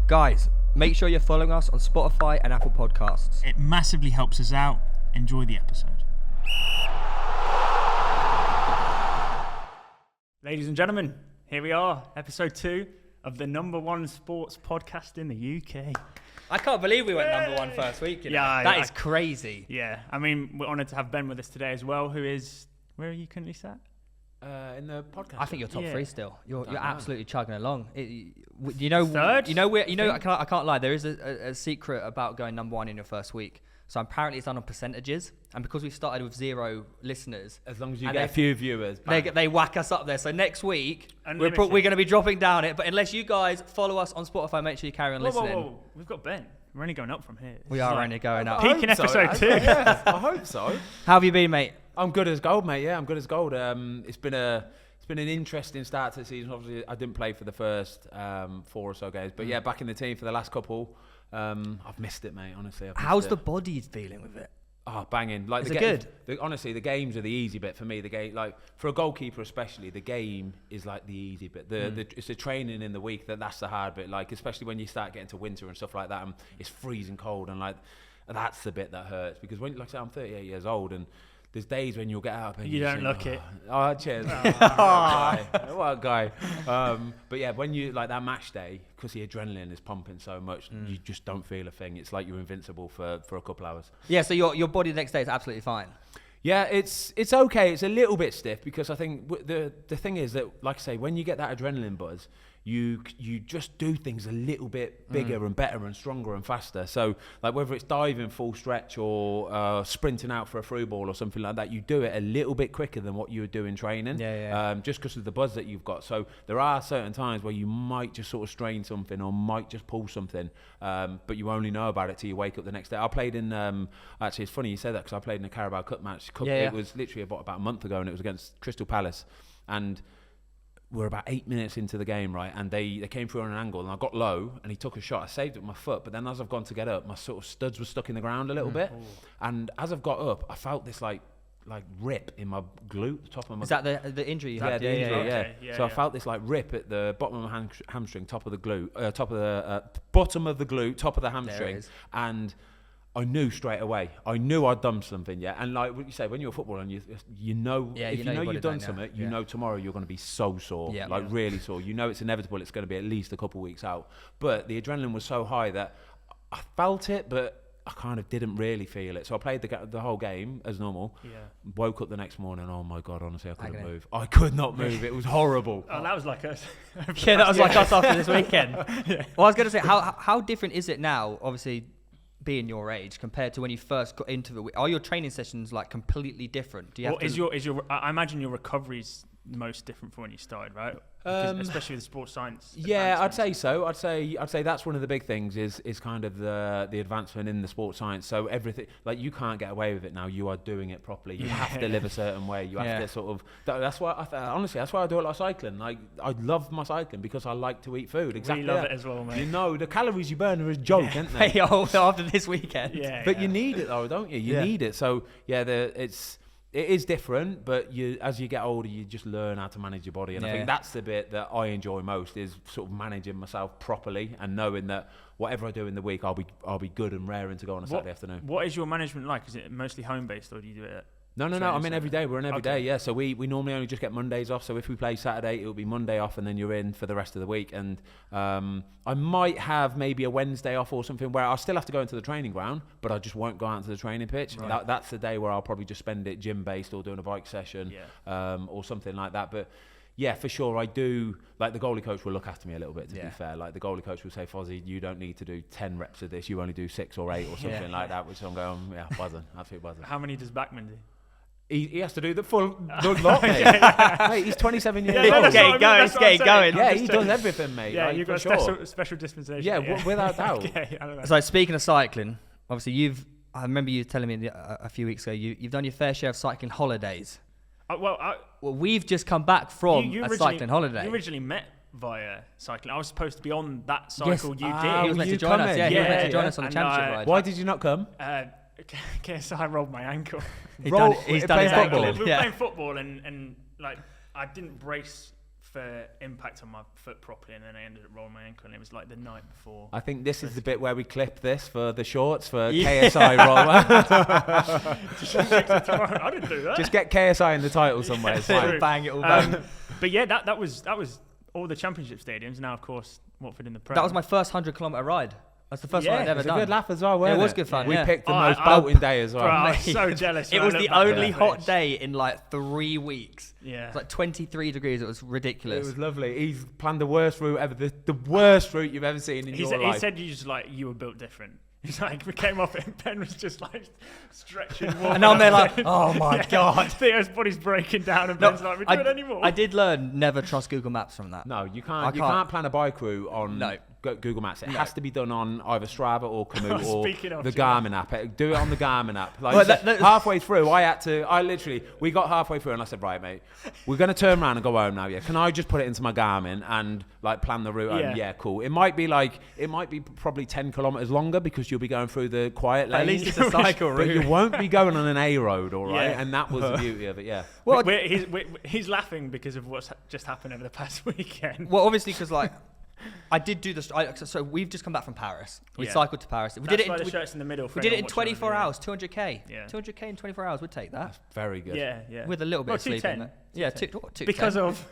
Guys, make sure you're following us on Spotify and Apple Podcasts. It massively helps us out. Enjoy the episode. Ladies and gentlemen, here we are, episode 2 of the #1 sports podcast in the UK. I can't believe we went #1 first week. You know? Yeah, that is crazy. Yeah, I mean, we're honoured to have Ben with us today as well, who is, where are you currently sat? In the podcast. I think you're top 3 still. You're know. absolutely chugging along. You know, Third? I can't lie. There is a secret about going #1 in your first week. So apparently it's done on percentages, and because we started with 0 listeners, as long as you get a few viewers, they whack us up there. So next week we're Unlimited. going to be dropping down it. But unless you guys follow us on Spotify, make sure you carry on listening. Whoa. We've got Ben. We're only going up from here. We are only going up. Peaking episode 2. Yeah, I hope so. How have you been, mate? I'm good as gold, mate. Yeah, I'm good as gold. It's been an interesting start to the season. Obviously, I didn't play for the first 4 or so games, but yeah, back in the team for the last couple. I've missed it, mate. Honestly, How's the body feeling with it? Oh, banging! Like, is it good? Honestly, the games are the easy bit for me. The game, like for a goalkeeper especially, the game is like the easy bit. It's the training in the week that's the hard bit. Like, especially when you start getting to winter and stuff like that, and it's freezing cold, and like that's the bit that hurts. Because when, like I say, I'm 38 years old, and there's days when you'll get up and you don't look it. Oh, cheers. What a guy. But yeah, when you, like that match day, because the adrenaline is pumping so much, you just don't feel a thing. It's like you're invincible for a couple hours. Yeah, so your body the next day is absolutely fine. Yeah, it's okay. It's a little bit stiff because I think the thing is that, like I say, when you get that adrenaline buzz, you just do things a little bit bigger and better and stronger and faster. So, like whether it's diving full stretch or sprinting out for a through ball or something like that, you do it a little bit quicker than what you would do in training. Just because of the buzz that you've got. So there are certain times where you might just sort of strain something or might just pull something, but you only know about it till you wake up the next day. I played in actually it's funny you said that because I played in a Carabao Cup match. It was literally about a month ago, and it was against Crystal Palace, and we're about 8 minutes into the game, right? And they came through on an angle, and I got low, and he took a shot. I saved it with my foot, but then as I've gone to get up, my sort of studs were stuck in the ground a little bit. And as I've got up, I felt this like rip in my glute, the top of my. Is that the injury you had? The injury, Okay. So I felt this like rip at the bottom of my hamstring, top of the glute, bottom of the glute, top of the hamstring, and I knew straight away. I knew I'd done something, and like what you say, when you're a footballer and you know, if you know you've done something, you know tomorrow you're going to be so sore, really sore. You know it's inevitable. It's going to be at least a couple of weeks out. But the adrenaline was so high that I felt it, but I kind of didn't really feel it. So I played the whole game as normal. Woke up the next morning. Oh my God! Honestly, I couldn't move. I could not move. It was horrible. Oh, that was like us. Yeah, that was like us after this weekend. Well, I was going to say, how different is it now? Obviously, being your age compared to when you first got into it, are your training sessions like completely different? Do you have I imagine your recovery's most different from when you started, right? Especially with sports science. Yeah, I'd say so. I'd say that's one of the big things is kind of the advancement in the sports science. So everything, like you can't get away with it now. You are doing it properly. You have to live a certain way. You have to sort of. That's why honestly, that's why I do a lot of cycling. Like I love my cycling because I like to eat food. Exactly. We love it as well, mate. You know, the calories you burn are a joke, aren't they? Hey, after this weekend. But you need it though, don't you? You need it. So it is different, but as you get older, you just learn how to manage your body. And I think that's the bit that I enjoy most is sort of managing myself properly and knowing that whatever I do in the week, I'll be good and raring to go on a Saturday afternoon. What is your management like? Is it mostly home-based or do you do it at No. I mean, every day. We're in every day, yeah. So we normally only just get Mondays off. So if we play Saturday, it'll be Monday off, and then you're in for the rest of the week. And I might have maybe a Wednesday off or something where I'll still have to go into the training ground, but I just won't go out into the training pitch. Right. That's the day where I'll probably just spend it gym-based or doing a bike session or something like that. But yeah, for sure, I do. Like the goalie coach will look after me a little bit, to be fair. Like the goalie coach will say, Fozzie, you don't need to do 10 reps of this. You only do 6 or 8 or something like that, which I'm going, buzzing, absolutely buzzing. How many does Backman do? He has to do the full lot, mate. Mate, he's 27 years old. Getting going. Yeah, he does everything, mate. Yeah, like, you've got a special dispensation. Yeah, without doubt. Okay, I don't know. So speaking of cycling, obviously I remember you telling me a few weeks ago, you've done your fair share of cycling holidays. Well, we've just come back from a cycling holiday. You originally met via cycling. I was supposed to be on that cycle you did. He was meant to join us. Yeah, he was meant to join us on the championship ride. Why did you not come? Guess I rolled my ankle. He's done his ankle. We were playing football and like I didn't brace for impact on my foot properly, and then I ended up rolling my ankle, and it was like the night before. I think this is the bit where we clip this for the shorts for KSI roller. I didn't do that. Just get KSI in the title somewhere. It's fine. Bang it all bang. But yeah, that was all the championship stadiums. Now, of course, Watford in the Prem. That was my first 100-kilometre ride. That's the first one I'd ever It was done. a good laugh as well, wasn't it? It was good fun, We yeah. picked the most belting day as well. Bro, I was so jealous. It when was I the looked back at only that hot place. day in like 3 weeks. Yeah. It was like 23 degrees. It was ridiculous. It was lovely. He's planned the worst route ever. The worst route you've ever seen in your life. He said you were built different. He's like, we came off it and Ben was just like stretching. And I'm there like, oh my God. Theo's body's breaking down and Ben's like, we don't anymore. I did learn never trust Google Maps from that. No, you can't. You can't plan a bike route on Google Maps. It No. has to be done on either Strava or Komoot or Speaking of the Strava. Garmin app. Do it on the Garmin app. Like Well, halfway through, we got halfway through and I said, right, mate, we're going to turn around and go home now. Yeah, can I just put it into my Garmin and like plan the route? Yeah. Yeah, cool. It might be probably 10 kilometers longer because you'll be going through the quiet lanes. At least it's a cycle But route. you won't be going on an A road, all right? Yeah. And that was the beauty of it. Yeah. Well, he's laughing because of what's just happened over the past weekend. well, obviously, because like I did do this. So we've just come back from Paris. We Yeah. cycled to Paris. We That's did it. why the shirt's in the middle. We did it in 24 hours, 200k. Yeah. 200k in 24 hours. We'd take that. Very good. Yeah, yeah. With a little bit of sleep in 210. there. Yeah, 210. Because of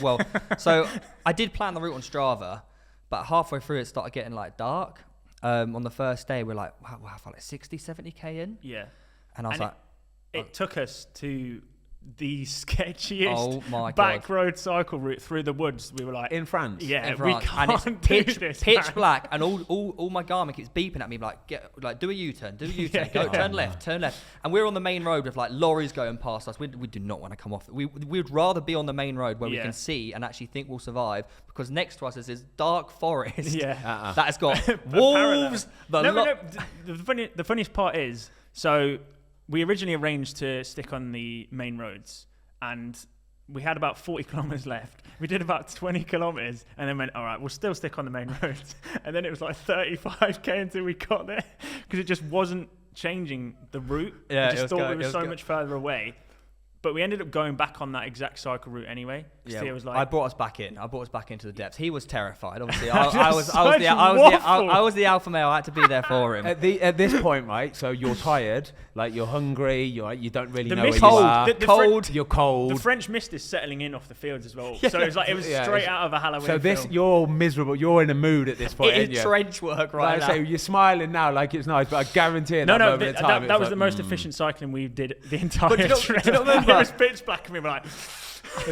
Well, so I did plan the route on Strava, but halfway through it started getting like dark. On the first day, we're like, wow, we're like 60, 70k in. yeah. And I was And like, It took us to the sketchiest Oh my back God. road cycle route through the woods. We were like, In France. yeah, in we France. can't And do it's this, pitch man. black, and all my Garmin keeps beeping at me like, do a U-turn, Yeah. turn left, and we're on the main road with like lorries going past us. We do not want to come off. We would rather be on the main road where we Yeah. can see and actually think we'll survive, because next to us is this dark forest Yeah. that has got Parallel. wolves. The funniest part is, so we originally arranged to stick on the main roads, and we had about 40 kilometers left. We did about 20 kilometers and then went, all right, we'll still stick on the main roads. And then it was like 35k until we got there, because it just wasn't changing the route. Yeah, I it just was thought going- we it were was so going- much further away. But we ended up going back on that exact cycle route anyway. Yeah, Theo was like, I brought us back in. I brought us back into the depths. He was terrified. Obviously, Just I was such the alpha male. I had to be there for him. At this point, right? So you're tired, like you're hungry, you don't really The know where mist- you Cold. are. Cold. You're cold. the French mist is settling in off the fields as well. So it was Yeah, straight it's- out of a Halloween So film. you're miserable. You're in a mood at this point. It aren't is you? trench work right Like I now. say, you're smiling now like it's nice, but I guarantee at No, that no, moment in time, that it's was like, the most efficient cycling we did the entire But do you know- trip. do you know what I remember? It was pitch black, and we were like,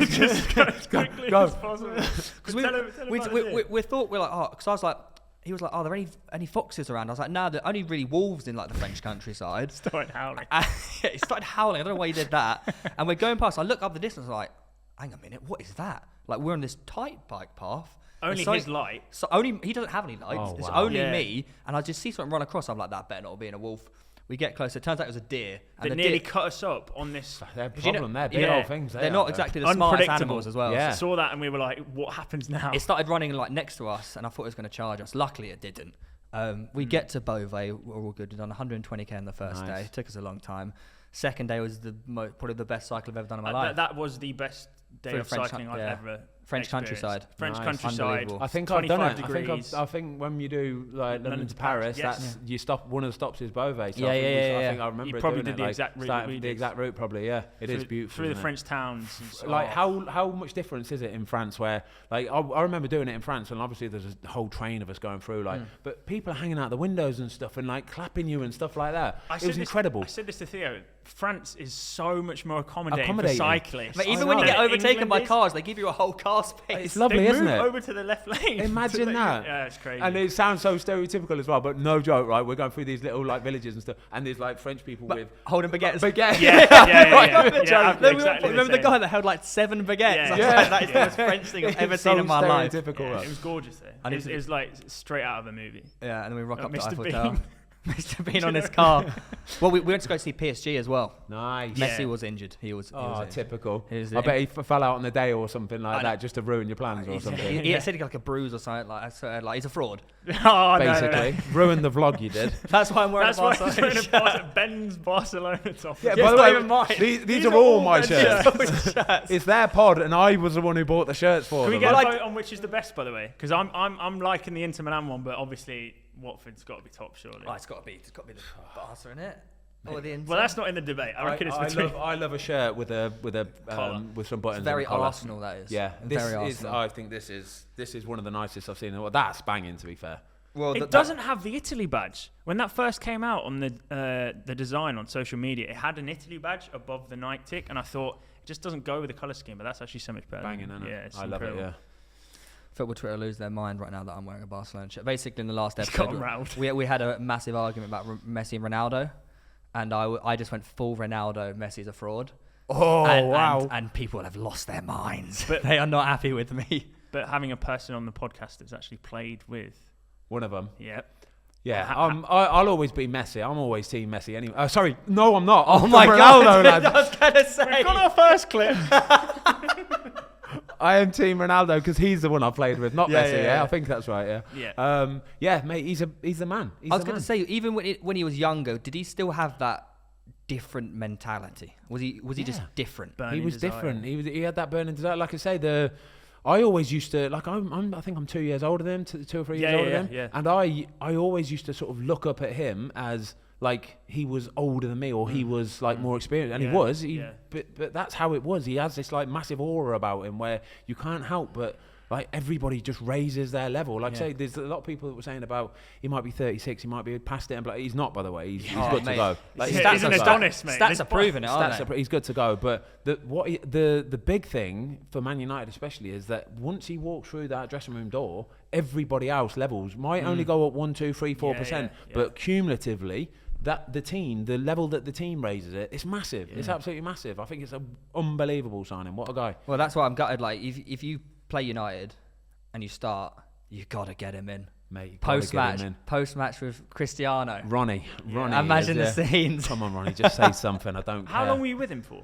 just go as quickly go. as possible. Because we're like, oh, because I was like, he was like, oh, are there any foxes around? I was like, no, there are only really wolves in like the French countryside. Started howling. And he started howling. I don't know why he did that. And we're going past. I look up the distance. I'm like, hang a minute, what is that? Like, we're on this tight bike path. Only It's his light. So he doesn't have any lights. Oh, It's wow. only Yeah. me. And I just see something run across. I'm like, that better not be in a wolf. We get closer. It turns out it was a deer. And That the nearly deer, cut us up on this. Their you know- problem. They're big yeah, old things. they're not exactly the smartest Unpredictable. animals as well. Yeah. Saw that and we were like, what happens now? It started running like next to us, and I thought it was going to charge us. Luckily, it didn't. We get to Beauvais, we're all good. We've done 120k on the first Nice. day. It took us a long time. Second day was probably the best cycle I've ever done in my life. That was the best day For of French cycling coun- I've yeah. ever French experienced. countryside. French Nice. countryside. Unbelievable. I think I've done 25 it. degrees. I think when you do like London to Paris, yes. that's you stop. One of the stops is Beauvais. So Yeah, I think yeah, I think yeah. I remember You it probably doing did it, the like, exact route that starting we the did. exact route, probably. Yeah, it is beautiful. Through the isn't it? French towns. and so- Like how much difference is it in France where like I remember doing it in France and obviously there's a whole train of us going through like but people are hanging out the windows and stuff and like clapping you and stuff like that. It was incredible. I said this to Theo. France is so much more accommodating for Accommodating. cyclists. But I even when you know. get overtaken England by is- cars, they give you a whole car space. It's lovely, they isn't move it? over to the left lane. Imagine that. Yeah, it's crazy. And it sounds so stereotypical as well, but no joke, right? We're going through these little like villages and stuff, and there's like French people with holding baguettes. baguettes. Remember the guy that held like 7 baguettes? Yeah. I was Yeah. like, that is the most French thing I've ever It's seen so in my life. stereotypical. Yeah, it was gorgeous though. And It was like straight out of a movie. Yeah, and then we rock up to Mr. Eiffel Tower. Bean. Mr. Bean on his car. Well, we went to go see PSG as well. Nice. Messi was injured. He was injured. Typical. Was I bet he fell out on the day or something like that just to ruin your plans or something. He said he got like a bruise or something like he's a fraud. Basically. Ruined the vlog you did. That's why I'm wearing That's why he's wearing a Ben's Barcelona top. Yeah, by the way, even mine. These are all my shirts. shirts. It's their pod, and I was the one who bought the shirts for Can them. we get a vote on which is the best, by the way? Because I'm liking the Inter Milan one, but obviously Watford's got to be top, surely. Oh, it's got to be the Barca, in it. Or the Inter. Well, that's not in the debate. I reckon it's between. I love a shirt with some buttons. It's very and collar. Arsenal, that is. Yeah, very Arsenal. I think this is one of the nicest I've seen. Well, that's banging, to be fair. Well, it doesn't have the Italy badge. When that first came out on the design on social media, it had an Italy badge above the Nike tick, and I thought it just doesn't go with the colour scheme. But that's actually so much better. Banging, isn't it? Yeah, it's I incredible. love it. Yeah. Football Twitter lose their mind right now that I'm wearing a Barcelona shirt. Basically, in the last It's got episode, 'em riled. we had a massive argument about Messi and Ronaldo, and I just went full Ronaldo. Messi's a fraud. Oh, wow. And people have lost their minds. But they are not happy with me. But having a person on the podcast that's actually played with. One of them. Yep. Yeah, I'll always be Messi. I'm always team Messi anyway. Sorry, no, I'm not. Oh I'm my Ronaldo, God, lad. I was going to say. We've got our first clip. I am team Ronaldo because he's the one I played with, not Yeah, Messi. yeah, Yeah, yeah. I think that's right. Yeah. Yeah, mate. He's the man. I was going to say, even when he was younger, did he still have that different mentality? Was he just different? He was different. He had that burning desire. Like I say, I always used to I think I'm 2 years older than him, 2 or 3 years older than him. Yeah. And I always used to sort of look up at him as like he was older than me or he was like more experienced, and he was. But that's how it was. He has this like massive aura about him where you can't help but like everybody just raises their level. Like say, there's a lot of people that were saying about he might be 36, he might be past it, and like, he's not, by the way. He's good to go. Like, He's he's an Adonis, mate. Stats are proving it, aren't they? He's good to go. But the big thing for Man United especially is that once he walks through that dressing room door, everybody else levels might only go up 1, 2, 3, 4%, but cumulatively, the level that the team raises it's massive. It's absolutely massive. I think it's an unbelievable signing. What a guy. Well, that's why I'm gutted. Like, if you play United and you start, you got to get him in. Mate, Post match with Cristiano. Ronnie. Imagine the scenes. Come on, Ronnie, just say something. I don't care. How long were you with him for?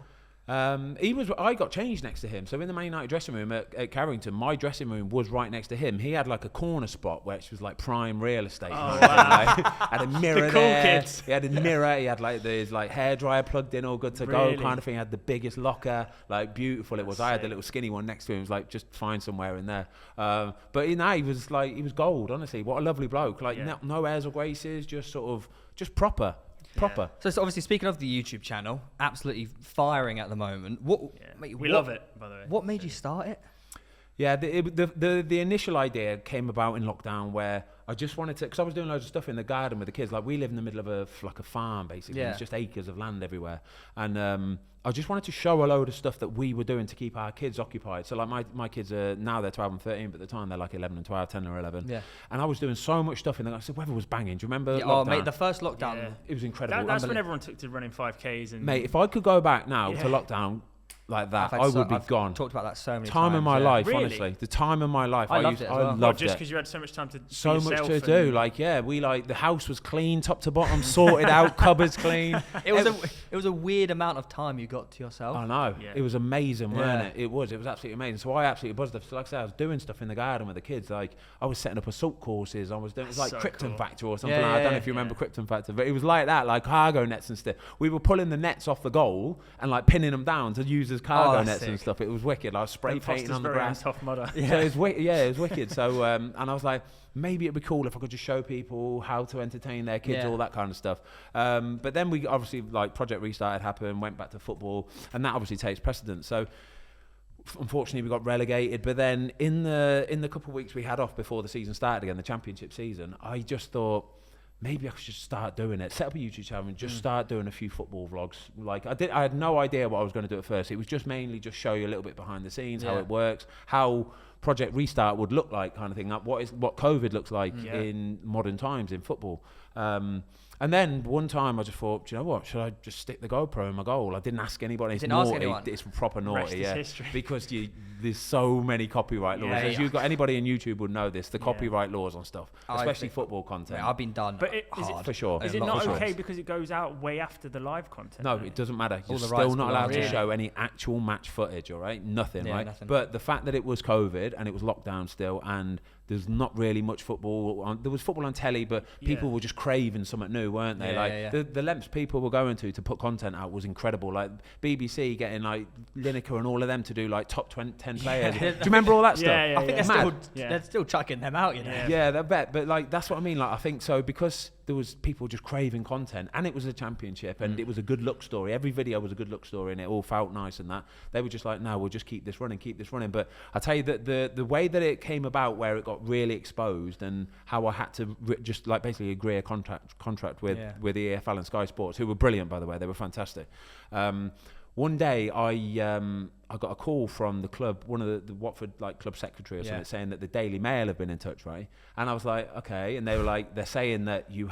I got changed next to him. So in the Man United dressing room at Carrington, my dressing room was right next to him. He had like a corner spot which was like prime real estate. Oh, wow. Had a mirror The cool there. kids. He had a mirror. He had like his like hairdryer plugged in, all good to Really? go kind of thing. He had the biggest locker, like beautiful it was. I had the little skinny one next to him. It was like just find somewhere in there. But he was gold. Honestly, what a lovely bloke. Like no airs or graces, just proper. Proper. So obviously, speaking of the YouTube channel, absolutely firing at the moment. We love it, by the way. What made you start it? Yeah, the initial idea came about in lockdown where I just wanted to, because I was doing loads of stuff in the garden with the kids. Like we live in the middle of a farm basically. Yeah. It's just acres of land everywhere, and I just wanted to show a load of stuff that we were doing to keep our kids occupied. So like my kids are now they're 12 and 13, but at the time they're like 11 and 12, 10 or 11. Yeah. And I was doing so much stuff in the. I said weather was banging. Do you remember? Yeah, lockdown? oh mate, the first lockdown. It was incredible. That's when everyone took to running 5Ks. And Mate, if I could go back now to lockdown like that, I would be gone. Talked about that so many times. Time in my life, Really? honestly. The time in my life. I loved it as well. I loved just it. because you had so much time to So be much yourself to do. Like, the house was clean, top to bottom, sorted out, cupboards clean. It was a weird amount of time you got to yourself. I know. Yeah. It was amazing, wasn't it? It was absolutely amazing. So I absolutely buzzed. So like I said, I was doing stuff in the garden with the kids. Like I was setting up assault courses. I was doing it was like So Krypton cool. Factor or something. I don't know if you remember Krypton Factor, but it was like that, like cargo nets and stuff. We were pulling the nets off the goal and like pinning them down to use as cargo nets and stuff. It was wicked. I was spray painting on the grass. Tough mudder. So it was wicked. So and I was like, maybe it'd be cool if I could just show people how to entertain their kids, all that kind of stuff. But then we obviously like Project Restart happened, went back to football, and that obviously takes precedence. So unfortunately we got relegated. But then in the couple of weeks we had off before the season started again, the Championship season, I just thought, maybe I should just start doing it. Set up a YouTube channel and just start doing a few football vlogs. Like I had no idea what I was going to do at first. It was just mainly just show you a little bit behind the scenes, how it works, how Project Restart would look like, kind of thing. Like what COVID looks like in modern times in football. And then one time I just thought, do you know what? Should I just stick the GoPro in my goal? I didn't ask anybody. It's naughty. It's proper naughty, because there's so many copyright laws. As you've got, anybody in YouTube would know this. The copyright laws on stuff, especially football content. Mate, I've been done. But is it, for sure. Is it not okay because it goes out way after the live content? No, it doesn't matter. You're still not allowed to show any actual match footage. All right, nothing. Right. Nothing. But the fact that it was COVID and it was lockdown still, and there's not really much football. There was football on telly, but people were just craving something new, weren't they? The lengths people were going to put content out was incredible. Like BBC getting like Lineker and all of them to do like top 10 players. Do you remember all that stuff? I think they're still chucking them out, you know. Yeah, they're bet. But like that's what I mean. Like I think so because there was people just craving content, and it was a championship, and it was a good look story. Every video was a good look story, and it all felt nice and that. They were just like, no, we'll just keep this running. But I tell you that the way that it came about, where it got really exposed, and how I had to just like basically agree a contract with the EFL and Sky Sports, who were brilliant, by the way. They were fantastic. One day I got a call from the club, one of the Watford like club secretary or something, saying that the Daily Mail have been in touch, right? And I was like, okay. And they were like, they're saying that you're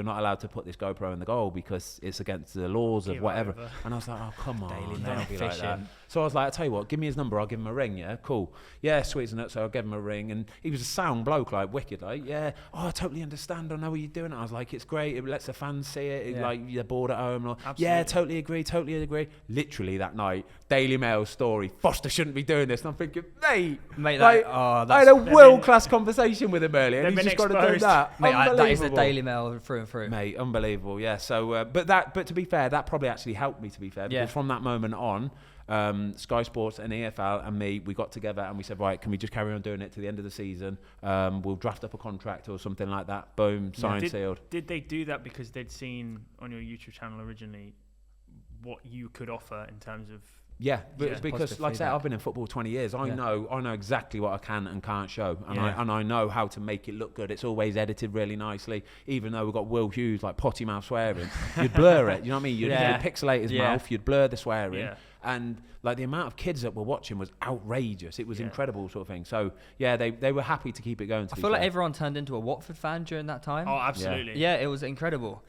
not allowed to put this GoPro in the goal because it's against the laws of whatever. And I was like, oh, come on, Daily don't Mail be like that. So I was like, I'll tell you what, give me his number, I'll give him a ring, yeah? Cool. Yeah, sweet as a nut, so I'll give him a ring. And he was a sound bloke, like, wicked, like, yeah, I totally understand, I know what you're doing. I was like, it's great, it lets the fans see it, like, you're bored at home. Yeah, totally agree. Literally that night, Daily Mail story, Foster shouldn't be doing this. And I'm thinking, mate like, I had a world-class conversation with him earlier, and he's just got to do that. Mate, that is the Daily Mail through and through. Mate, unbelievable, yeah. So, but to be fair, that probably actually helped me, to be fair, because from that moment on, Sky Sports and EFL and me, we got together and we said, right, can we just carry on doing it to the end of the season? We'll draft up a contract or something like that. Boom, signed, sealed. Did they do that because they'd seen on your YouTube channel originally what you could offer in terms of... Yeah, but it's because, like I said, I've been in football 20 years. I know exactly what I can and can't show, and I know how to make it look good. It's always edited really nicely. Even though we've got Will Hughes like potty mouth swearing, you'd blur it. You know what I mean? You'd pixelate his mouth. You'd blur the swearing, and like the amount of kids that were watching was outrageous. It was incredible, sort of thing. So yeah, they were happy to keep it going. I feel like everyone turned into a Watford fan during that time. Oh, absolutely. Yeah, it was incredible.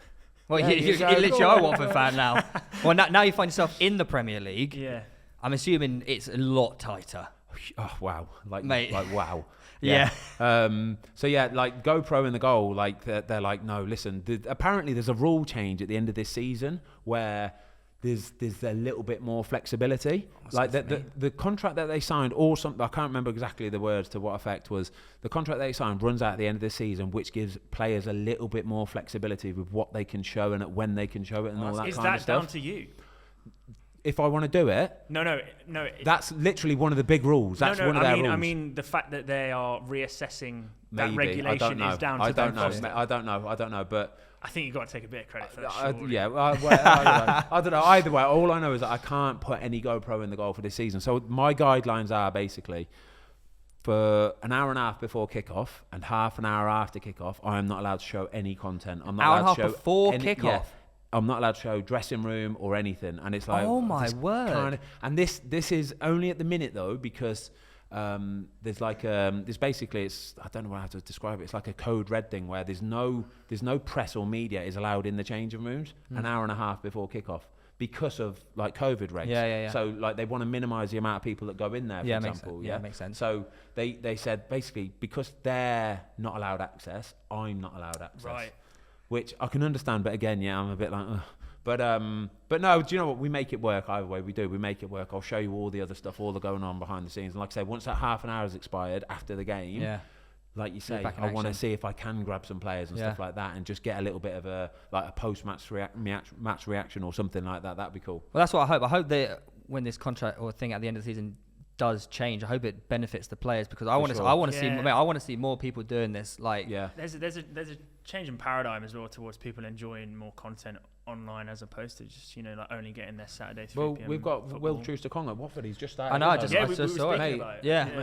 Well, you literally are a Watford fan now. Well, now you find yourself in the Premier League. Yeah. I'm assuming it's a lot tighter. Oh, wow. Mate. Like wow. Yeah. So yeah, like GoPro in the goal, like they're like, no, listen, apparently there's a rule change at the end of this season where there's a little bit more flexibility. Like the contract that they signed, or something, I can't remember exactly the words to what effect was. The contract they signed runs out at the end of the season, which gives players a little bit more flexibility with what they can show and when they can show it and all that kind of stuff. Is that down to you? If I want to do it, no. That's literally one of the big rules. That's one of their rules. I mean, the fact that they are reassessing that regulation is down to them. I don't know, but I think you've got to take a bit of credit for that. I don't know. Either way, all I know is that I can't put any GoPro in the goal for this season. So my guidelines are basically for an hour and a half before kickoff and half an hour after kickoff, I am not allowed to show any content. I'm not allowed to show before kickoff. Yeah, I'm not allowed to show dressing room or anything, and it's like, oh my word! And this is only at the minute though, because there's like there's basically, it's, I don't know how to describe it. It's like a code red thing where there's no press or media is allowed in the changing rooms an hour and a half before kickoff because of like COVID regs. Yeah. So like they want to minimise the amount of people that go in there. For example, makes sense. So they said basically because they're not allowed access, I'm not allowed access. Right. Which I can understand, but again, I'm a bit like, ugh. But no, do you know what? We make it work either way. We make it work. I'll show you all the other stuff, all the going on behind the scenes. And like I say, once that half an hour has expired after the game, like you say, I want to see if I can grab some players and stuff like that, and just get a little bit of a post-match match reaction or something like that. That'd be cool. Well, that's what I hope. I hope that when this contract or thing at the end of the season does change, I hope it benefits the players, because I want to see more people doing this. Like, there's a change in paradigm as well towards people enjoying more content online as opposed to just like only getting their Saturday 3 p.m. we've got football. Will Troost-Ekong at Watford. He's just started. I know. I just saw it.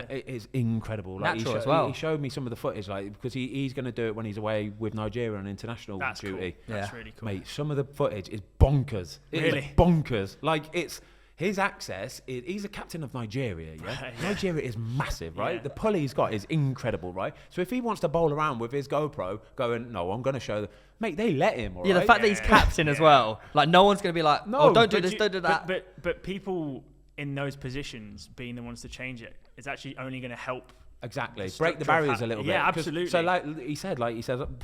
It is incredible. Like, natural as well. He showed me some of the footage, like, because he's going to do it when he's away with Nigeria on international duty. Cool. That's really cool. Mate, some of the footage is bonkers. It is bonkers. Like, it's His access, he's a captain of Nigeria, yeah? Right, Nigeria is massive, right? Yeah. The pulley he's got is incredible, right? So if he wants to bowl around with his GoPro going, no, I'm going to show them, mate, they let him, all Yeah, right? the fact that he's captain as well. Like, no one's going to be like, No, oh, don't do But this, don't do that. But people in those positions being the ones to change it is actually only going to help. Exactly. The Break the structure of barriers how- a little bit. Yeah, 'Cause- absolutely. So like he said,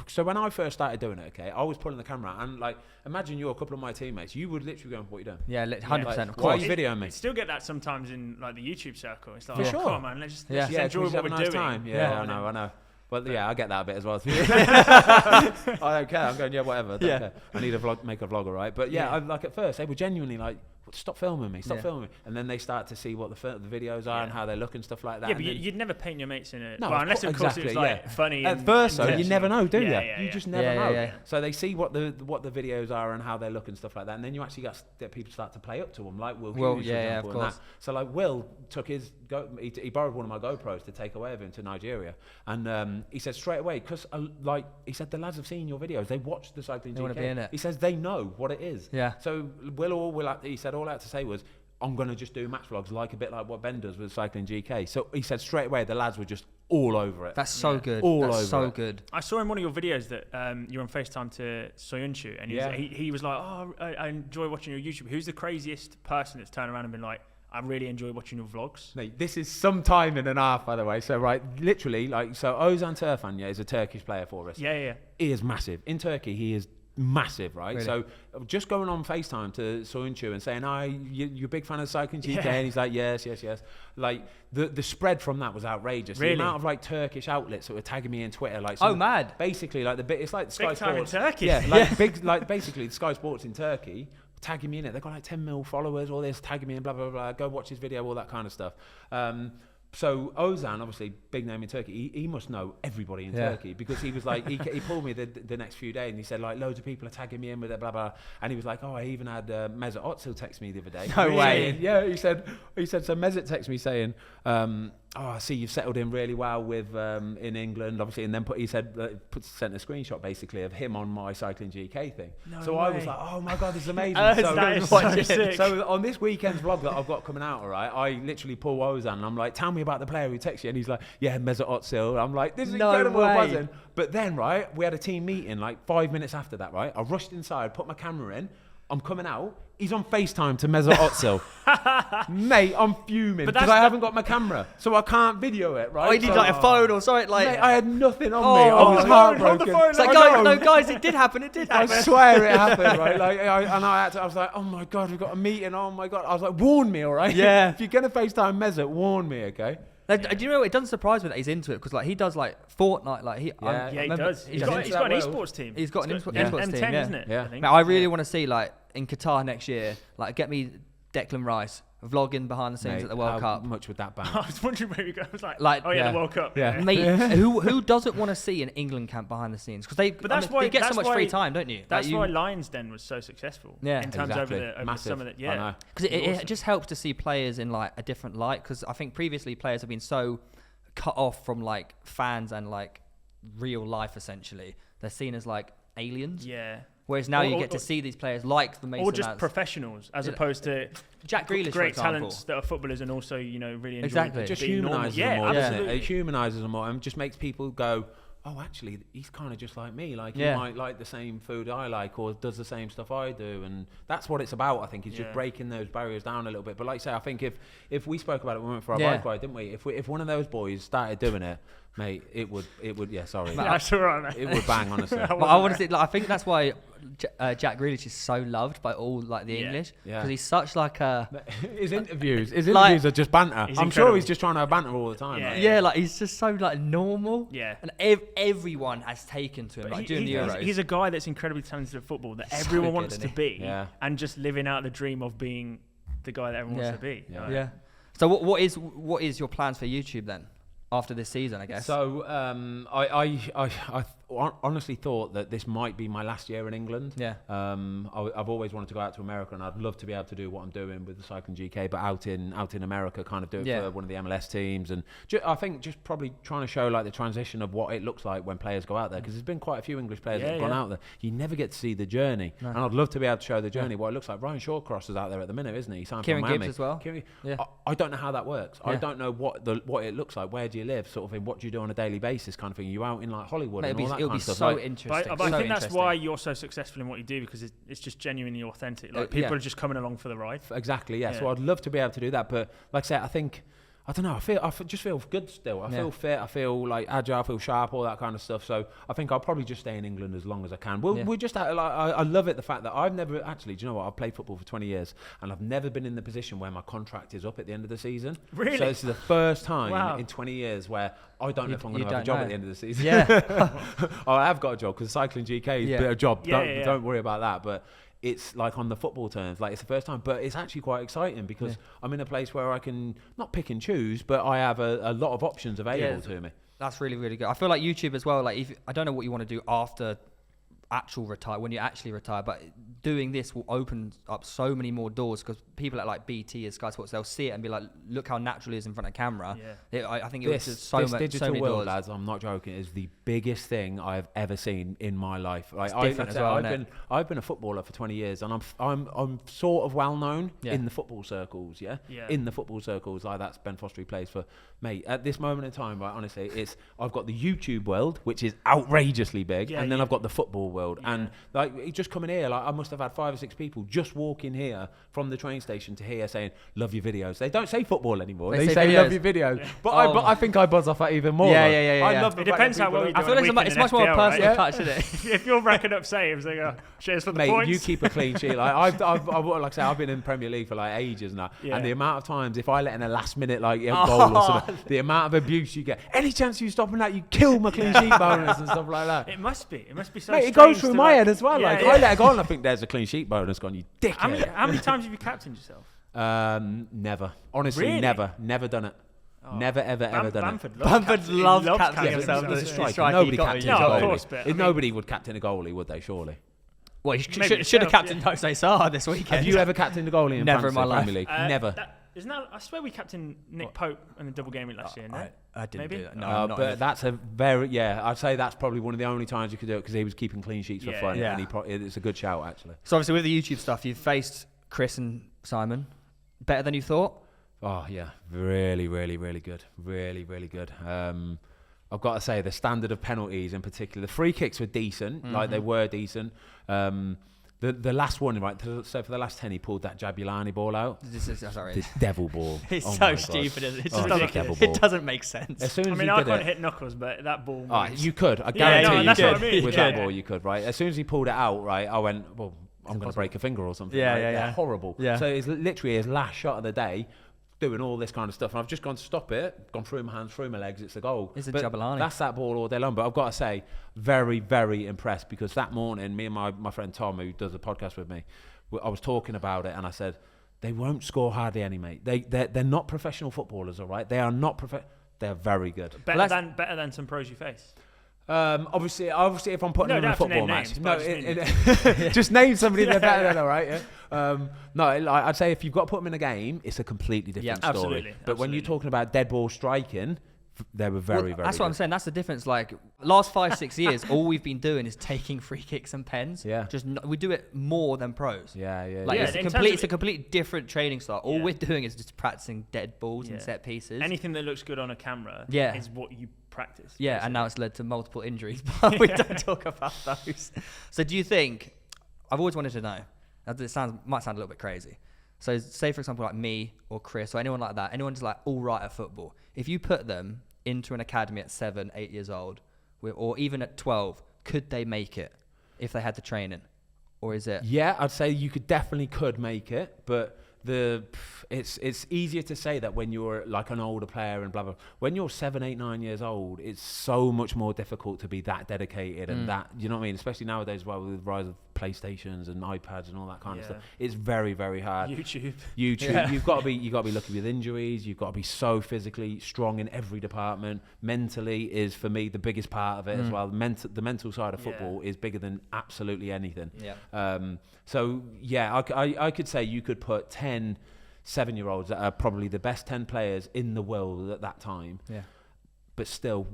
so when I first started doing it, okay, I was pulling the camera out and like, imagine you're a couple of my teammates, you would literally go, what are you doing? Yeah, 100%, of Why are course. you videoing me? Still get that sometimes in like the YouTube circle. It's like, For oh, sure. come on, man, let's just Yeah. enjoy can we what have we're a nice doing. time? Yeah, Yeah. I know. But yeah, I get that a bit as well. I don't care. I'm going, yeah, whatever. Don't care. I need to make a vlog, all right? But yeah, I, like at first, they were genuinely like, stop filming me, stop filming me. And then they start to see what the videos are and how they look and stuff like that. Yeah, but then, you'd never paint your mates in it. No, well, of unless of course it was like funny. At and first, though, you intentional. never know, do you? Yeah, You just never know. Yeah. So they see what the videos are and how they look and stuff like that, and then you actually get people start to play up to them, like Will Hughes, for example, of and course. that. So like Will took his he borrowed one of my GoPros to take away with him to Nigeria, and he said straight away, because like he said, the lads have seen your videos, they watched the cycling They GK. wanna be in it. He says they know what it is. Yeah. So he said all I had to say was, I'm going to just do match vlogs a bit like what Ben does with Cycling GK. So he said straight away the lads were just all over it. That's so good. All That's over so it. good. I saw in one of your videos that you're on FaceTime to Soyuncu, and he was like, oh, I enjoy watching your YouTube. Who's the craziest person that's turned around and been like, I really enjoy watching your vlogs? Mate, this is some time and a half, by the way. So, right, literally, so Ozan Turfan, is a Turkish player for us. Yeah. He is massive. In Turkey, he is massive, right? Really? So just going on FaceTime to Soyuncu and saying, you're a big fan of Cycling GK? Yeah. And he's like, yes. Like, the spread from that was outrageous. Really? The amount of, like, Turkish outlets that were tagging me in Twitter. Like, Mad. Basically, like, it's like Sky Big time in Sports. Turkey. Yeah, like, basically, Sky Sports in Turkey tagging me in it. They've got like 10 mil followers, all this, tagging me in, blah, blah, blah, go watch his video, all that kind of stuff. So Ozan, obviously big name in Turkey, he must know everybody in Turkey, because he was like, he pulled me the next few days and he said like loads of people are tagging me in with it, blah, blah. And he was like, oh, I even had Mesut Özil text me the other day. No way. Yeah, he said, so Mesut texted me saying, I see you've settled in really well with in England, obviously, and then sent a screenshot basically of him on my Cycling GK thing. No I way. was like, oh my God, this is amazing. That is so sick. So on this weekend's vlog that I've got coming out, all right, I literally pull Ozan and I'm like, tell me about the player who texts you, and he's like, yeah, Mesut Özil. I'm like, this is No incredible, way. buzzing. But then, right, we had a team meeting like 5 minutes after that, right? I rushed inside, put my camera in, I'm coming out. He's on FaceTime to Mesut Özil. Mate, I'm fuming because I haven't got my camera, so I can't video it, right? Oh, you need like a phone or something like. Mate, I had nothing on Oh, me. I was hold the heartbroken. phone, It's like, I know. guys, it did happen. It did I happen. swear it happened, right? Like, I was like, oh my God, we've got a meeting. Oh my God. I was like, warn me, all right? Yeah. If you're going to FaceTime Mesut, warn me, okay? Do you know what? It doesn't surprise me that he's into it, because like he does like Fortnite. Like Yeah. Yeah, he remember- does. He's does. got an Into that esports world. team. He's got an esports M10, team, yeah. isn't it? Yeah. I think. Mate, I really want to see like in Qatar next year, like get me Declan Rice vlogging behind the scenes Mate, at the World how Cup. much would that ban? I was wondering where you go. I was like, Like, oh yeah, yeah. the World Cup. Yeah. Mate, who doesn't want to see an England camp behind the scenes? Because But that's why you get so that's much why- free time, don't you? That's like why Lions Den was so successful. Yeah. in terms Exactly. over the Massive. summer. I Yeah, know. Because It was it awesome. just helps to see players in like a different light. Because I think previously players have been so cut off from like fans and like real life. Essentially, they're seen as like aliens. yeah. Whereas now you Or- get to see these players like the Mason Or just Mounts. professionals, as Yeah. opposed to Jack Grealish, for great example. talents that are footballers and also really enjoy Exactly. It just being normal. humanises them more, Yeah, doesn't it? absolutely. It humanises them more and just makes people go, oh, actually, he's kind of just like me. Like, he Yeah. might like the same food I like or does the same stuff I do. And that's what it's about, I think, is just Yeah. breaking those barriers down a little bit. But like I say, I think if we spoke about it when we went for our Yeah. bike ride, didn't we? If one of those boys started doing it, mate, it would, yeah, sorry. That's all right, mate. It would bang, honestly. But I want to say, like, I think that's why Jack Grealish is so loved by all like the Yeah. English, Yeah. because he's such like a His interviews Like- are just banter. He's I'm sure incredible. he's just trying to have banter all the time. Yeah. like. yeah, like he's just so like normal. Yeah. And everyone has taken to him like during the Euros. He's a guy that's incredibly talented at football that So everyone good, wants isn't to he? be, Yeah. and just living out the dream of being the guy that everyone wants to be. Yeah. Like, Yeah. So what is your plans for YouTube then after this season? I guess. So I honestly thought that this might be my last year in England. Yeah. I've always wanted to go out to America, and I'd love to be able to do what I'm doing with the Cycling GK, but out in America, kind of do it for one of the MLS teams. And I think just probably trying to show like the transition of what it looks like when players go out there, because there's been quite a few English players that have gone out there. You never get to see the journey, and I'd love to be able to show the journey, what it looks like. Ryan Shawcross is out there at the minute, isn't he? He signed Kieran for Miami. Gibbs as well. I don't know how that works. I don't know what it looks like. Where do you live? Sort of thing. What do you do on a daily basis? Kind of thing. You out in like Hollywood and all that kind of stuff. It'll be so interesting. But I think that's why you're so successful in what you do, because it's just genuinely authentic. Like people are just coming along for the ride. Exactly. Yeah. So I'd love to be able to do that, but like I said, I don't know. I just feel good still. I feel fit. I feel like agile. I feel sharp. All that kind of stuff. So I think I'll probably just stay in England as long as I can. We're just like, I love it. The fact that I've never actually. Do you know what? I've played football for 20 years, and I've never been in the position where my contract is up at the end of the season. Really? So this is the first time in 20 years where I don't know if I'm going to have a job at the end of the season. Yeah. I have got a job because cycling GK is a bit of a job. Don't worry about that. But it's like on the football terms, like it's the first time, but it's actually quite exciting because I'm in a place where I can not pick and choose, but I have a lot of options available to me. That's really, really good. I feel like YouTube as well, like I don't know what you want to do after when you actually retire, but doing this will open up so many more doors, because people at like BT and Sky Sports, they'll see it and be like, look how natural it is in front of camera. I think it was just so many digital world, doors. lads, I'm not joking, is the biggest thing I've ever seen in my life. Like, I've been a footballer for 20 years, and I'm sort of well known in the football circles. In the football circles, like that's Ben Foster, who plays for, mate. At this moment in time, right, honestly, I've got the YouTube world, which is outrageously big, and then I've got the football world, and like just coming here, like I must have had 5 or 6 people just walking here from the train station to here saying, "Love your videos." They don't say football anymore. They say "Love your videos." But I think I buzz off that even more. I love it. Depends how well you do. I feel like it's much more personal touch, isn't it? If you're racking up saves, they go, cheers for the points. Mate, you keep a clean sheet. Like I've like I say, I've been in the Premier League for like ages now, and the amount of times if I let in a last minute goal or something, the amount of abuse you get. Any chance you stopping that, you kill my clean sheet bonus and stuff like that. It must be so. Mate, it goes through my head as well. I let a goal and I think there's a clean sheet bonus gone. You dickhead. How many times have you captained yourself? Never. Honestly, really? never done it. Never ever done it. Bamford loves captaining himself. himself. Nobody captains a of goalie. course, but Nobody would captain a goalie, would they? Surely. Well, you should have captained Jose Sarr this weekend. Have you ever captained a goalie in Never in my life. Premier League? Never. I swear we captained Nick Pope in the double game week last year. No? I didn't do that. No, but that's a very I'd say that's probably one of the only times you could do it, because he was keeping clean sheets for fun. Yeah. And it's a good shout actually. So obviously with the YouTube stuff, you've faced Chris and Simon. Better than you thought? Oh yeah, really, really, really good. Really, really good. I've got to say the standard of penalties in particular, the free kicks were decent, like they were decent. The last one, right? So for the last 10, he pulled that Jabulani ball out. This devil ball. It's so stupid. It doesn't make sense. As soon as I can't hit knuckles, but that ball. You could. I guarantee you could. What I mean. With that ball, you could. Right. As soon as he pulled it out, right, I went, well, I'm going to break a finger or something. Yeah. Horrible. Yeah. So it's literally his last shot of the day, doing all this kind of stuff, and I've just gone to stop it, gone through my hands, through my legs, it's a goal. It's a Jabulani. That's that ball all day long. But I've got to say, very, very impressed, because that morning, me and my friend Tom, who does a podcast with me, I was talking about it, and I said, they won't score hardly any, mate. They're not professional footballers, all right? They are not they're very good. Better than some pros you face. Obviously, if I'm putting them in a football match, names, just name somebody they're better than, all right? I'd say if you've got to put them in a game, it's a completely different story. Absolutely. But when you're talking about dead ball striking, they were very, very that's good. what I'm saying. That's the difference. Like, last 5-6 years, all we've been doing is taking free kicks and pens. Yeah. We do it more than pros. Yeah. It's a complete different training style. All we're doing is just practicing dead balls and set pieces. Anything that looks good on a camera is what you practice. Yeah, basically. And now it's led to multiple injuries, but we don't talk about those. So do you think, I've always wanted to know, it might sound a little bit crazy. So say, for example, like me or Chris or anyone like that, anyone's like all right at football. If you put them into an academy at 7, 8 years old, or even at 12, could they make it if they had the training? Or is it? Yeah, I'd say you definitely could make it, but it's easier to say that when you're like an older player and blah blah. When you're 7, 8, 9 years old, it's so much more difficult to be that dedicated and that, you know what I mean? Especially nowadays, well, with the rise of PlayStations and iPads and all that kind of stuff. It's very, very hard. YouTube. Yeah. You've got to be lucky with injuries. You've got to be so physically strong in every department. Mentally is, for me, the biggest part of it as well. The mental side of football is bigger than absolutely anything. So yeah, I could say you could put 10 7-year-olds that are probably the best 10 players in the world at that time. Yeah. But still,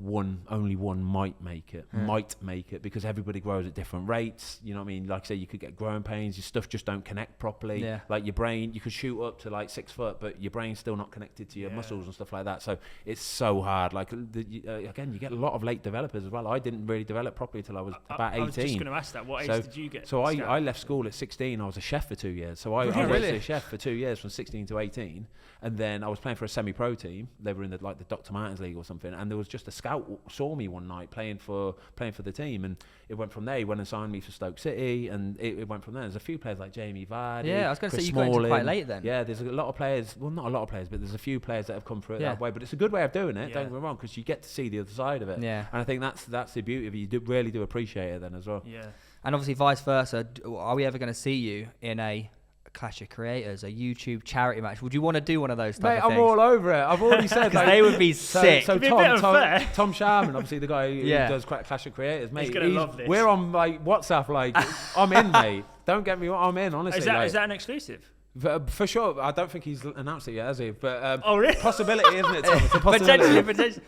only one might make it because everybody grows at different rates. You know what I mean? Like I say, you could get growing pains. Your stuff just don't connect properly. Yeah. Like your brain, you could shoot up to like 6 foot, but your brain's still not connected to your muscles and stuff like that. So it's so hard. Like again, you get a lot of late developers as well. I didn't really develop properly till I was about 18. I was just going to ask that. What age did you get? So I left school at 16. I was a chef for 2 years. So I was a chef for 2 years from 16 to 18. And then I was playing for a semi-pro team. They were in the Dr. Martens League or something. And there was just a scout saw me one night playing for the team, and it went from there. He went and signed me for Stoke City, and it went from there. There's a few players like Jamie Vardy. Yeah, I was going to say you got into quite late then. Yeah, there's a lot of players. Well, not a lot of players, but there's a few players that have come through it that way. But it's a good way of doing it. Don't get me wrong, because you get to see the other side of it. Yeah, and I think that's the beauty of it. You really do appreciate it then as well. Yeah, and obviously vice versa. Are we ever going to see you in a Clash of Creators, a YouTube charity match? Would you want to do one of those type of things? I'm all over it. I've already said like, they would be sick. So Tom Sharman, obviously the guy who does Clash of Creators, mate. He's gonna love this. We're on like WhatsApp, like I'm in, mate. Don't get me wrong, I'm in. Honestly, is that an exclusive? For sure. I don't think he's announced it yet, has he? But oh, really? Possibility, isn't it, Tom? It's a possibility. Potentially.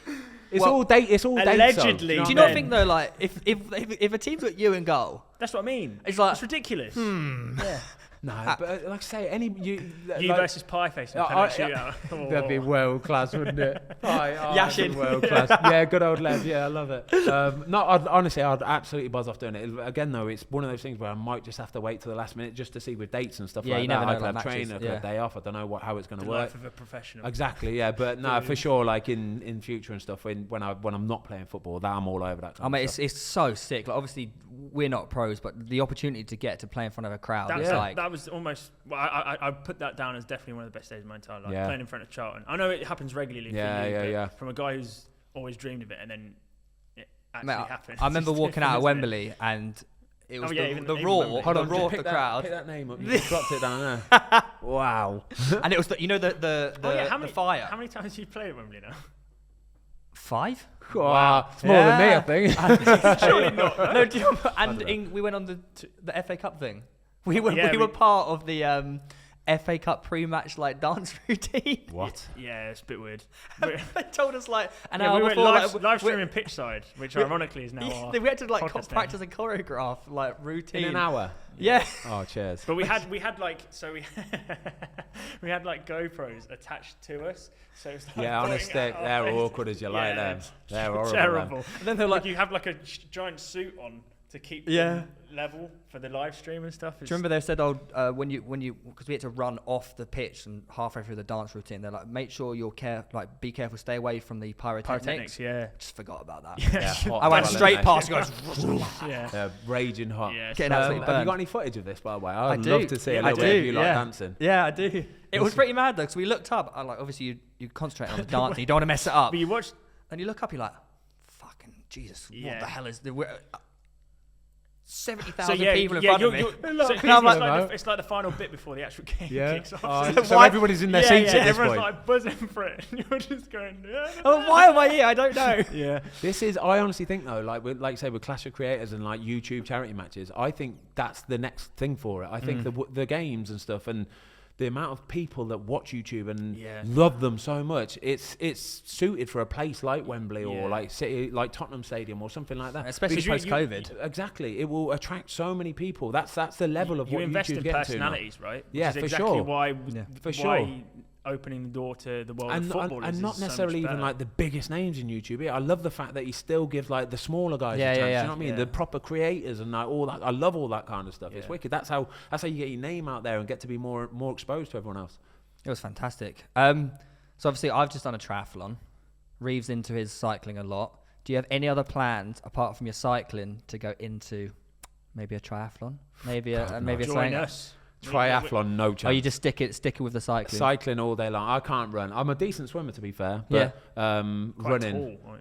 It's all date. It's all allegedly. Date. Do you not think though, like if a team's got you in goal, that's what I mean. It's like it's ridiculous. Yeah. No, but like I say, you like, versus Pieface in penalty shootout. That'd be world class, wouldn't it? Yashin, world class. Yeah, good old Lev. Yeah, I love it. Honestly, I'd absolutely buzz off doing it. Again, though, it's one of those things where I might just have to wait till the last minute just to see with dates and stuff like that. You never know, I could have training, I could have day off. I don't know how it's going to work. Life of a professional. Exactly. Yeah, but no, for sure. Like in future and stuff, when I'm not playing football, that I'm all over that. I mean, it's so sick. Like obviously, we're not pros, but the opportunity to get to play in front of a crowd. That was almost. Well, I put that down as definitely one of the best days of my entire life, playing in front of Charlton. I know it happens regularly for you, but from a guy who's always dreamed of it, and then it actually happened. I remember walking out of Wembley, and it was the roar of the crowd. Pick that name up. You dropped it down there. Wow. And it was the fire. How many times have you played at Wembley now? 5? Wow. It's more than me, I think. Surely not. Right? No, we went on the FA Cup thing. We were part of the FA Cup pre-match like dance routine. What? Yeah, it's a bit weird. They told us like an hour we before. Live streaming pitchside, which ironically is now. We had to like practice and choreograph like routine in an hour. Yeah. Oh, cheers. But we had like we had like GoPros attached to us, so it's like on a stick. They're awkward as you like them. They're horrible. Terrible. And then they're like, you have like a giant suit on to keep level for the live stream and stuff. Do you remember they said, when you because we had to run off the pitch and halfway through the dance routine, they're like, make sure you're be careful, stay away from the pyrotechnics. Yeah, just forgot about that. Yeah, I went straight past, guys. Raging hot. Yeah, getting absolutely burned. Have you got any footage of this, by the way? I'd love to see a little bit of you like dancing. Yeah, I do. It was pretty mad though, because we looked up. And like, obviously you concentrate on the dance, you don't want to mess it up. But you watch, and you look up, you're like, fucking Jesus, what the hell is the? 70,000 people in front of me. It's like the final bit before the actual game kicks off. So everybody's in their seats at this point. Everyone's like buzzing for it. And you're just going, why am I here? I don't know. Yeah. I honestly think though, like say with Clash of Creators and like YouTube charity matches, I think that's the next thing for it. I think the games and stuff and the amount of people that watch YouTube and love them so much, it's suited for a place like Wembley or like City, like Tottenham Stadium or something like that. Especially post-COVID. Exactly, it will attract so many people. That's the level of what invest YouTube's in getting personalities, to right? Yeah, which is for exactly sure. Why opening the door to the world of football and not necessarily even like the biggest names in YouTube. I love the fact that he still gives like the smaller guys a chance. You know what I mean? The proper creators and like all that. I love all that kind of stuff. It's wicked. That's how you get your name out there and get to be more exposed to everyone else. It was fantastic. So obviously I've just done a triathlon. Reeves into his cycling a lot. Do you have any other plans apart from your cycling to go into maybe a triathlon? Maybe a join us. Triathlon, no chance. Are you just sticking with the cycling? Cycling all day long. I can't run. I'm a decent swimmer, to be fair. But, running. Tall, right?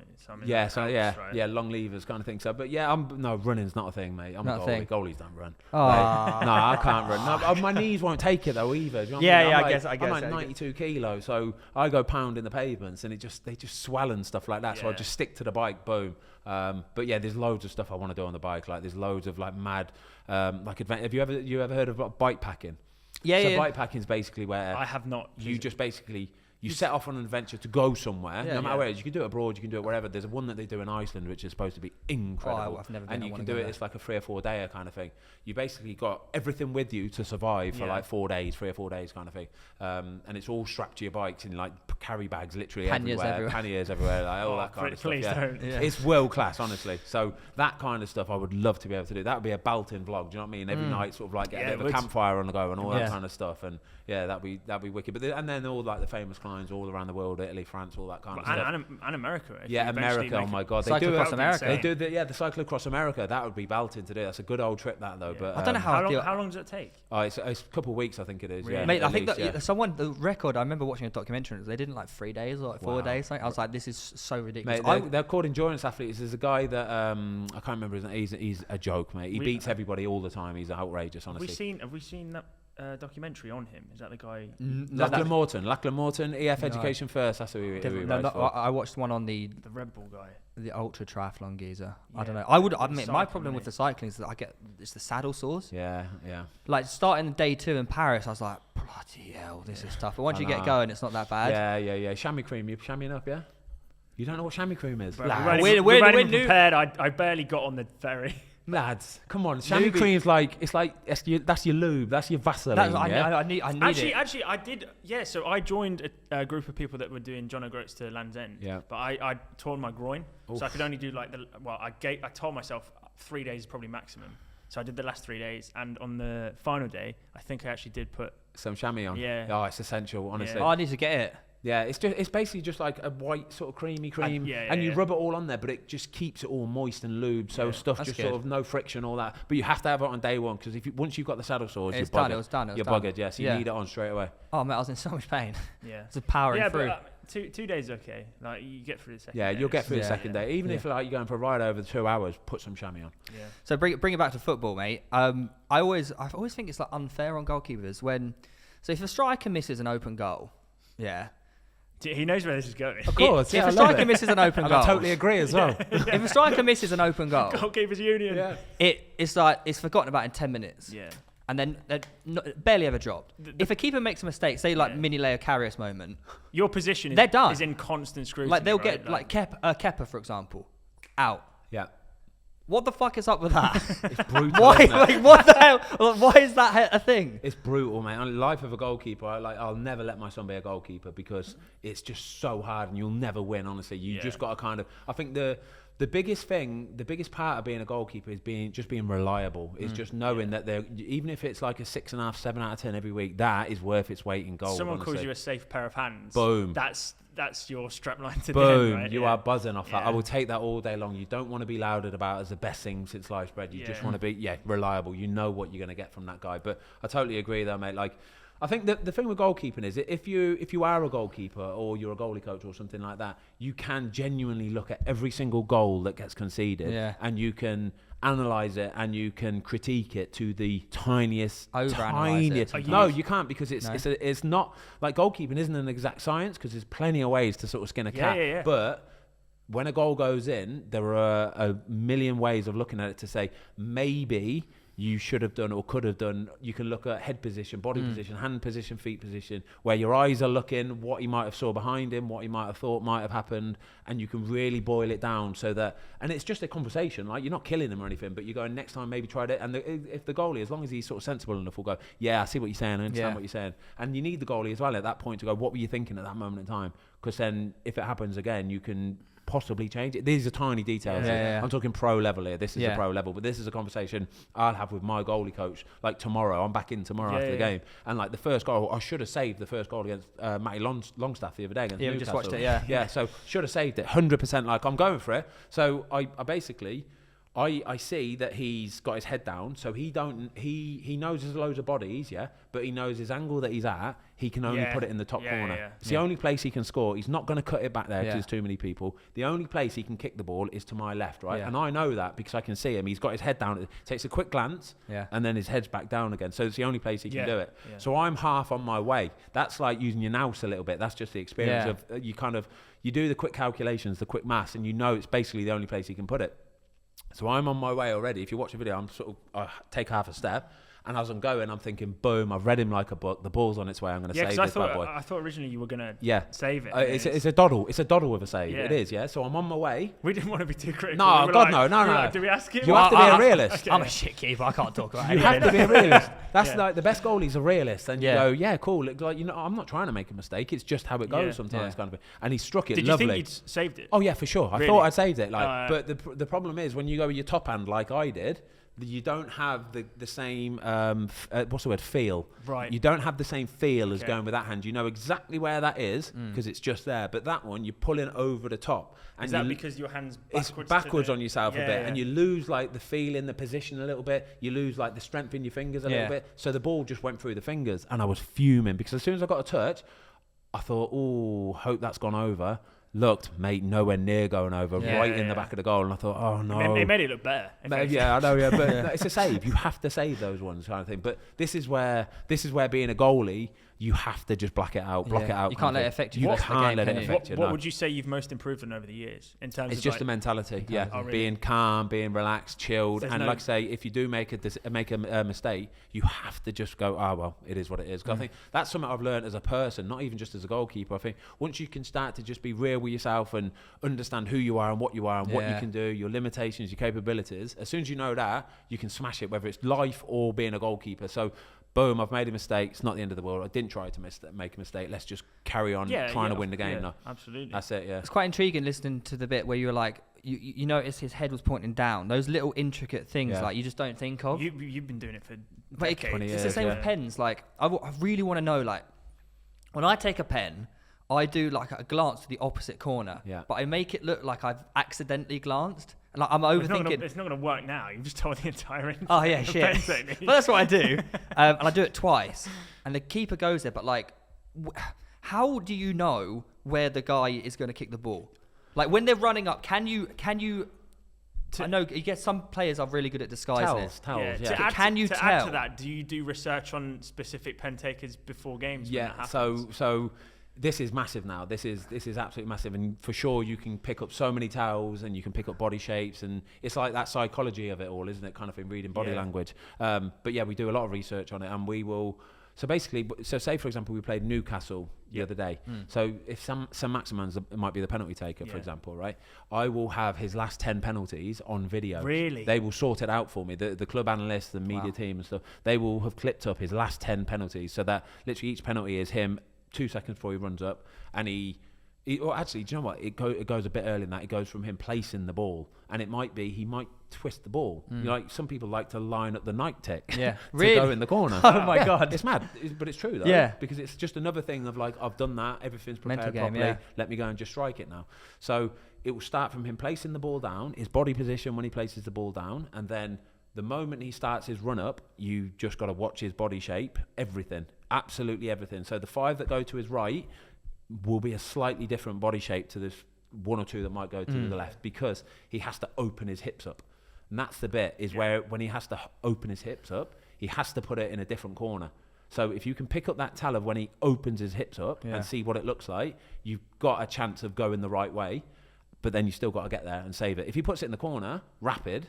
Long levers kind of thing. So, but yeah, running's not a thing, mate. I'm not a goalie. Goalies don't run. Oh. Like, no, I can't run. No, my knees won't take it though either. Do you know what I mean? I guess. I'm like 92 kilos, so I go pounding the pavements, and they just swell and stuff like that. So I just stick to the bike, boom. But yeah, there's loads of stuff I want to do on the bike. Like there's loads of like mad, have you ever heard of bike packing? Yeah. Bike packing is basically where I have not. You just basically. You set off on an adventure to go somewhere, no matter where it is. You can do it abroad, you can do it wherever. There's one that they do in Iceland, which is supposed to be incredible. I've never been. And you can do it, it's like a 3 or 4 day kind of thing. You basically got everything with you to survive for like 4 days, 3 or 4 days kind of thing. And it's all strapped to your bikes in like carry bags literally everywhere. Panniers everywhere, like all that kind of stuff. Don't. Yeah. It's world class, honestly. So that kind of stuff I would love to be able to do. That would be a belting vlog, do you know what I mean? Every night sort of like get a bit of a campfire on the go and all that kind of stuff. And yeah, that'd be wicked. But and then all like the famous climbs all around the world, Italy, France, all that kind of stuff. And America. Yeah, America. Oh my God, they do across America. They do the cycle across America. That would be belting to do. That's a good old trip, that though. But I don't know how long does it take? Oh, it's a couple of weeks, I think it is. Really? Yeah, mate. I think the record. I remember watching a documentary. They did in like 3 days or like 4 days. Like, I was like, this is so ridiculous. Mate, they're called endurance athletes. There's a guy that I can't remember his name. He's a joke, mate. He beats everybody all the time. He's outrageous, honestly. Have we seen that? Documentary on him. Is that the guy? Lachlan Morton, EF Education First. That's who he writes for. I watched one on the Red Bull guy, the ultra triathlon geezer. I don't know. I would admit my problem with the cycling is that it's the saddle sores. Yeah. Like starting day 2 in Paris, I was like, bloody hell, this is tough. But once you get going, it's not that bad. Yeah. Chamois cream, you're chamoising up, yeah? You don't know what chamois cream is? We're prepared. I barely got on the ferry. Lads, come on. Chamois cream's that's your lube, that's your Vaseline. I need it. Actually, I did. Yeah, so I joined a group of people that were doing John O'Groats to Land's End. Yeah. But I torn my groin, so I could only do like I told myself 3 days is probably maximum. So I did the last 3 days, and on the final day, I think I actually did put some chamois on. Yeah. Oh, it's essential, honestly. Yeah. Oh, I need to get it. Yeah, it's basically just like a white sort of creamy cream, and you rub it all on there, but it just keeps it all moist and lubed, so stuff just good. Sort of no friction, all that. But you have to have it on day one, because once you've got the saddle sores, you're buggered. Yeah, so you need it on straight away. Oh man, I was in so much pain. Yeah, it's powering through. But, 2 days okay. Like you get through the second. Yeah, day. you'll get through the second day, even if like you're going for a ride over 2 hours. Put some chamois on. Yeah. So bring it back to football, mate. I always think it's like unfair on goalkeepers so if a striker misses an open goal, he knows where this is going. Of course, if a striker misses an open goal, I totally agree as well. If a striker misses an open goal, goalkeepers union. It's like it's forgotten about in 10 minutes. Yeah. And then barely ever dropped. If a keeper makes a mistake, say like mini Leo Karius moment, your position they're done. Is in constant scrutiny. Like they'll get like Kepa, for example, out. Yeah. What the fuck is up with that? It's brutal. Why? Like, what the hell? Why is that a thing? It's brutal, man. On the life of a goalkeeper, I'll never let my son be a goalkeeper because it's just so hard and you'll never win. Honestly, you just got to kind of. I think the biggest part of being a goalkeeper is being reliable. Is just knowing that even if it's like a 6.5, 7 out of 10 every week, that is worth its weight in gold. Someone calls you a safe pair of hands. Boom. That's your strapline to Boom. the end, right? You are buzzing off that. I will take that all day long. You don't want to be lauded about as the best thing since sliced bread. You just want to be reliable. You know what you're going to get from that guy. But I totally agree though, mate. Like, I think the thing with goalkeeping is if you are a goalkeeper or you're a goalie coach or something like that, you can genuinely look at every single goal that gets conceded and you can analyze it and you can critique it to the tiniest. No, you can't, because it's not like goalkeeping isn't an exact science, because there's plenty of ways to sort of skin a cat. Yeah. But when a goal goes in, there are a million ways of looking at it to say maybe you should have done or could have done. You can look at head position, body position, hand position, feet position, where your eyes are looking, what he might have saw behind him, what he might have thought might have happened, and you can really boil it down so that, and it's just a conversation, like you're not killing him or anything, but you're going, next time maybe try it. And if the goalie, as long as he's sort of sensible enough, will go, yeah, I see what you're saying, I understand what you're saying. And you need the goalie as well at that point to go, what were you thinking at that moment in time? Because then if it happens again, you can possibly change it. These are tiny details. I'm talking pro level here. This is a pro level, but this is a conversation I'll have with my goalie coach like tomorrow. I'm back in tomorrow after the game, and like the first goal, I should have saved the first goal against Matty Longstaff the other day against Newcastle. We just watched it. So should have saved it 100%. Like, I'm going for it. So I basically I see that he's got his head down, so he knows there's loads of bodies, but he knows his angle that he's at. He can only put it in the top corner. Yeah. It's the only place he can score. He's not going to cut it back there because there's too many people. The only place he can kick the ball is to my left, right? And I know that because I can see him. He's got his head down. It takes a quick glance, and then his head's back down again. So it's the only place he can do it. So I'm half on my way. That's like using your nous a little bit. That's just the experience of you do the quick calculations, the quick maths, and you know it's basically the only place he can put it. So I'm on my way already. If you watch the video, I take half a step, and as I'm going, I'm thinking, boom, I've read him like a book. The ball's on its way. I'm going to save this bad boy. I thought originally you were going to save it. It's a doddle. It's a doddle with a save. It is, So I'm on my way. We didn't want to be too critical. No, we God, no. Like, do we ask him? You have to be a realist. I'm a shit keeper. I can't talk about it. You have to be a realist. That's like the best goalie's a realist. And you go, cool. Like, I'm not trying to make a mistake. It's just how it goes sometimes, kind of thing. And he struck it lovely. Did you think you'd saved it? Oh yeah, for sure. I thought I'd saved it. But the problem is when you go with your top hand like I did, you don't have the same what's the word, feel. Right. You don't have the same feel as going with that hand. You know exactly where that is because it's just there. But that one, you're pulling over the top. And is that because your hand's backwards? It's backwards on yourself a bit, and you lose like the feel in the position a little bit. You lose like the strength in your fingers a little bit. So the ball just went through the fingers, and I was fuming because as soon as I got a touch, I thought, oh, hope that's gone over. Looked, mate, nowhere near going over, right in the back of the goal, and I thought, oh no. It made it look better. I know, but it's a save. You have to save those ones, kind of thing. But this is where being a goalie, you have to just block it out. You can't let it affect you. You can't let it affect you. What would you say you've most improved on over the years in terms of? It's just the mentality. Oh, really? Being calm, being relaxed, chilled, and like I say, if you do make a mistake, you have to just go, well, it is what it is. 'Cause I think that's something I've learned as a person, not even just as a goalkeeper. I think once you can start to just be real with yourself and understand who you are and what you are and what you can do, your limitations, your capabilities. As soon as you know that, you can smash it, whether it's life or being a goalkeeper. So. Boom, I've made a mistake. It's not the end of the world. I didn't try to make a mistake. Let's just carry on trying to win the game now. Absolutely. That's it, It's quite intriguing listening to the bit where you were like, you notice his head was pointing down. Those little intricate things like you just don't think of. You've been doing it for decades. 20 years, it's the same with pens. Like, I really want to know, like, when I take a pen, I do like a glance to the opposite corner, but I make it look like I've accidentally glanced. Like I'm overthinking. It's not going to work now. You've just told the entire. Oh yeah, shit. But that's what I do, and I do it twice. And the keeper goes there, but like, how do you know where the guy is going to kick the ball? Like when they're running up, can you? I know you get some players are really good at disguising it. Tells. Can you tell? To add to that, do you do research on specific pen takers before games? Yeah. When that happens? So. This is massive now. This is absolutely massive, and for sure you can pick up so many towels, and you can pick up body shapes, and it's like that psychology of it all, isn't it? Kind of in reading body language. But yeah, we do a lot of research on it, and we will. So basically, say for example, we played Newcastle the other day. So if Sam Maximan's might be the penalty taker, for example, right? I will have his last 10 penalties on video. Really? They will sort it out for me. The club analysts, the media team, and stuff. They will have clipped up his last 10 penalties, so that literally each penalty is him. 2 seconds before he runs up, and or actually, do you know what? It goes a bit earlier than that. It goes from him placing the ball, and it might be he might twist the ball. You know, like some people like to line up the Nike tick to go in the corner. Oh my god, it's mad, but it's true though. Yeah, because it's just another thing of like I've done that. Everything's prepared mental game, properly. Let me go and just strike it now. So it will start from him placing the ball down, his body position when he places the ball down, and then the moment he starts his run up, you just got to watch his body shape, everything. Absolutely everything. So the 5 that go to his right will be a slightly different body shape to this 1 or 2 that might go to the left, because he has to open his hips up. And that's the bit is where when he has to open his hips up, he has to put it in a different corner. So if you can pick up that tell of when he opens his hips up and see what it looks like, you've got a chance of going the right way. But then you still got to get there and save it. If he puts it in the corner, rapid,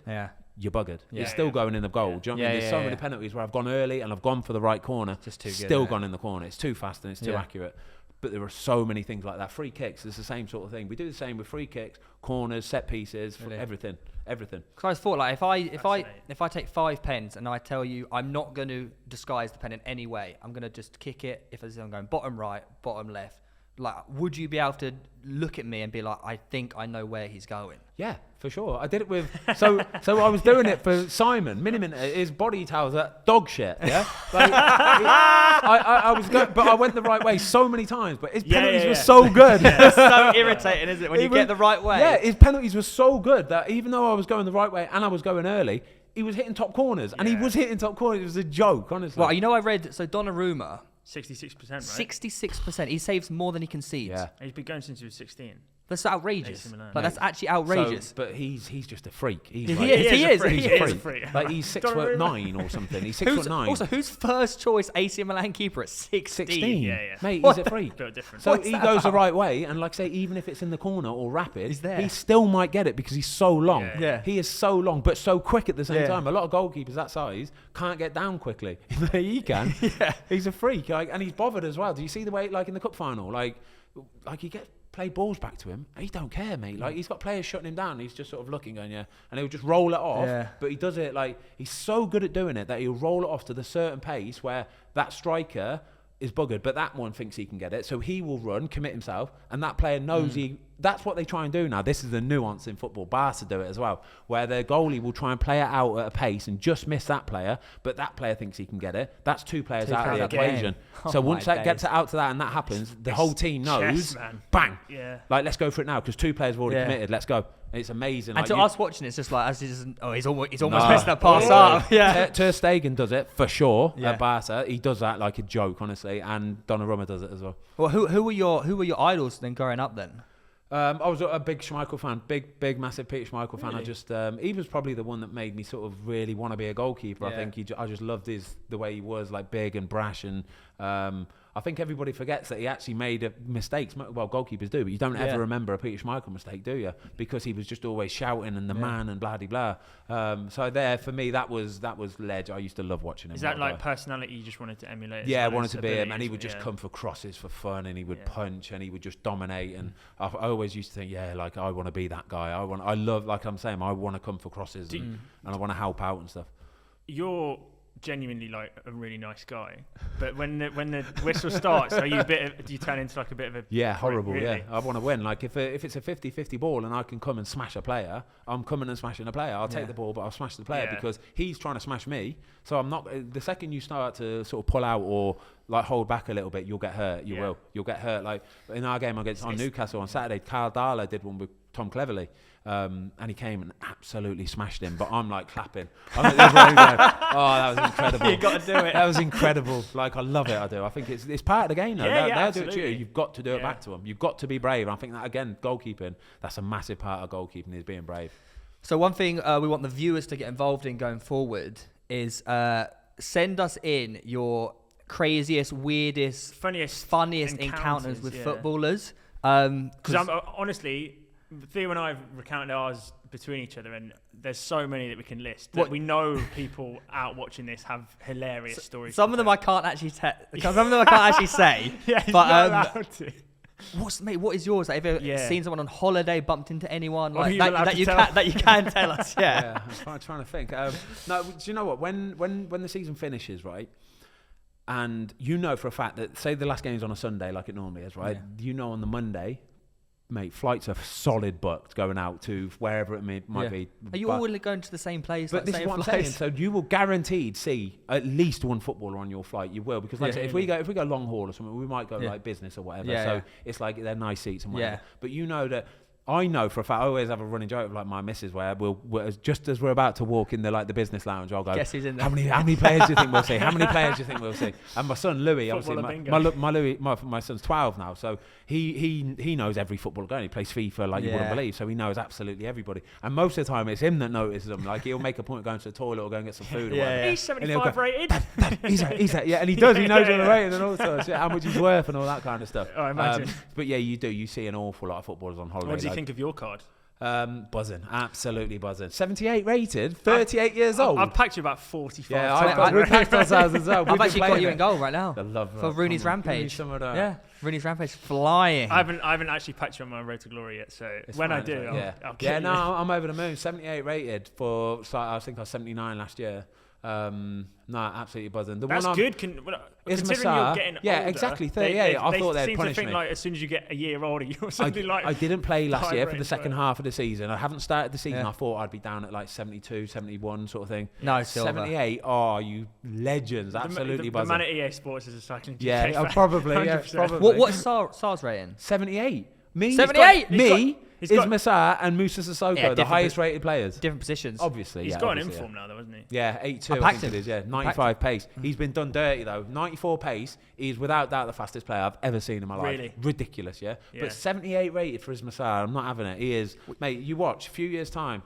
you're buggered. It's still going in the goal. Do you know what I mean? There's so many penalties where I've gone early and I've gone for the right corner. Just too good. Still gone in the corner. It's too fast and it's too accurate. But there are so many things like that. Free kicks, it's the same sort of thing. We do the same with free kicks, corners, set pieces, everything. Because I thought, like, if I take 5 pens and I tell you I'm not going to disguise the pen in any way, I'm going to just kick it. If I'm going bottom right, bottom left, like, would you be able to look at me and be like, I think I know where he's going? Yeah, for sure. I did it with so I was doing it for Simon. Minimin, his body towels are dog shit. Yeah, like, I was good, but I went the right way so many times. But his penalties were so good. It's so irritating, isn't it, when you get the right way? Yeah, his penalties were so good that even though I was going the right way and I was going early, he was hitting top corners, and he was hitting top corners. It was a joke, honestly. Well, you know, I read Donnarumma. 66%, right? 66%. He saves more than he concedes. Yeah. He's been going since he was 16. That's outrageous. Like, that's actually outrageous. So, but he's just a freak. He is a freak. Like, he's 6'9" or something. He's 6'9". Also, who's first choice AC Milan keeper at 16? Yeah. Mate, he's a freak. So What's he that goes about? the right way, and like I say, even if it's in the corner or rapid, He's there. he still might get it because he's so long. Yeah. He is so long, but so quick at the same time. A lot of goalkeepers that size can't get down quickly. He can. He's a freak, like, and he's bothered as well. Do you see the way, like in the cup final, like he gets play balls back to him, he don't care, mate. Like, he's got players shutting him down, he's just sort of looking, going, and he'll just roll it off. But he does it, like, he's so good at doing it that he'll roll it off to the certain pace where that striker is buggered, but that one thinks he can get it, so he will run, commit himself, and that player knows that's what they try and do now. This is the nuance in football. Barca do it as well, where their goalie will try and play it out at a pace and just miss that player, but that player thinks he can get it. That's two players out of the equation. So once that gets it out to that and that happens, the whole team knows, bang, like, let's go for it now, because two players have already committed, let's go. It's amazing. And like, to us watching, it's just like, he's almost missed that pass up. Ter Stegen does it for sure at Barca. He does that like a joke, honestly, and Donnarumma does it as well. Well, who were your idols then growing up then? I was a big Schmeichel fan, big, massive Peter Schmeichel fan. I just, he was probably the one that made me sort of really want to be a goalkeeper. I think I just loved the way he was, like, big and brash, and I think everybody forgets that he actually made mistakes. Well, goalkeepers do, but you don't ever remember a Peter Schmeichel mistake, do you? Because he was just always shouting and the man and blah blah blah. So there, for me, that was ledge. I used to love watching him. Is that like personality you just wanted to emulate? Yeah, I wanted to be him, and he would just come for crosses for fun, and he would punch, and he would just dominate. And I always used to think, like, I want to be that guy. I love, like I'm saying, I want to come for crosses and I want to help out and stuff. You're genuinely like a really nice guy, but when the whistle starts, do you turn into like a bit of a horrible? Really? I want to win. Like, if it's a 50-50 ball and I can come and smash a player, I'm coming and smashing a player. I'll take the ball, but I'll smash the player because he's trying to smash me. So I'm not. The second you start to sort of pull out or like hold back a little bit, you'll get hurt. You'll get hurt. Like in our game against Newcastle on Saturday, Carl Darla did one with Tom Cleverley. And he came and absolutely smashed him, but I'm like clapping. I'm like, going, that was incredible. You got to do it. That was incredible. Like, I love it. I do. I think it's part of the game, though. They'll do it to you. You've got to do it back to them. You've got to be brave. And I think that, again, goalkeeping, that's a massive part of goalkeeping, is being brave. So one thing we want the viewers to get involved in going forward is send us in your craziest, weirdest, funniest encounters with footballers. Because I'm honestly, Theo and I have recounted ours between each other, and there's so many that we can list. That we know people out watching this have hilarious stories. Some of them I can't actually some of them I can't actually say. But what is yours? Like, have you ever seen someone on holiday, bumped into anyone like that you can tell us? I'm trying to think. No, do you know what? When the season finishes, right? And you know for a fact that, say the last game's on a Sunday like it normally is, right? You know on the Monday, mate, flights are solid booked going out to wherever it might be. Are you all going to the same place? But this is what I'm saying. So you will guaranteed see at least one footballer on your flight. You will, because like I say, if we go long haul or something, we might go like business or whatever. So it's like they're nice seats and whatever. But you know that. I know for a fact, I always have a running joke with like my missus where we'll just as we're about to walk in the business lounge, I'll go, guess who's in there? How many players do you think we'll see? How many players do you think we'll see? And my son Louis, obviously, my son's 12 now, so he knows every footballer going. He plays FIFA like you wouldn't believe, so he knows absolutely everybody. And most of the time, it's him that notices them. Like, he'll make a point of going to the toilet or go and get some food. Or whatever. He's 75 rated. He's at, and he does. He knows all the rating and all sorts. How much he's worth and all that kind of stuff. I imagine. But yeah, you do. You see an awful lot of footballers on holiday. What do you think of your card? Buzzing, absolutely buzzing. 78 rated, 38 years old. I've packed you about 45. Yeah, we've packed ourselves as well. I've actually got you in goal right now. I love for Rooney's Rampage. Yeah, Rooney's Rampage flying. I haven't actually packed you on my road to glory yet, so it's when I do, I'll I'm over the moon. 78 rated for. I think I was 79 last year. No, absolutely buzzing. That's good. Considering you're getting older, exactly. I thought they'd seem punish to think me. Like as soon as you get a year older, you're something like. I didn't play last year for the second half of the season. I haven't started the season. Yeah. I thought I'd be down at like 72, 71 sort of thing. No, Silver. 78. Oh, you legends! Absolutely buzzing. The man at EA Sports is a cycling GK Yeah, fan. probably. Yeah, probably. What's SAR's rating? 78. Me, 78? Is Masar and Musa Sissoko, the highest rated players. Different positions. Obviously, he's got an inform now, though, hasn't he? Yeah, 82. I think it is. Yeah, 95 pace. He's been done dirty though. 94 pace. He's without doubt the fastest player I've ever seen in my life. Really? Ridiculous, yeah. But 78 rated for Masar. I'm not having it. He is, mate. You watch a few years time,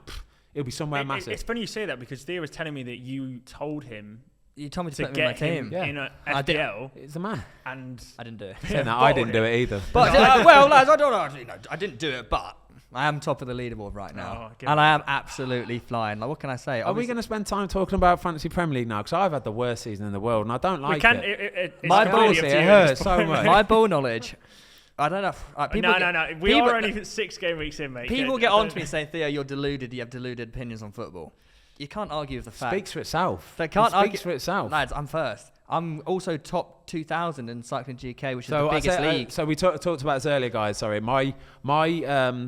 it'll be somewhere massive. It's funny you say that because Theo was telling me that you told him. You told me to put him in my get team. him in a FPL. It's a man. And I didn't do it. Saying that, I didn't do it either. But well, lads, I don't know. I didn't do it, but I am top of the leaderboard right now, and I am absolutely flying. Like, what can I say? Are we going to spend time talking about Fantasy Premier League now? Because I've had the worst season in the world, and I don't like it. My balls, it hurts so much. My ball knowledge. I don't know. No. We are only 6 game weeks in, mate. People get on to me saying, Theo, you're deluded. You have deluded opinions on football. You can't argue with the fact. Speaks for itself. They can't argue. Speaks for itself. Lads, I'm first. I'm also top 2,000 in Cycling GK, which is the biggest league. So we talked about this earlier, guys. Sorry, my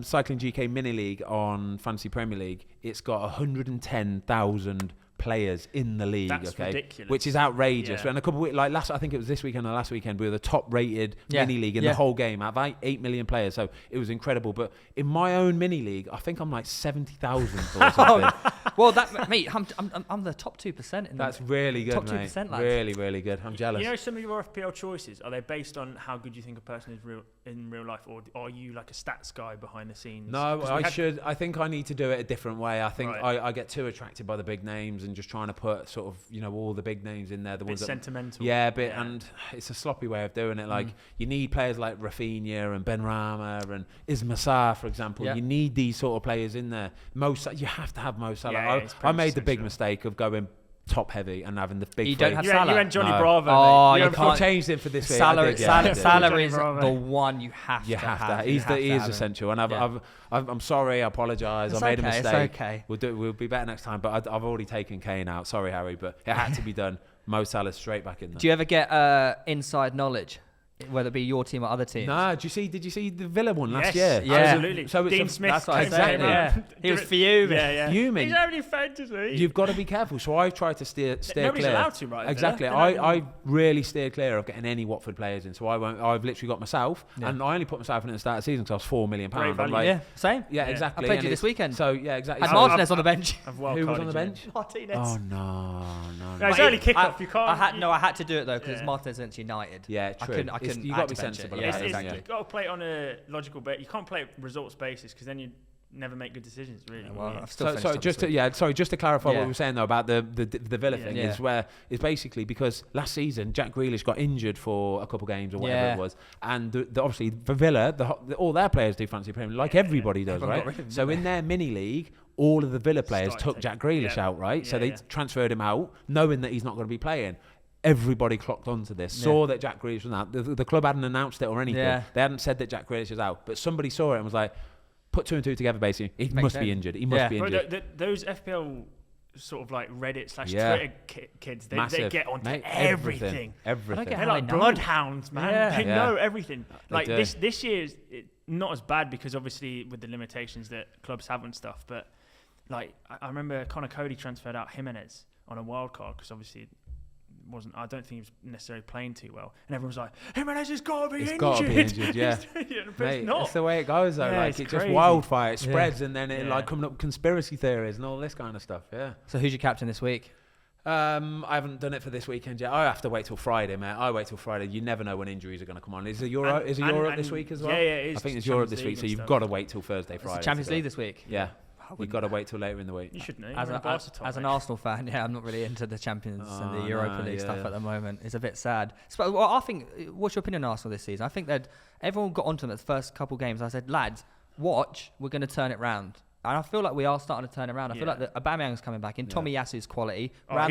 Cycling GK mini league on Fantasy Premier League. It's got 110,000 players in the league. That's ridiculous. Which is outrageous. Yeah. And a couple of I think it was this weekend or last weekend, we were the top rated mini league in the whole game. I have 8 million players, so it was incredible. But in my own mini league, I think I'm like 70,000 or something. Well, mate, I'm the top 2% in That's really good, top mate. 2%, lads. Really, really good. I'm jealous. You know, some of your FPL choices, are they based on how good you think a person is in real life, or are you like a stats guy behind the scenes? No, I think I need to do it a different way. I think I get too attracted by the big names and just trying to put sort of, all the big names in there. The ones sentimental. And it's a sloppy way of doing it. Like, you need players like Rafinha and Benrahma and Ismail Sarr, for example. You need these sort of players in there. You have to have Mo Salah. I made the big mistake of going top heavy and having the big. You don't have Salah. You went Johnny Bravo. Oh, mate. you can't changed it for this week. Salah is the one you have to have. He is essential, and I'm sorry. I apologise. I made a mistake. It's okay. We'll be better next time. But I've already taken Kane out. Sorry, Harry, but it had to be done. Mo Salah straight back in there. Do you ever get inside knowledge? Whether it be your team or other teams. No, did you see the Villa one last year? Yeah, absolutely. So Dean Smith, that's what I said. Yeah. He was fuming. Fuming. He's only fantasy. You've got to be careful. So I try to steer Nobody's clear. allowed to, right? Exactly. I really steer clear of getting any Watford players in. So I've literally got myself, and I only put myself in at the start of the season because I was £4 million. I'm like, same. Yeah, exactly. I played you this weekend. So yeah, exactly. Had Martinez on the bench. Who was on the bench? Martinez. Oh no. It's only kick-off. You can't. I had to do it though because Martinez against United. Yeah, true. I couldn't. You got to be sensible. Exactly. You've got to play it on a logical bet. You can't play it results basis because then you never make good decisions. Really. I've still just to clarify what we were saying though about the Villa thing is basically because last season Jack Grealish got injured for a couple games or whatever it was, and obviously for Villa all their players do fantasy Premier like everybody does, right? So in their mini league, all of the Villa players took Jack Grealish out, right? So they transferred him out, knowing that he's not going to be playing. Everybody clocked onto this, saw that Jack Grealish was out. The club hadn't announced it or anything. They hadn't said that Jack Grealish was out, but somebody saw it and was like, put 2 and 2 together, basically. He must be injured. He must be injured. Those FPL sort of like Reddit / Twitter kids, they get onto everything. Everything. They're like bloodhounds, man. They know everything. Like this year's not as bad because obviously with the limitations that clubs have and stuff, but like I remember Connor Cody transferred out Jimenez on a wild card because obviously I don't think he was necessarily playing too well, and everyone was like, Jimenez has got to be injured. It's got to be injured, yeah. Mate, that's the way it goes though. Like it's just wildfire. It spreads, and then it like coming up with conspiracy theories and all this kind of stuff. Yeah. So who's your captain this week? I haven't done it for this weekend yet. I have to wait till Friday, mate. I wait till Friday. You never know when injuries are going to come on. Is it Europe this week as well? Yeah, it is. I think it's Europe this week, so you've got to wait till Thursday, Friday. It's Champions League this week. Yeah. We've got to wait till later in the week. You should know. As an Arsenal fan, I'm not really into the Champions and the Europa League stuff at the moment. It's a bit sad. So, I think, what's your opinion on Arsenal this season? I think that everyone got onto them at the first couple of games. I said, lads, watch, we're going to turn it round. And I feel like we are starting to turn around. I feel like Aubameyang's coming back in. Tommy Yasu's quality. That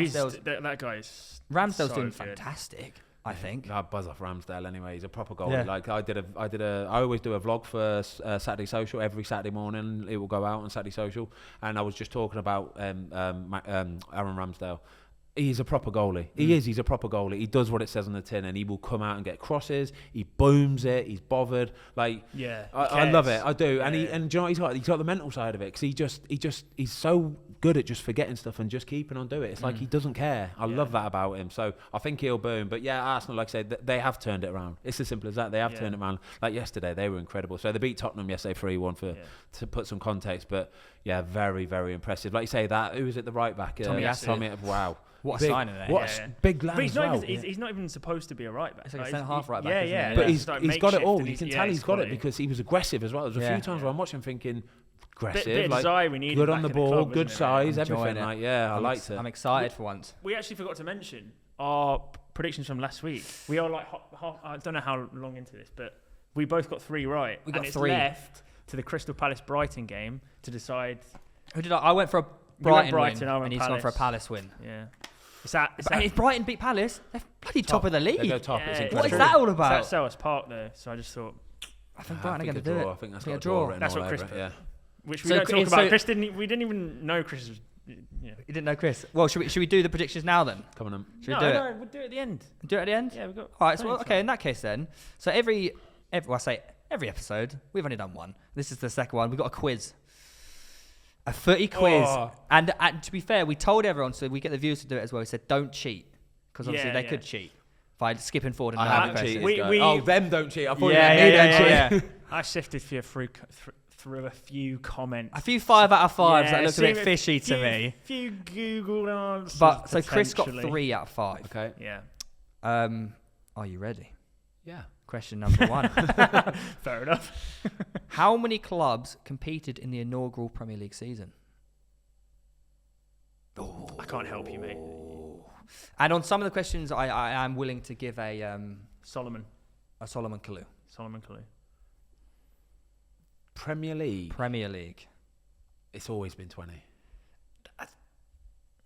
guy is Ramsdale's doing fantastic. I think. I buzz off Ramsdale anyway. He's a proper goalie. Yeah. Like I always do a vlog for Saturday Social every Saturday morning. It will go out on Saturday Social, and I was just talking about Aaron Ramsdale. He's a proper goalie. He is. He's a proper goalie. He does what it says on the tin, and he will come out and get crosses. He booms it. He's bothered. Like, I love it. I do. Yeah. And do you know what he's got? He's got the mental side of it, because he's so good at just forgetting stuff and just keeping on doing it. It's like he doesn't care. I love that about him. So I think he'll boom. But yeah, Arsenal, like I said, they have turned it around. It's as simple as that. They have turned it around. Like yesterday, they were incredible. So they beat Tottenham yesterday 3-1 to put some context. But yeah, very, very impressive. Like you say, who was it, the right back? Tommy. Wow. What a signing there. What a big lad. But he's not even supposed to be a right back. It's like a centre-half right back. Yeah. But he's got it all. You can tell he's got it, because he was aggressive as well. There's a few times where I'm watching thinking, aggressive, bit of like, desire we need good on the ball, club, good size, everything. It. Like, I liked it. I'm excited for once. We actually forgot to mention our predictions from last week. We are like, I don't know how long into this, but we both got 3 right. We got 3. It's left to the Crystal Palace Brighton game to decide. Who did I went for a Brighton win, and he's gone for a Palace win. Yeah. If Brighton beat Palace, they're bloody top of the league. They go top. Yeah, what is that all about? It's at Selhurst Park though, so I just thought. I think Brighton are going to do it. I think that's got a draw. That's what Chris. Yeah. Which we don't talk about. Chris didn't. We didn't even know Chris was. Yeah. You didn't know Chris. Well, should we do the predictions now then? Come on. Should we do it? No, we'll do it at the end. Do it at the end? Yeah, we've got. All right. So okay, in that case then. So every episode, we've only done one. This is the second one. We've got a quiz. A footy quiz. Oh. And to be fair, we told everyone, so we get the viewers to do it as well. We said, don't cheat. Because obviously they could cheat. By skipping forward and I haven't cheated. Them don't cheat. I thought don't cheat. I sifted through a few comments. A few 5 out of 5s that looked a bit fishy to me. A few Google answers. But so Chris got 3 out of 5. Okay. Yeah. Are you ready? Yeah. Question number 1. Fair enough. How many clubs competed in the inaugural Premier League season? I can't help you, mate. And on some of the questions, I am willing to give a Solomon clue. Premier League. It's always been 20. Is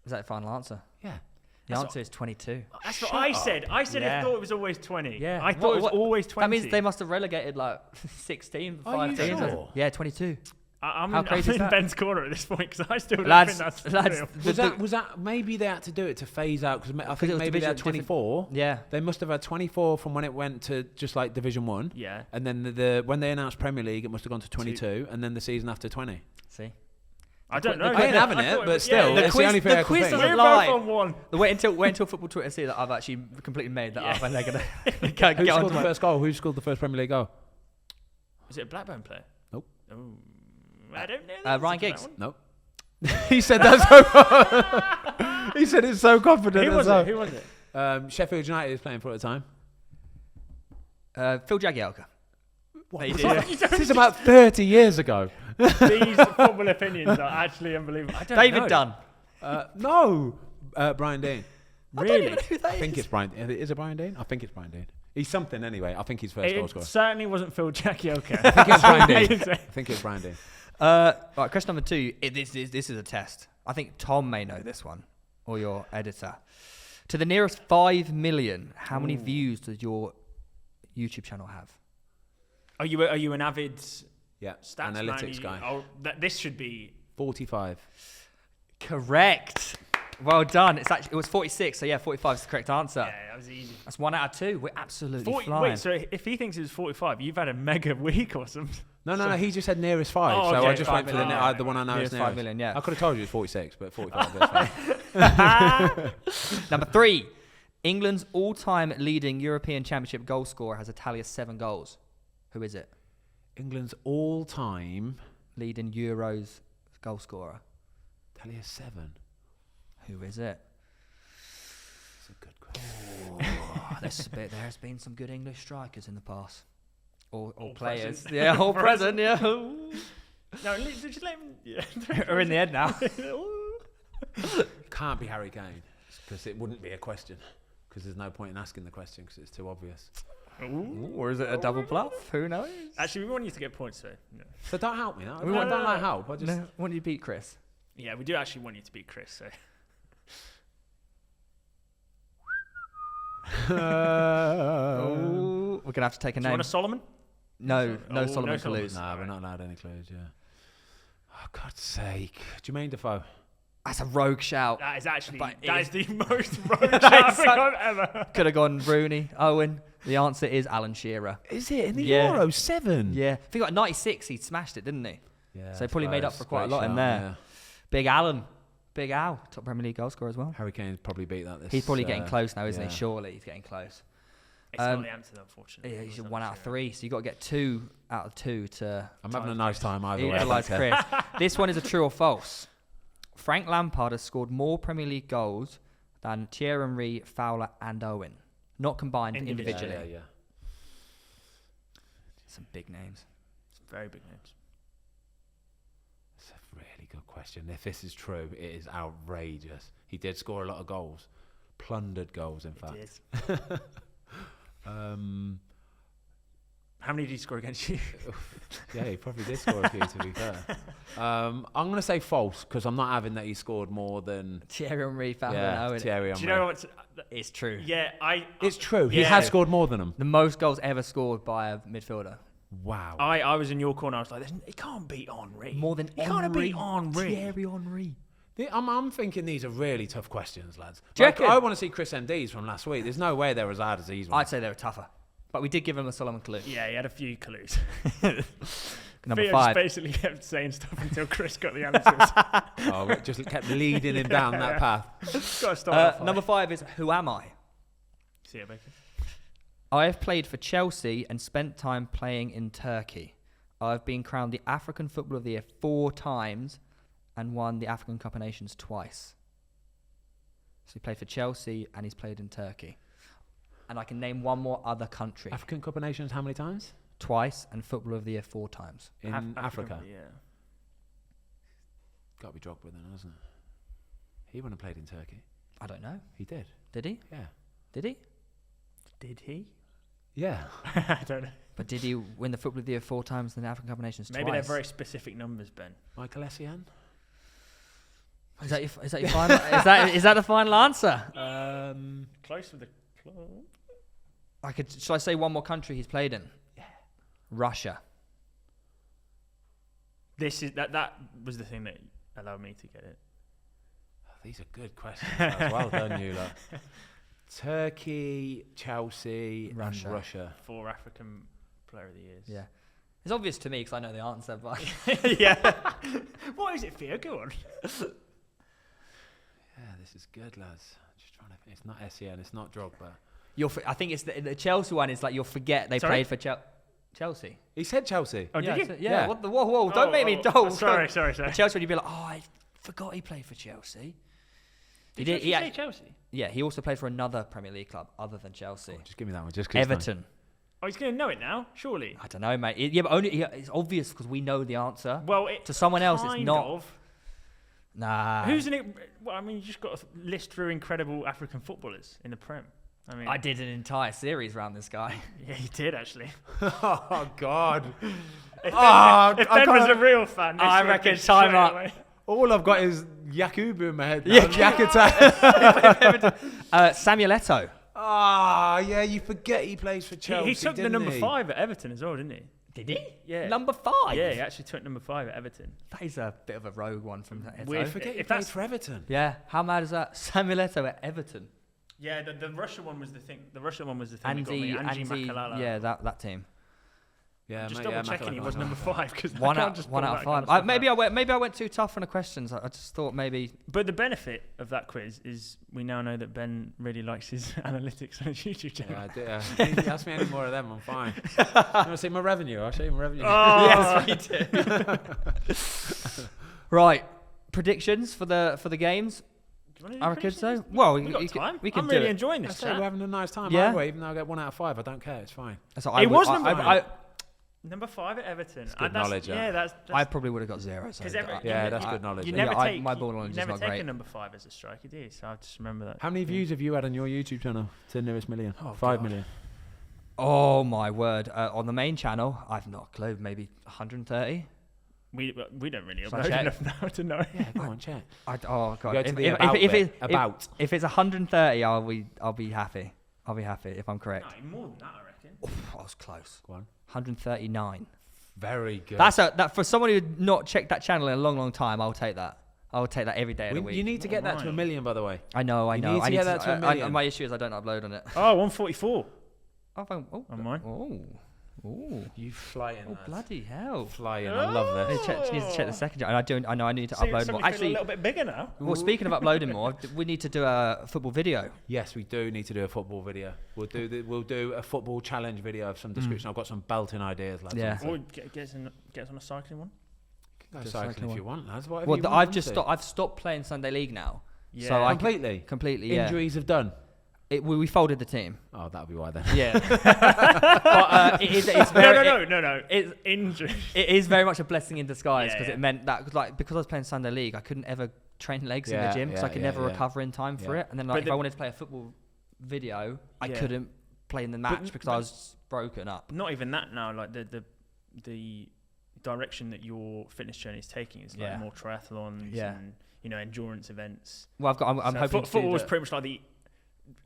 that the final answer? Yeah. The answer is 22. That's what I said. I said I thought it was always 20. Yeah. I thought it was always 20. That means they must have relegated like 16, 15. Are you sure? Yeah, 22. I'm in Ben's corner at this point, because I still don't think that's real. Was that maybe they had to do it to phase out, because I think maybe they had 24. Yeah. They must have had 24 from when it went to just like Division 1. Yeah. And then when they announced Premier League, it must have gone to 22, and then the season after 20. See? I don't know. I ain't having it, but still, it's the only thing I can think. We're both on one. Wait until Football Twitter see that I've actually completely made that up, and they're going to Who scored the first goal? Who scored the first Premier League goal? Was it a Blackburn player? Nope. Oh, I don't know. Ryan Giggs? Nope. He said that so. He said it's so confident. Who was it? Sheffield United is playing for at the time. Phil Jagielka. This is about 30 years ago. These football opinions are actually unbelievable. I don't David know. Dunn. No. Brian Dean. Really? I don't even know who that I think it's Brian. Is it Brian Dean? I think it's Brian Dean. He's something anyway. I think he's first goal scorer. It certainly wasn't Phil Jagielka. I think it's Brian Dean. I think it's Brian Dean. Right, question number 2. This is a test. I think Tom may know this one, or your editor. To the nearest 5 million, how many views does your YouTube channel have? Are you an avid stats analytics guy? Oh, this should be 45. Correct. Well done. It was 46. So yeah, 45 is the correct answer. Yeah, that was easy. That's 1 out of 2. We're absolutely flying. Wait, so if he thinks it was 45, you've had a mega week or something. No. He just said nearest 5. Oh, so okay, I just went for the one I know is nearest 5 million. Yeah. I could have told you it's 46, but 45. That's fine. Number 3. England's all-time leading European Championship goal scorer has a tally of 7 goals. Who is it? England's all-time leading Euros goal scorer. Tally of 7. Who is it? That's a good question. There's been some good English strikers in the past. Or players. Present. Yeah, all present, yeah. No, just let him... Yeah. We're in the head now. Can't be Harry Kane, because it wouldn't be a question. Because there's no point in asking the question, because it's too obvious. Ooh, or is it a double bluff? Who knows? Actually, we want you to get points, though. No. So don't help me now. I don't like help. I just want you to beat Chris. Yeah, we do actually want you to beat Chris, so... We're going to have to take a name. Do you want a Solomon? No Solomon clues. No, we're not allowed any clues, yeah. Oh, God's sake. Jermaine Defoe. That's a rogue shout. That is actually But that is it the most rogue shout I've ever. Could have gone Rooney, Owen. The answer is Alan Shearer. Is it in the Yeah. Euro 7? Yeah. I think like 96, he smashed it, didn't he? Yeah. So he probably made up for quite a lot in there. Big Alan. Big Al. Top Premier League goal scorer as well. Harry Kane's probably beat that. He's probably getting close now, isn't he? Surely he's getting close. It's not the answer, unfortunately. Yeah, he's 1 out of 3, so you got to get 2 out of 2 to. I'm having a nice time either way. Equalise Chris. This one is a true or false. Frank Lampard has scored more Premier League goals than Thierry Henry, Fowler, and Owen, not combined individually. Yeah. Some big names. Some very big names. It's a really good question. If this is true, it is outrageous. He did score a lot of goals. Plundered goals, in fact. It is. How many did he score against you? Yeah, he probably did score a few, to be fair. I'm going to say false, because I'm not having that he scored more than... Thierry Henry, Fowler, and Owen. Thierry Henry. Do you know what? It's true. Yeah, It's true. He has scored more than them. The most goals ever scored by a midfielder. Wow. I was in your corner. I was like, he can't beat Henry. More than he can't beat Henry. Thierry Henry. I'm thinking these are really tough questions, lads. Do you Like, reckon? I want to see Chris MD's from last week. There's no way they're as hard as these ones. I'd say they were tougher. But we did give him a Solomon clue. Yeah, he had a few clues. Number Theo 5. just basically kept saying stuff until Chris got the answers. Oh, it just kept leading him down that path. Got to start Number 5 is who am I? See you, Bacon. I have played for Chelsea and spent time playing in Turkey. I have been crowned the African Footballer of the Year 4 times and won the African Cup of Nations twice. So he played for Chelsea and he's played in Turkey. And I can name one more other country. African Cup of Nations, how many times? Twice, and Footballer of the Year 4 times. In Africa? Yeah. Got to be Drogba then, hasn't it? He wouldn't have played in Turkey. I don't know. He did. Did he? Yeah. Did he? Did he? Yeah. I don't know. But did he win the Footballer of the Year 4 times and the African Cup of Nations Maybe twice? they're very specific numbers, Ben. Michael Essien? Is that your final? is that the final answer? Close with the club. Shall I say one more country he's played in? Yeah. Russia. This is that was the thing that allowed me to get it. Oh, these are good questions. Lads. Well done, you lot. Turkey, Chelsea, Russia. and Russia. 4 African Player of the Years. Yeah. It's obvious to me because I know the answer, but Yeah. What is it, Theo? Go on. Yeah, this is good, lads. Just trying to think. It's not Essien, it's not Drogba. I think it's the Chelsea one is like you'll forget they played for Chelsea. He said Chelsea. Oh, did you? Yeah. Yeah. What the whoa, don't make me dull. Sorry. The Chelsea one, you'd be like, oh, I forgot he played for Chelsea. He did. He say Chelsea? Yeah, he also played for another Premier League club other than Chelsea. Oh, just give me that one. Just 'cause Everton. Oh, he's going to know it now, surely. I don't know, mate. Yeah, but it's obvious because we know the answer. Well, to someone else, it's kind not. of. Nah. Who's in it? Well, I mean, you just got to list through incredible African footballers in the Prem. I mean, I did an entire series around this guy. Yeah, you did actually. Oh, God. If Ben was a real fan, this I would reckon be time straight up. away. All I've got is Yakubu in my head. Yeah. Yakata. Samuel Eto'o. Ah, yeah, you forget he plays for Chelsea. He took the didn't number he? 5 at Everton as well, didn't he? Did he? Yeah. Number 5? Yeah, he actually took number 5 at Everton. That is a bit of a rogue one from Eto'o. Weird. I forget he If played that's- for Everton. Yeah, how mad is that? Samuel Eto'o at Everton. Yeah, the Russian one was the thing. The Russian one was the thing that got me. Andy Makalala. Yeah, that team. Yeah, Just mate, double checking he was number 5 because One out of 5. Maybe I went too tough on the questions. I just thought maybe. But the benefit of that quiz is we now know that Ben really likes his analytics on his YouTube channel. Yeah, I do. If you ask me any more of them, I'm fine. You want to see my revenue? I'll show you my revenue. Oh, Yes, we do. Right, predictions for the games. Do you want to do I reckon predictions? so. Well, We got time. we can I'm do really it. enjoying I this say chat. we're having a nice time. Yeah. Anyway, even though I get 1 out of 5, I don't care. It's fine. So It was number number 5 at Everton. It's good knowledge, Yeah, that's I probably would have got 0. So Yeah, that's good knowledge. You Yeah, never take my ball knowledge is never not take great. a number 5 as a striker, do you? So I just remember that. How many views have you had on your YouTube channel to the nearest million? Oh, 5 God. million. Oh my word! On the main channel, I've not a clue. Maybe 130. We don't really Shall I upload check? enough now to know. Yeah, go on, check. Oh god! Go to the about bit. About. If it's 130, I'll be happy. I'll be happy if I'm correct. No, more than that, I reckon. Oof, I was close. Go on. 139. Very good. That for someone who not checked that channel in a long time. I'll take that. I'll take that every day of the week. You need to get that to 1 million, by the way. I know. You need to get that to 1 million. My issue is I don't upload on it. Oh, 144. On mine. Oh, You flying. oh, bloody hell! Flying. I love this. She needs to check the second. I know. I need to So upload more. we feel Actually, a little bit bigger now. well, speaking of uploading more, we need to do a football video. Yes, we do need to do a football video. We'll do a football challenge video of some description. I've got some belting ideas, lads. Yeah. Or get us on a cycling one. Go cycling if you want, lads. Whatever Well, you want, I've just honestly. I've stopped playing Sunday League now. Yeah. So Completely. Yeah. Injuries have done. We folded the team. Oh, that'll be why then. Yeah. But it's very, No. It's injured. It is very much a blessing in disguise because Yeah. it meant that because I was playing Sunday League, I couldn't ever train legs in the gym because I could never recover in time for it. And then if I wanted to play a football video, I couldn't play in the match because I was broken up. Not even that now. Like the direction that your fitness journey is taking is like more triathlons and endurance events. Well, I'm hoping football was pretty much like the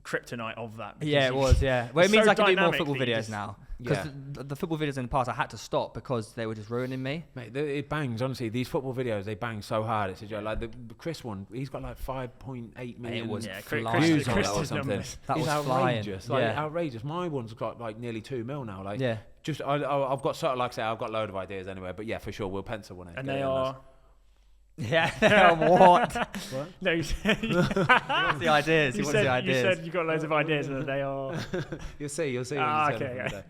kryptonite of that. Yeah, it was. Yeah. Well, it means I can do more football dynamic videos now. Because the football videos in the past, I had to stop because they were just ruining me. Mate, it bangs, honestly. These football videos, they bang so hard. It's a joke. Like the Chris one, he's got like 5.8 million It was views on it or something. Numbers. That was outrageous. flying. Like, outrageous. My one's got like nearly 2 mil now. Like, Yeah. just I've got sort of, like I say, I've got a load of ideas anyway. But yeah, for sure, we'll pencil one in. And they are. Yeah. What? No, you said, What's the ideas? you said you got loads of ideas and they are. You'll see. When you say okay.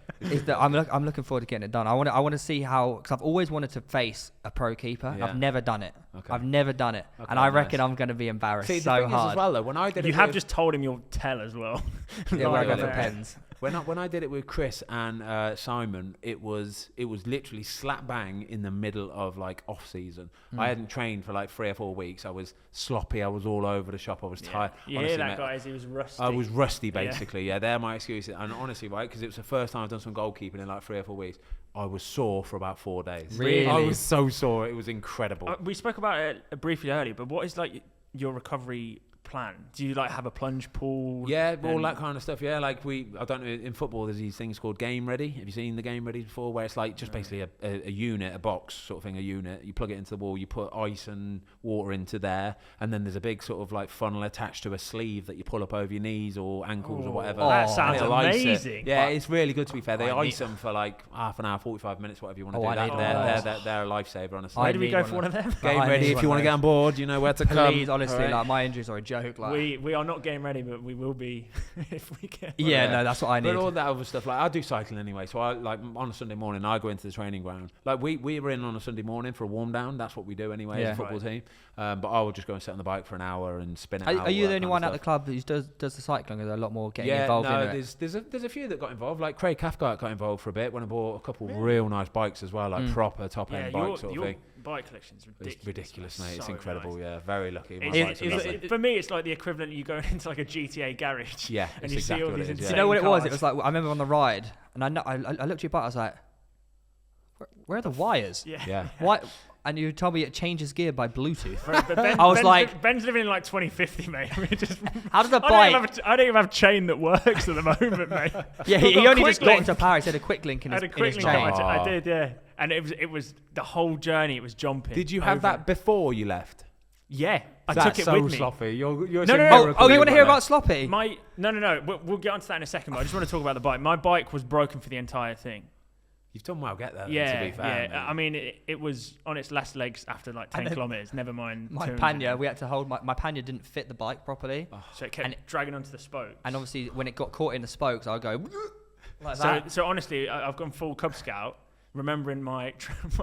them I'm looking forward to getting it done. I want to see how, because I've always wanted to face a pro keeper. Yeah. I've never done it. Okay. I've never done it, Okay, and I reckon nice. I'm going to be embarrassed See, so the thing hard. is as well though, when I did You it have with, just told him you'll tell as well. Yeah, where I go Like for that. pens. when I did it with Chris and Simon, it was literally slap bang in the middle of like off season. I hadn't trained for like 3 or 4 weeks. I was sloppy. I was all over the shop. I was tired. You Honestly, hear that, mate, guys? He was rusty. I was rusty, basically. Yeah, they're my excuses. And honestly, right, because it was the first time I've done some goalkeeping in like 3 or 4 weeks, I was sore for about 4 days. Really? I was so sore. It was incredible. We spoke about it briefly earlier, but what is like your recovery plan? Do you like have a plunge pool? Yeah, all that kind of stuff. Yeah, like I don't know, in football there's these things called game ready. Have you seen the game ready before? Where it's like just basically a unit, a box sort of thing, a unit. You plug it into the wall, you put ice and water into there, and then there's a big sort of like funnel attached to a sleeve that you pull up over your knees or ankles or whatever. That sounds They'll ice it. amazing. Yeah, it's really good to be fair. They I ice them for like half an hour, 45 minutes, whatever you want to do. I need one of those. They're a lifesaver, honestly. Where do we need go one for one of them? Game I ready need if one you of want to get those. on board. You know where to come. Please, honestly, All right? like my injuries are a joke. Like We are not game ready, but we will be if we get. yeah, no, that's what I need. But all that other stuff, like I do cycling anyway. So I like on a Sunday morning, I go into the training ground. Like we were in on a Sunday morning for a warm down. That's what we do anyway as a football team. But I will just go and sit on the bike for an hour and spin it out. Are you all the that only kind one of at the stuff. club who does the cycling? Is there a lot more getting Yeah, involved no, in it? there's a few that got involved. Like Craig Cathcart got involved for a bit when I bought a couple real nice bikes as well, like proper top end bikes sort of thing. Bike collection's ridiculous. It's ridiculous, mate. It's So incredible. nice. Yeah, very lucky. My It's- bikes are it's- lovely. for me, it's like the equivalent of you going into like a GTA garage. Yeah, and it's you exactly see all what these it is, yeah. insane Do you know what it was? cars. It was like I remember on the ride, and I looked at your bike. I was like, where are the wires? Yeah. Why? And you told me it changes gear by Bluetooth. But Ben, I was like- Ben's living in like 2050, mate. We just, How does a I bike? don't even have a chain that works at the moment, mate. Yeah, We've he got only quick just got link. into power. He said a quick link in I his, had a in his quick link. chain. I did, yeah. And it was the whole journey. It was jumping. Did you have over. that before you left? Yeah, I That's took it so with me. sloppy. You're No, it's a no, no. Oh, miracle you want to got hear that. about Sloppy? No. We'll get onto that in a second. But I just want to talk about the bike. My bike was broken for the entire thing. You've done well. Get there. then, Yeah, to be fair, yeah. mate. I mean, it was on its last legs after like 10 then kilometers. Never mind. My 200. pannier, we had to hold my pannier didn't fit the bike properly, So it kept dragging onto the spokes. and obviously when it got caught in the spokes, I would go like that. So honestly, I've gone full Cub Scout, remembering my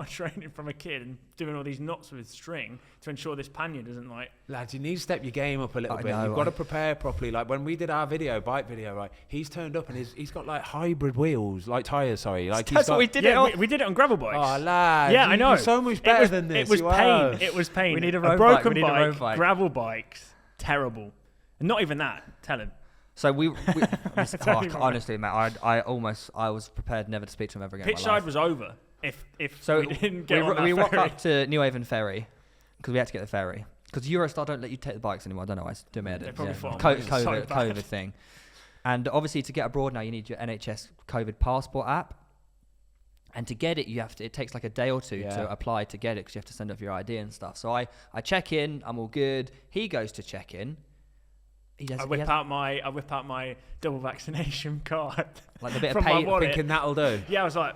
training from a kid and doing all these knots with string to ensure this pannier doesn't like. Lads, you need to step your game up a little I bit. know, You've got to prepare properly. Like when we did our bike video, right? He's turned up and he's got like hybrid wheels, like tyres. Sorry, like That's what we did. it on. We did it on gravel bikes. Oh, lad. Yeah, I know. You're so much better was, than this. It was you pain. are. It was pain. We need a a road broken bike. We need a road bike, bike. gravel bikes, terrible. And not even that. Tell him. So we Tell me more. honestly, Matt, I was prepared never to speak to him ever again. in Pitch my life. side was over. If So we didn't get on that we walked ferry. up to New Haven Ferry because we had to get the ferry because Eurostar don't let you take the bikes anymore. I don't know. I do my They edit. probably thought Co- it was so COVID, bad. COVID thing. And obviously to get abroad now, you need your NHS COVID passport app. And to get it, it takes like a day or two to apply to get it because you have to send off your ID and stuff. So I check in, I'm all good. He goes to check in. I whip out my double vaccination card. Like the bit from of pay, my wallet. Thinking that'll do. Yeah, I was like,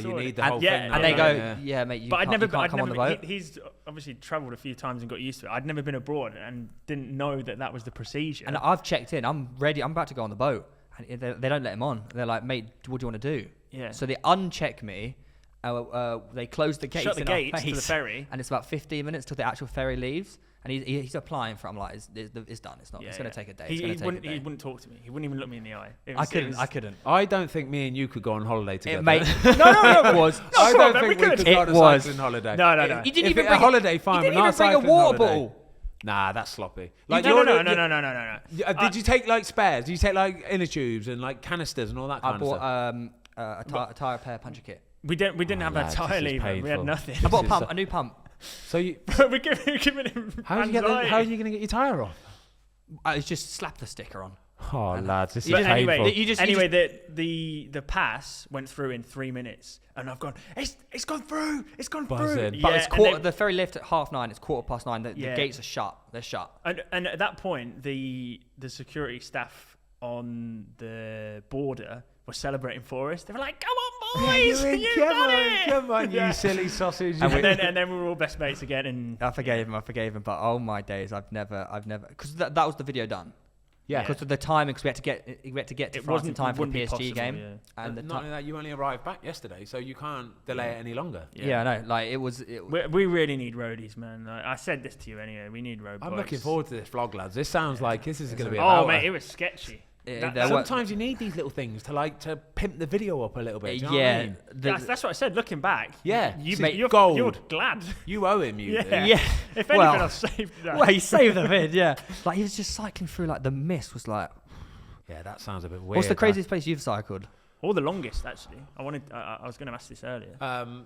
you need the whole thing. now, And they go, mate, you can't come on the boat. He's obviously travelled a few times and got used to it. I'd never been abroad and didn't know that was the procedure. And I've checked in. I'm ready. I'm about to go on the boat. And they don't let him on. They're like, mate, what do you want to do? Yeah. So they uncheck me. They close the gates. Shut the gates to the ferry. And it's about 15 minutes till the actual ferry leaves. And he's applying for it. I'm like, it's done. It's not. It's going to take a day. He wouldn't talk to me. He wouldn't even look me in the eye. I couldn't. I don't think me and you could go on holiday together. No, it was. I don't think we could go on a cycling holiday. No. You didn't even bring a holiday. Fine, you didn't even bring a water bottle. Nah, that's sloppy. No. Did you take like spares? Did you take like inner tubes and like canisters and all that kind of stuff? I bought a tyre repair puncher kit. We didn't have a tyre lever. We had nothing. I bought a new pump. So we're giving him how are you going to get your tyre off? I just slapped the sticker on. Oh, lads, this is painful. The pass went through in 3 minutes, and I've gone. It's gone through. It's gone Buzzing. through. But the ferry left at 9:30. It's 9:15. The gates are shut. They're shut. And at that point, the security staff on the border were celebrating for us. They were like, "Come on, boys! You've done it! Come on, you silly sausage!" And then we were all best mates again. And I forgave him. But oh my days, I've never, because that was the video done. Yeah, because of the timing, because we had to get to France in time for the PSG game. Yeah. And not only that, you only arrived back yesterday, so you can't delay it any longer. Yeah, I know. Like we really need roadies, man. Like, I said this to you anyway. We need road. I'm looking forward to this vlog, lads. This sounds like this is going to be. Oh mate, it was sketchy. Sometimes you need these little things to pimp the video up a little bit. Do you know what I mean? That's what I said. Looking back, you're gold. You're glad. You owe him. Yeah. If anything, I saved that. Well, he saved the vid. Yeah. Like he was just cycling through. Like the mist was like. Yeah, that sounds a bit weird. What's the craziest place you've cycled? Or the longest, actually. I was going to ask this earlier.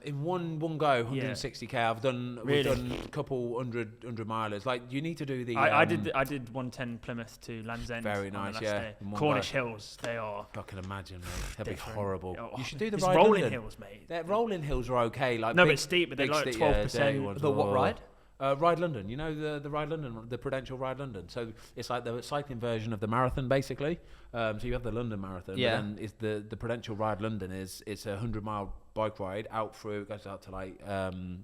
In one go, 160k. We've done a couple hundred milers. Like you need to do the. I did 110 Plymouth to Land's End. Very nice, yeah. Cornish hills, they are. I can imagine, mate. That'd be horrible. Oh, you should do the rolling hills, mate. The rolling hills are okay. Like no, but steep, but they're like 12%. The what ride? Ride London, you know the Ride London, the Prudential Ride London. So it's like the cycling version of the marathon, basically. So you have the London Marathon, and then the Prudential Ride London it's a 100-mile bike ride out through. It goes out to like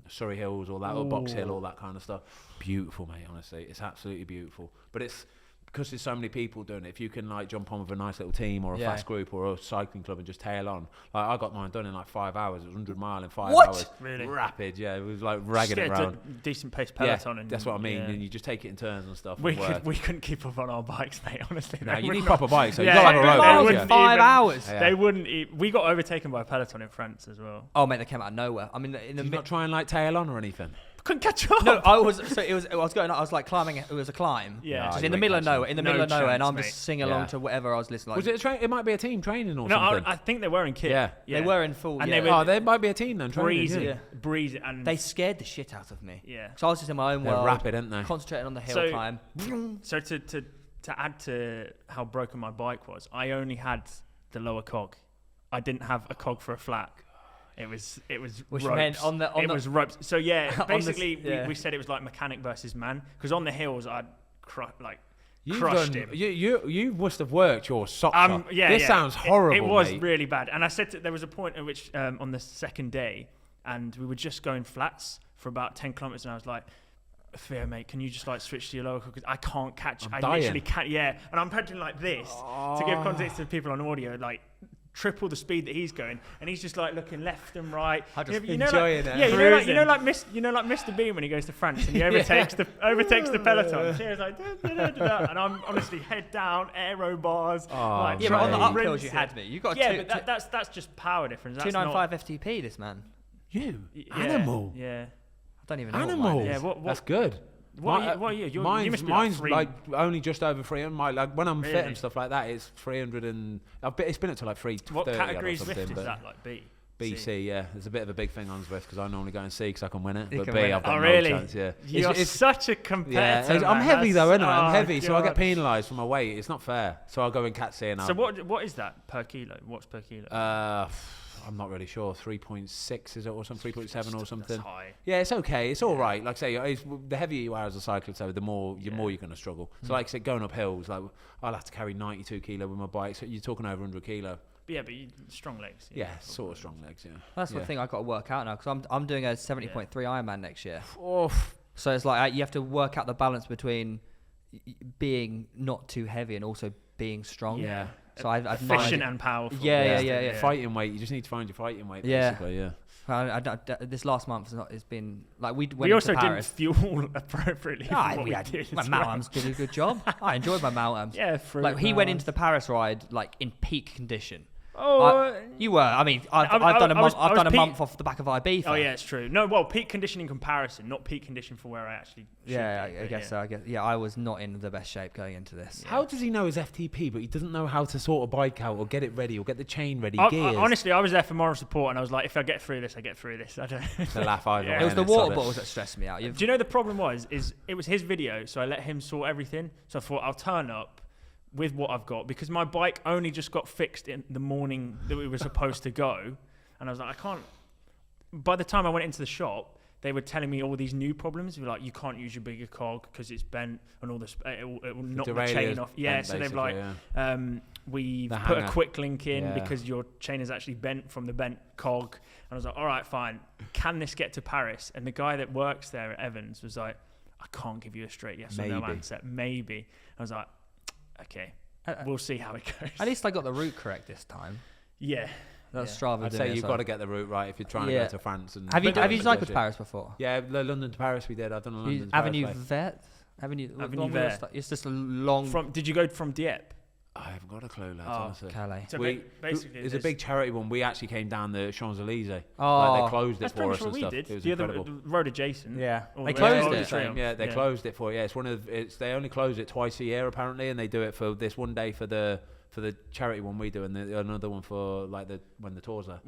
Surrey Hills, all that, or Box Hill, all that kind of stuff. Beautiful, mate. Honestly, it's absolutely beautiful. But it's because there's so many people doing it. If you can like jump on with a nice little team or a fast group or a cycling club and just tail on, like I got mine done in like 5 hours. It was 100 mile in 5 hours. Really? Rapid, yeah. It was like ragging it around. Decent pace peloton. Yeah, that's what I mean. And you just take it in turns and stuff. We couldn't keep up on our bikes, mate. Honestly, no, you need proper bikes. So you got to have a road. 5 hours. They wouldn't. We got overtaken by a peloton in France as well. Oh mate, they came out of nowhere. I mean, in the not try and like tail on or anything. Couldn't catch up. No, I was like climbing. It was a climb. Yeah, just in the middle of nowhere. And I'm just singing along to whatever I was listening. Like, was it a train? It might be a team training or something. No, I think they were in kit. Yeah, they were in full. And there might be a team then. Breezy, and they scared the shit out of me. Yeah, so I was just in my own world. They're rapid, aren't they? Concentrating on the hill climb. So to add to how broken my bike was, I only had the lower cog. I didn't have a cog for a flat. It was which ropes. Meant it was ropes. So basically we said it was like mechanic versus man, because on the hills I'd crushed him. You must have worked your socks off. This sounds horrible. It was mate. really bad. And I said there was a point at which on the second day, and we were just going flats for about 10 kilometers, and I was like, Theo, mate, can you just like switch to your lower? Because I can't catch. I literally can't. Yeah, and I'm pedaling like this to give context to people on audio, like triple the speed that he's going, and he's just like looking left and right. Enjoying it. Yeah, you know like Mr. Bean when he goes to France and he overtakes the peloton. Theo's like, and I'm honestly head down, aero bars. But on the uphills you had me. You got but that's just power difference. 295 FTP. This man. Animal. Yeah. I don't even know. Animal. Yeah, what? That's good. What are you? Mine's like only just over 300. Like when I'm fit and stuff like that, it's 300 and it's been up to like 330. What category Zwift is that? Like B? C, yeah. There's a bit of a big thing on Zwift because I normally go in C because I can win it. But B, I've got no chance. Yeah, you're such a competitor. Yeah. I'm heavy though, isn't I? I'm heavy, so I get penalised for my weight. It's not fair. So I'll go in Cat C and So what is that per kilo? What's per kilo? I'm not really sure. 3.6 is it or something? 3.7 or something. That's high. Yeah, it's okay. It's all right. Like I say, the heavier you are as a cyclist, the more you're going to struggle. So like I said, going up hills, like I'll have to carry 92 kilo with my bike. So you're talking over 100 kilo. But you strong legs. Yeah, sort of strong legs. Yeah. That's the thing I've got to work out now because I'm doing a 70.3 Ironman next year. So it's like you have to work out the balance between being not too heavy and also being strong. Yeah. So I've efficient and powerful. Yeah. Fighting weight. You just need to find your fighting weight. Yeah. Basically, yeah. This last month it's been like we went We also to Paris. didn't fuel appropriately. My Malcolm Malcolm's did a good job. I enjoyed my Malcolm. Yeah, like he went into the Paris ride like in peak condition. Oh, you were. I mean, I've done a month off the back of Ibiza. Oh yeah, it's true. No, well, peak condition in comparison, not peak condition for where I actually. I guess so. I was not in the best shape going into this. How does he know his FTP, but he doesn't know how to sort a bike out or get it ready or get the chain ready? Gears. Honestly, I was there for moral support, and I was like, if I get through this, I get through this. I don't. The laugh either way. It was the water bottles that stressed me out. Do you know the problem was? It was his video, so I let him sort everything. So I thought I'll turn up with what I've got because my bike only just got fixed in the morning that we were supposed to go, and I was like, I can't. By the time I went into the shop, they were telling me all these new problems. They were like, you can't use your bigger cog because it's bent and all this. It will knock the chain off. Yeah, so they've like, we've put a quick link in because your chain is actually bent from the bent cog. And I was like, all right, fine. Can this get to Paris? And the guy that works there at Evans was like, I can't give you a straight yes or no answer. Maybe. I was like, okay, we'll see how it goes. At least I got the route correct this time. Yeah. That's Strava. I'd say you've got to get the route right if you're trying to go to France. And have you cycled to Paris before? Yeah, London to Paris we did. I've done a London to Avenue Paris. Avenue Vert. It's just a long. Did you go from Dieppe? I haven't got a clue, lads, honestly. Calais. So basically, it's a big charity one. We actually came down the Champs-Elysees. Oh. Like they closed it for us and stuff. Did. It was the incredible. Other road adjacent. Yeah. They closed it. Yeah, they closed it for. Yeah, they only close it twice a year apparently, and they do it for this one day for the charity one we do, and another one for like when the tours are.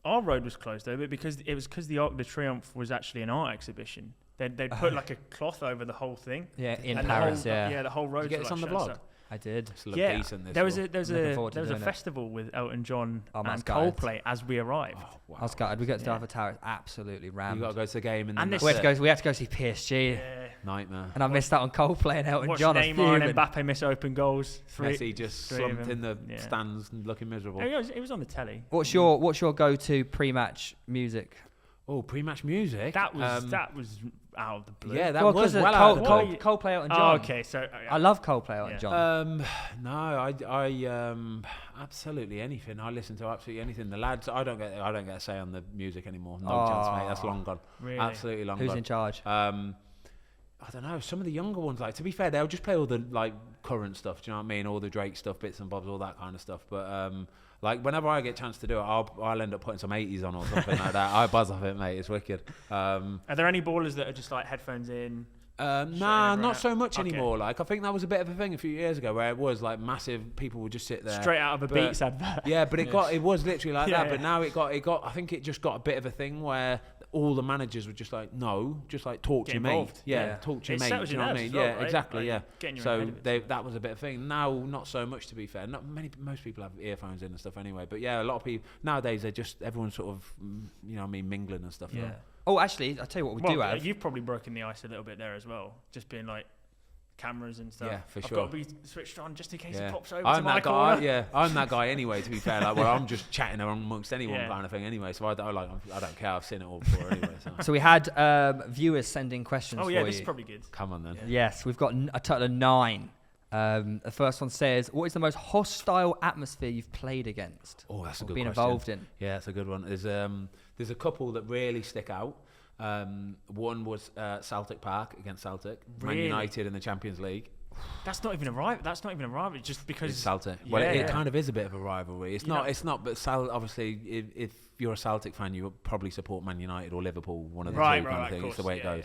Our road was closed though, but because the Arc de Triomphe was actually an art exhibition. They'd put like a cloth over the whole thing. Yeah, in Paris. The whole road. Did you get this on the blog? I did. Decent, there was a festival with Elton John and Coldplay as we arrived. Oh, wow. I was gutted. We got to Alpha Tower. Absolutely rammed. You got to go to the game we had to go see PSG. Yeah. Nightmare. And I missed out on Coldplay and Elton John. Neymar and Mbappe miss open goals. Messi just slumped in the stands and looking miserable. It was on the telly. What's your go-to pre-match music? Oh, pre-match music. That was out of the blue. Yeah, that was well out of the blue. Coldplay Elton John. Oh, okay. So I love Coldplay Elton John. No, I absolutely anything. I listen to absolutely anything. The lads, I don't get a say on the music anymore. No chance, mate. That's long gone. Really? Absolutely long gone. Who's in charge? I don't know. Some of the younger ones, like to be fair, they'll just play all the like current stuff. Do you know what I mean? All the Drake stuff, bits and bobs, all that kind of stuff. But like whenever I get a chance to do it, I'll end up putting some 80s on or something like that. I buzz off it, mate. It's wicked. Are there any ballers that are just like headphones in? Nah, not so much anymore. Like I think that was a bit of a thing a few years ago where it was like massive. People would just sit there straight out of a Beats advert. Yeah, but it was literally like that. But now it got. I think it just got a bit of a thing where all the managers were just like, no, just like talk to your mate. Yeah, talk to your mate. Do you know what I mean? Yeah, exactly. Yeah. So that was a bit of a thing. Now, not so much to be fair. Most people have earphones in and stuff anyway. But yeah, a lot of people nowadays everyone's sort of mingling and stuff. Yeah. Oh, actually, I'll tell you what we do have. You've probably broken the ice a little bit there as well. Just being like cameras and stuff. Yeah, for sure. I've got to be switched on just in case it pops over to my corner. Yeah, I'm that guy anyway, to be fair. Like, I'm just chatting amongst anyone kind of thing anyway. So I don't care. I've seen it all before anyway. So we had viewers sending questions for you. This is probably good. Come on then. Yeah. Yes, we've got a total of 9. The first one says, what is the most hostile atmosphere you've played against? Oh, that's a good been question. Involved in? Yeah, that's a good one. There's a couple that really stick out. One was Celtic Park against Celtic. Really? Man United in the Champions League. That's not even a rivalry. Just because it's Celtic. Well, it kind of is a bit of a rivalry. It's not. But obviously, if you're a Celtic fan, you would probably support Man United or Liverpool. One of the two kind of thing. It's the way it goes.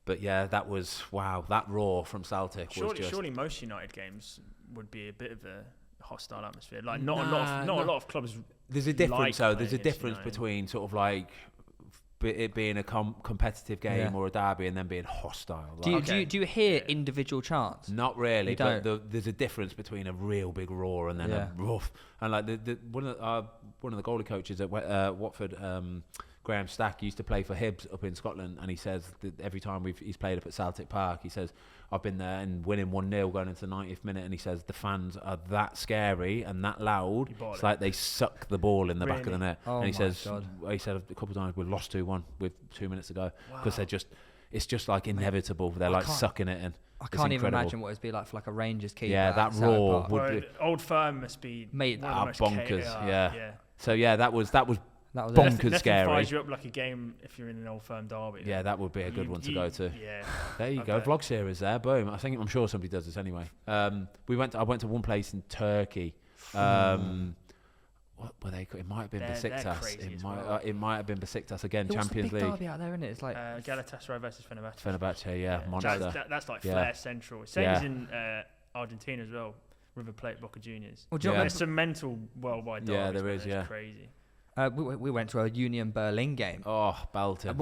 But yeah, that was that roar from Celtic. Surely most United games would be a bit of a hostile atmosphere. Like not a lot of clubs. There's a difference though. There's a difference between sort of like it being a competitive game or a derby and then being hostile. Do you hear individual chants? Not really, but there's a difference between a real big roar and then a rough. And like one of the goalie coaches at Watford, Graham Stack, used to play for Hibs up in Scotland, and he says that every time he's played up at Celtic Park, he says, I've been there and winning 1-0 going into the 90th minute, and he says the fans are that scary and that loud. It's like they suck the ball in the back of the net. And he said a couple of times we've lost 2-1 with 2 minutes to go because it's just like inevitable. They're like sucking it in. I can't even imagine what it'd be like for like a Rangers keeper. Yeah, that roar would be. Old Firm must be bonkers. Yeah. So that was bonkers scary. Fires you up like a game if you're in an Old Firm derby. Yeah, that would be a good one to go to. Yeah. There you go, vlog series there. Boom. I'm sure somebody does this anyway. I went to one place in Turkey. What were they? It might have been Besiktas. It might have been Besiktas again. Champions League. Derby out there, isn't it? It's like Galatasaray versus Fenerbahce. Fenerbahce, yeah, monster. That's like Flair Central. Same as in Argentina as well. River Plate, Boca Juniors. Well, there's some mental worldwide derbys. Yeah, there is. Yeah, crazy. We went to a Union Berlin game. Oh, belting.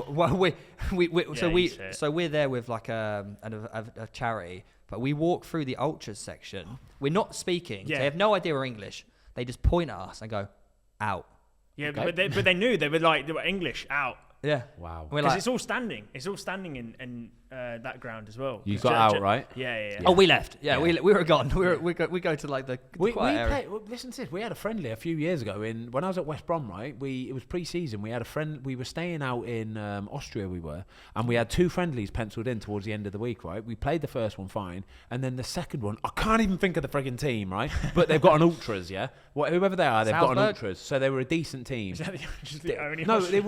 So we're there with like a charity, but we walk through the ultras section. We're not speaking. Yeah. They have no idea we're English. They just point at us and go, out. Yeah, okay. but they knew they were English, out. Yeah. Wow. Because it's all standing. It's all standing in that ground as well. You got out, right? Yeah. Oh, we left. Yeah. We were gone. We go to like the quiet area. Listen to this. We had a friendly a few years ago when I was at West Brom, right? It was pre-season. We had a friend. We were staying out in Austria. And we had 2 friendlies penciled in towards the end of the week, right? We played the first one fine, and then the second one, I can't even think of the frigging team, right? But they've got an ultras, yeah. Whoever they are, they've got an ultras. So they were a decent team. Is that the only? No, it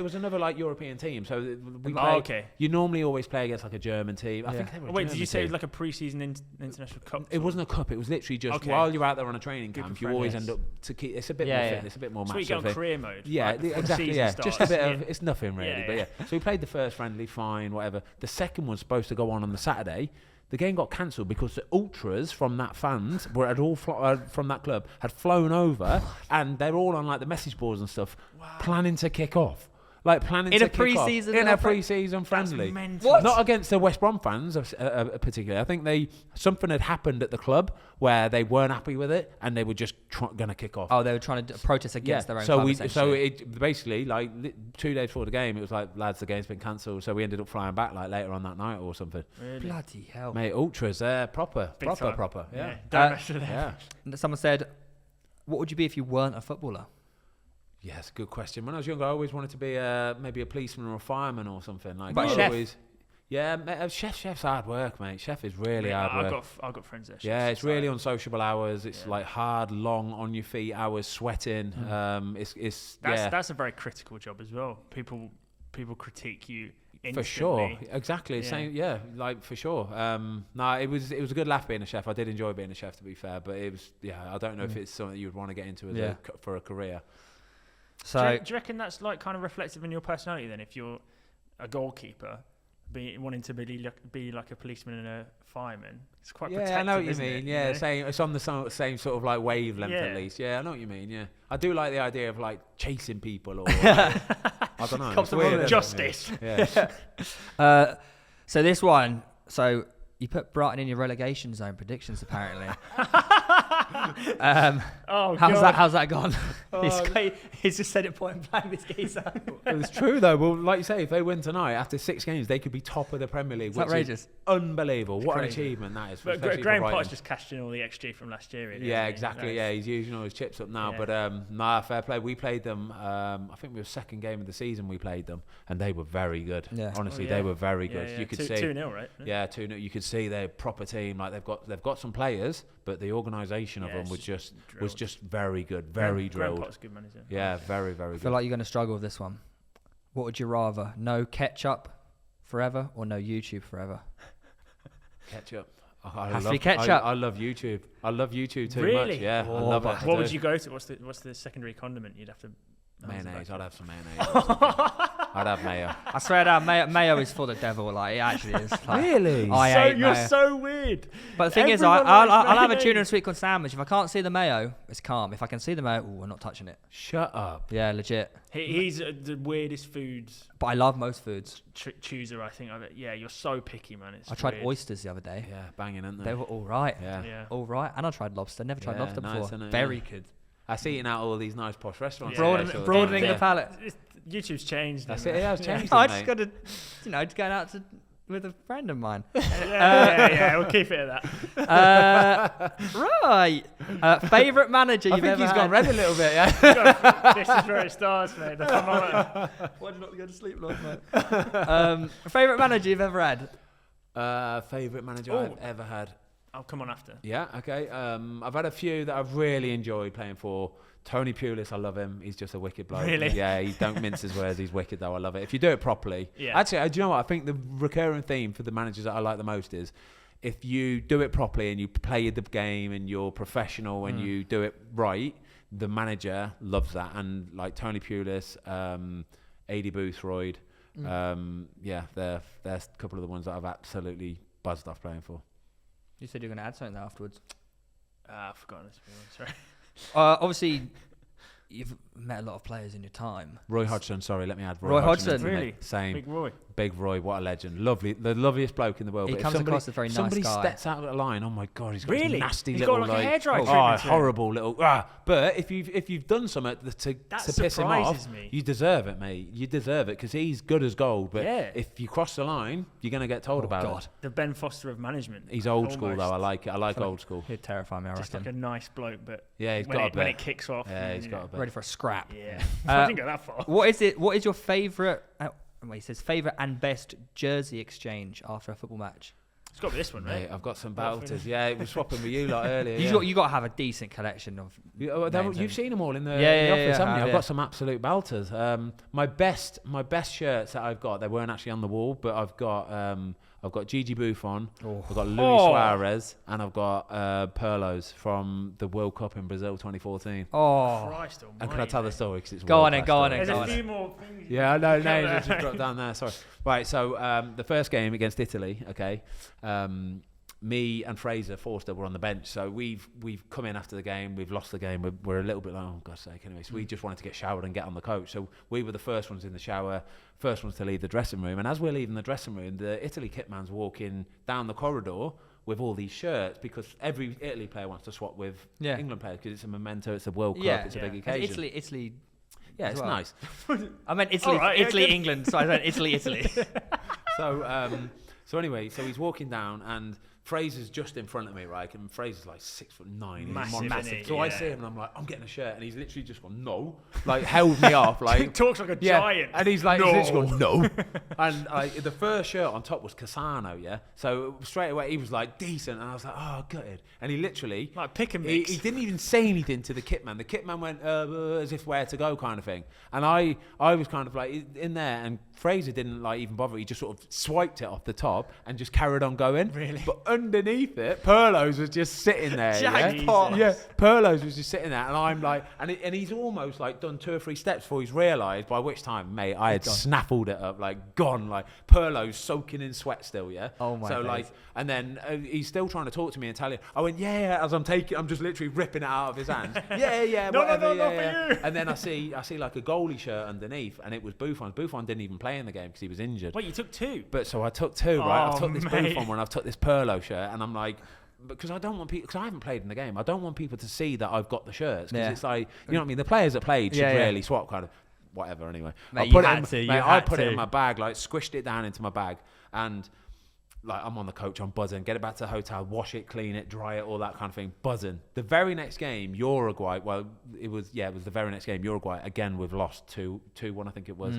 was another like European team. So we played. Okay. You normally always play against like a German team. I think they were. Wait, did you say it was like a pre-season international cup? It wasn't a cup. It was literally just while you're out there on a training camp, you always end up to keep. It's a bit more fitness, a bit more match. So you get on career mode. Yeah, exactly. Yeah, just a bit of. It's nothing really, but yeah. So we played the first friendly, fine, whatever. The second one's supposed to go on the Saturday. The game got cancelled because the ultras from that fans from that club had flown over, and they're all on like the message boards and stuff, planning to kick off. Like planning in to a pre-season in a pre-season friendly. Not against the West Brom fans particularly. I think something had happened at the club where they weren't happy with it, and they were just going to kick off. Oh, they were trying to protest against their own club. So it basically, like 2 days before the game, it was like, lads, the game's been cancelled. So we ended up flying back like later on that night or something. Really? Bloody hell, mate! Ultras, proper. Yeah. Don't mess with them. Someone said, "What would you be if you weren't a footballer?" Yeah, it's a good question. When I was younger, I always wanted to be maybe a policeman or a fireman or something. Like, but chef? Yeah, chef's hard work, mate. Chef is really hard work. I've got friends that. Yeah, it's really unsociable hours. It's like hard, long, on your feet hours, sweating. That's a very critical job as well. People critique you instantly. For sure, exactly. Same, like for sure. It was a good laugh being a chef. I did enjoy being a chef, to be fair. But it was, I don't know if it's something you would want to get into for a career. So, do you reckon that's like kind of reflective in your personality then? If you're a goalkeeper, wanting to be like a policeman and a fireman, it's quite protective. I know what you mean. It, same. It's on the same sort of like wavelength at least. Yeah, I know what you mean. Yeah, I do like the idea of like chasing people or I don't know. It's weird, justice. Yeah. So this one. So you put Brighton in your relegation zone predictions apparently. How's that gone? He's just said it point blank, this geezer. It's true though. Well, like you say, if they win tonight after 6 games, they could be top of the Premier League. It's outrageous. Unbelievable. What an achievement that is. But Graham Potter's just cashed in all the XG from last year. Really, exactly. Yeah, he's using all his chips up now. Yeah. But fair play. We played them. I think we were second game of the season. We played them, and they were very good. Yeah. Honestly, they were very good. Yeah. You could see 2-0, right? Yeah, 2-0. You could see they're a proper team. Like they've got some players, but the organisation of them was just very good, very drilled. Graham Potter's a good manager. Yeah, very, very good. I feel like you're going to struggle with this one. What would you rather? No ketchup forever or no YouTube forever? Ketchup. Has to be ketchup. I love YouTube. I love YouTube too really? much. Yeah, I love it. What would you go to? What's the secondary condiment you'd have to? Mayonnaise. I'd have some mayonnaise. I'd have mayo. I swear down, mayo is for the devil. Like, it actually is. Like, Really? I hate You're mayo. so weird. But the thing is, Everyone I'll likes have a mayonnaise. tuna and sweet corn sandwich. If I can't see the mayo, it's calm. If I can see the mayo, we're not touching it. Shut up. Yeah, legit. He's the weirdest foods But I love most foods. chooser, I think. Of it. Yeah, you're so picky, man. It's I tried weird. oysters the other day. Yeah, banging, aren't they? They were all right. Yeah. All right. And I tried lobster. Never tried Yeah, lobster nice, before. isn't it? Very Yeah. good. I see eating out all these nice posh restaurants. Yeah. Broadening the palate. YouTube's changed. That's hasn't it. Yeah, it's changed. I it, just mate. got to, just going out with a friend of mine. yeah, we'll keep it at that. Right. Favourite manager I you've think ever he's had? gone red a little bit. Yeah. This is where it starts, mate. The thermometer. Why did you not go to sleep last night? Favourite manager you've ever had? Favorite manager Oh. I've ever had. I'll come on after. Yeah. Okay. I've had a few that I've really enjoyed playing for. Tony Pulis, I love him. He's just a wicked bloke. Really? Yeah, he don't mince his words. He's wicked though. I love it. If you do it properly. Yeah. Actually, do you know what? I think the recurring theme for the managers that I like the most is if you do it properly and you play the game and you're professional and you do it right, the manager loves that. And like Tony Pulis, AD Boothroyd, yeah, they're a couple of the ones that I've absolutely buzzed off playing for. You said you were going to add something afterwards. I've forgotten this. Sorry. Obviously, you've met a lot of players in your time. Roy Hodgson, sorry, let me add Roy Hodgson. into the mix. Really? Same. Big Roy. Big Roy, what a legend. Lovely, the loveliest bloke in the world. He But if comes somebody, across as a very nice somebody guy. steps out of the line, oh my God, he's got this Really? nasty He's little got like a hairdryer oh, treatment to him. horrible little. But if you've done something to piss him off, surprises me. you deserve it, mate. You deserve it because he's good as gold. But Yeah. if you cross the line, you're gonna get told about God. it. The Ben Foster of management. He's old school though. I Almost. like it. I like old school. He'd terrify me, I Just like reckon. a nice bloke, but Yeah, he's when got it, a when bit. it kicks off. Yeah, he's got a bit. Ready for a scrap. Yeah. I didn't go that far. What is your favourite? He says favourite and best jersey exchange after a football match. It's got to be this one, Mate, right? I've got some What, belters. Yeah, it was swapping with you lot earlier. You got to have a decent collection of. names, You've seen them all in the, Yeah, in the yeah, office, yeah, haven't you? I've yeah. got some absolute belters. My best shirts that I've got, they weren't actually on the wall, but I've got Gigi Buffon, I've got Luis Suarez, and I've got Perlos from the World Cup in Brazil 2014. Oh, Christ almighty. And can I tell the story? Because it's Go on world-class then, go on story. then, There's go a on. few more things. Yeah, I know. Go Names there. I just dropped down there. Sorry. Right. So the first game against Italy. Okay. Me and Fraser Forster were on the bench. So we've come in after the game. We've lost the game. We're a little bit like, oh God's sake. Anyway, so we just wanted to get showered and get on the coach. So we were the first ones in the shower, first ones to leave the dressing room. And as we're leaving the dressing room, the Italy kit man's walking down the corridor with all these shirts because every Italy player wants to swap with England players because it's a memento. It's a World Cup. It's a big occasion. Italy. Yeah, it's well. nice. I meant Italy, All right, yeah, Italy, good. England. So I meant Italy. So anyway, so he's walking down and Fraser's just in front of me, right? And Fraser's like 6'9". Massive, He's isn't he? So I Yeah. see him and I'm like, I'm getting a shirt, and he's literally just gone no, like held me off, He like talks like a giant. and he's like, No. he's literally gone no, and the first shirt on top was Cassano, yeah. So straight away he was like decent, and I was like, oh, gutted, and he literally Like pick and he mix. didn't even say anything to the kit man. The kit man went as if where to go kind of thing, and I was kind of like in there, and Fraser didn't like even bother. He just sort of swiped it off the top and just carried on going. Really? But underneath it, Perlos was just sitting there. Jackpot. Yeah, Perlos was just sitting there, and I'm like, and he's almost like done 2 or 3 steps before he's realised. By which time, mate, I had snaffled it up, like gone, like Perlos soaking in sweat still. Yeah. Oh my So days. like, and then he's still trying to talk to me in Italian. I went, yeah, as I'm just literally ripping it out of his hands. yeah, No, whatever, not yeah. for you. And then I see like a goalie shirt underneath, and it was Buffon. Buffon didn't even play in the game because he was injured. Wait, you took 2? But so I took 2, right? Oh, I took this mate. Buffon one, I've took this Perlo shirt, and I'm like, because I don't want people, because I haven't played in the game, I don't want people to see that I've got the shirts. Because it's like, you know what I mean? The players that played should really swap kind of, whatever, anyway. Mate, I put you it had to, you mate, I had put it to. in my bag, like squished it down into my bag, and like I'm on the coach, I'm buzzing, get it back to the hotel, wash it, clean it, dry it, all that kind of thing, buzzing. The very next game, Uruguay, it was the very next game, Uruguay, again, we've lost 2-1, I think it was.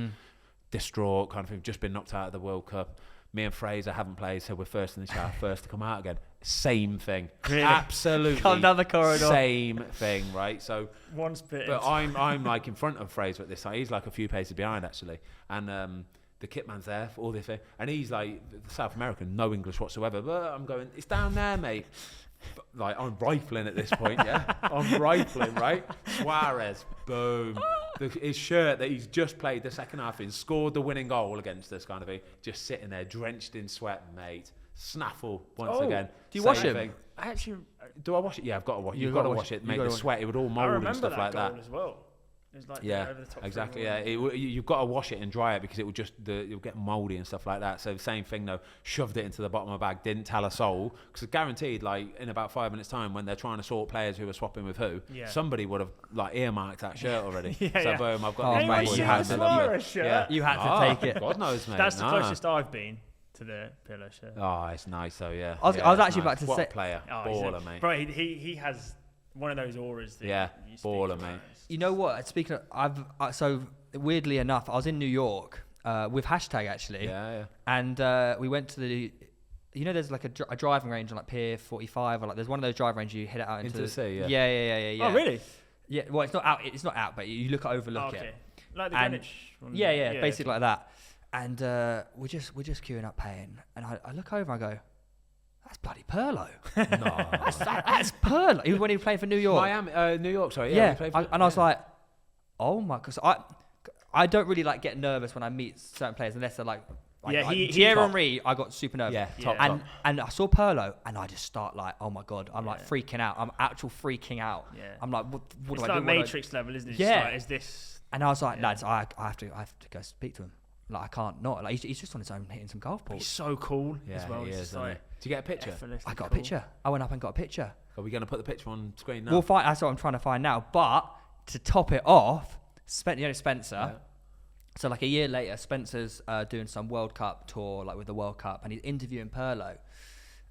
Distraught kind of thing, just been knocked out of the World Cup. Me and Fraser haven't played, so we're first in the shower, first to come out again. Same thing. Really? Absolutely. Come down the corridor. Same thing, right? So, One spit. but I'm like in front of Fraser at this time. He's like a few paces behind, actually. And the kit man's there for all this thing. And he's like, South American, no English whatsoever. But I'm going, it's down there, mate. But, like, I'm rifling at this point, yeah? I'm rifling, right? Suarez, boom. his shirt that he's just played the second half in, scored the winning goal against us kind of thing, just sitting there drenched in sweat, mate. Snaffle once again. Do you wash him? I actually... Do I wash it? Yeah, I've got to wash it. You've got to wash it, mate. The sweat, it would all mould and stuff like that. I remember that goal as well. It was like over the top. Exactly. Yeah, you've got to wash it and dry it because it will just you'll get mouldy and stuff like that. So the same thing though. Shoved it into the bottom of my bag. Didn't tell a soul because guaranteed, like in about 5 minutes' time, when they're trying to sort players who are swapping with who, somebody would have like earmarked that shirt already. Boom, I've got this. You had to take it. God knows, mate. That's the closest I've been to the pillow shirt. Oh, it's nice though. Yeah. I was actually about to say. What a player, baller, mate. Bro, he has one of those auras. That baller, mate. You know what? Speaking of, so weirdly enough, I was in New York with hashtag actually. Yeah. And we went to the, there's like a driving range on like Pier 45, or like there's one of those driving ranges you head it out into the sea. Yeah. Oh, really? Yeah. Well, it's not out. It's not out, but you overlook it. Like the Greenwich one. Yeah, basically like that. And we're just queuing up paying, and I look over and I go, that's bloody Perlo. No. that's Perlo. He was when he played for New York. New York, sorry. Yeah. I was like, oh my, because I don't really like get nervous when I meet certain players unless they're like Thierry Henry. I got super nervous. Yeah, top. And I saw Perlo and I just start like, oh my god, I'm like freaking out. I'm freaking out. Yeah. I'm like, what do I do? It's like Matrix level, isn't it? Yeah. Like, is this? And I was like, lads, I have to go speak to him. Like I can't not. Like he's just on his own hitting some golf balls. He's so cool as well. He is, like, did you get a picture? I got a picture. I went up and got a picture. Are we going to put the picture on screen now? We'll find. That's what I'm trying to find now. But to top it off, Spencer. Yeah. So like a year later, Spencer's doing some World Cup tour, like with the World Cup, and he's interviewing Perlo.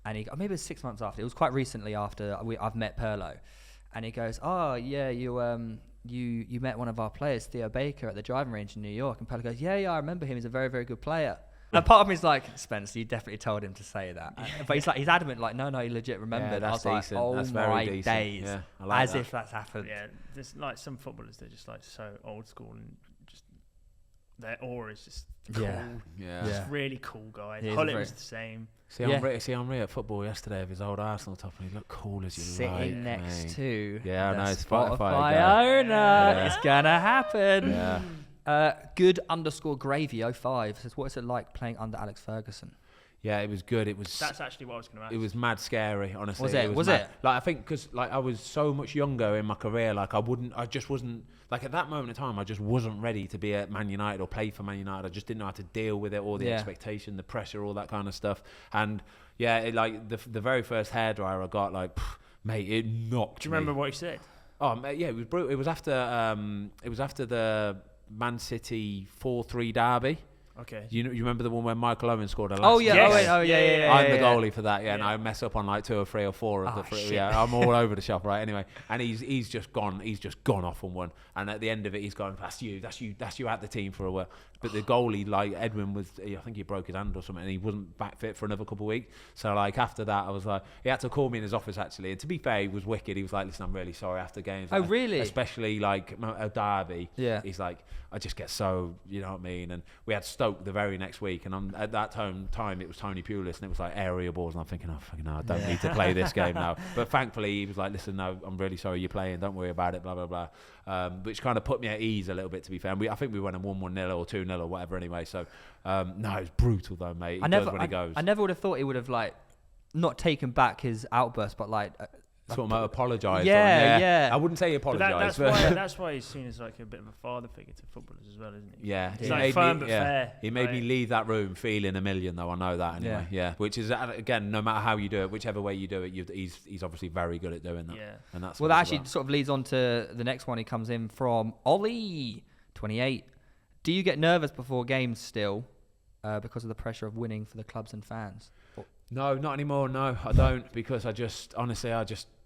And maybe it was 6 months after. It was quite recently after I've met Perlo, and he goes, "Oh yeah, you met one of our players, Theo Baker, at the driving range in New York." And Perlo goes, yeah, I remember him. He's a very, very good player. And part of me is like, Spencer, you definitely told him to say that. But he's adamant, like, no, he legit remembered. Yeah, that's I was decent. like, oh that's my decent. days. Yeah, I like as that. if that's happened. Yeah, there's like some footballers, they're just like so old school and just their aura is just cool. Yeah. Just really cool guys. Yeah, Hollett was the same. See Henry at football yesterday with his old Arsenal top, and he looked cool as you sitting like, next mate. to the Spotify owner. Yeah. It's gonna happen. Yeah. Good_gravy05 says, what is it like playing under Alex Ferguson? Yeah, it was good. That's actually what I was going to ask. It was mad scary, honestly. Was it? Like I think because like I was so much younger in my career, like I just wasn't like at that moment in time, I just wasn't ready to be at Man United or play for Man United. I just didn't know how to deal with it, all the expectation, the pressure, all that kind of stuff. And like the very first hairdryer I got, like, mate, it knocked. Do you remember what he said? Oh, mate, yeah, it was brutal. It was after the Man City 4-3 derby. Okay. You remember the one where Michael Owen scored a last? Oh yeah, yes. yeah. I'm the goalie for that, and I mess up on like 2 or 3 or 4 of the 3. Shit. Yeah, I'm all over the shop, right? Anyway, and he's just gone off on one, and at the end of it, he's gone, that's you at the team for a while. But the goalie, like Edwin, I think he broke his hand or something, and he wasn't back fit for another couple of weeks. So like after that, I was like, he had to call me in his office actually, and to be fair, he was wicked. He was like, listen, I'm really sorry after games. Oh really? Especially like a derby. Yeah. He's like, I just get so, you know what I mean? And we had Stoke the very next week, and at that time it was Tony Pulis, and it was like area balls, and I'm thinking, oh fucking hell, I don't need to play this game now. But thankfully he was like, listen, no, I'm really sorry you're playing, don't worry about it, blah blah blah. Which kind of put me at ease a little bit, to be fair. And I think we went and won 1-0 or 2-0 or whatever anyway. So no, it was brutal though, mate. He does when he goes. I never would have thought he would have like not taken back his outburst, but like sort of apologise. Yeah. I wouldn't say he apologised. That's why he's seen as like a bit of a father figure to footballers as well, isn't he? Yeah. He's like firm but fair. He made me leave that room feeling a million, though. I know that anyway. Yeah. Which is, again, no matter how you do it, whichever way you do it, he's obviously very good at doing that. Yeah. And that's well, that actually sort of leads on to the next one. He comes in from Ollie, 28. Do you get nervous before games still because of the pressure of winning for the clubs and fans? No, not anymore. No, I don't, because I just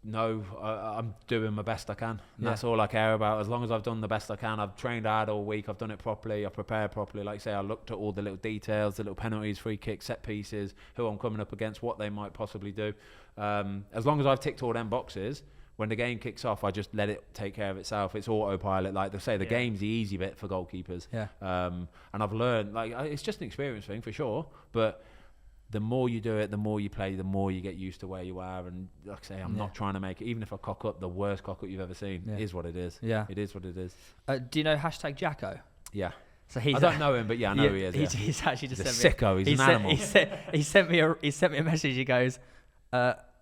know I'm doing my best I can. And that's all I care about. As long as I've done the best I can, I've trained hard all week, I've done it properly, I've prepared properly. Like I say, I looked at all the little details, the little penalties, free kicks, set pieces, who I'm coming up against, what they might possibly do. As long as I've ticked all them boxes, when the game kicks off, I just let it take care of itself. It's autopilot. Like they say, the game's the easy bit for goalkeepers. Yeah. And I've learned, like, it's just an experience thing for sure, but the more you do it, the more you play, the more you get used to where you are. And like I say, I'm not trying to make it, even if I cock up the worst cock up you've ever seen, it is what it is. Yeah. It is what it is. Do you know hashtag Jacko? Yeah. So he's I don't know him, but yeah, I know he is. He's actually just he's sent a sicko. He's an animal. He sent me a message. He goes,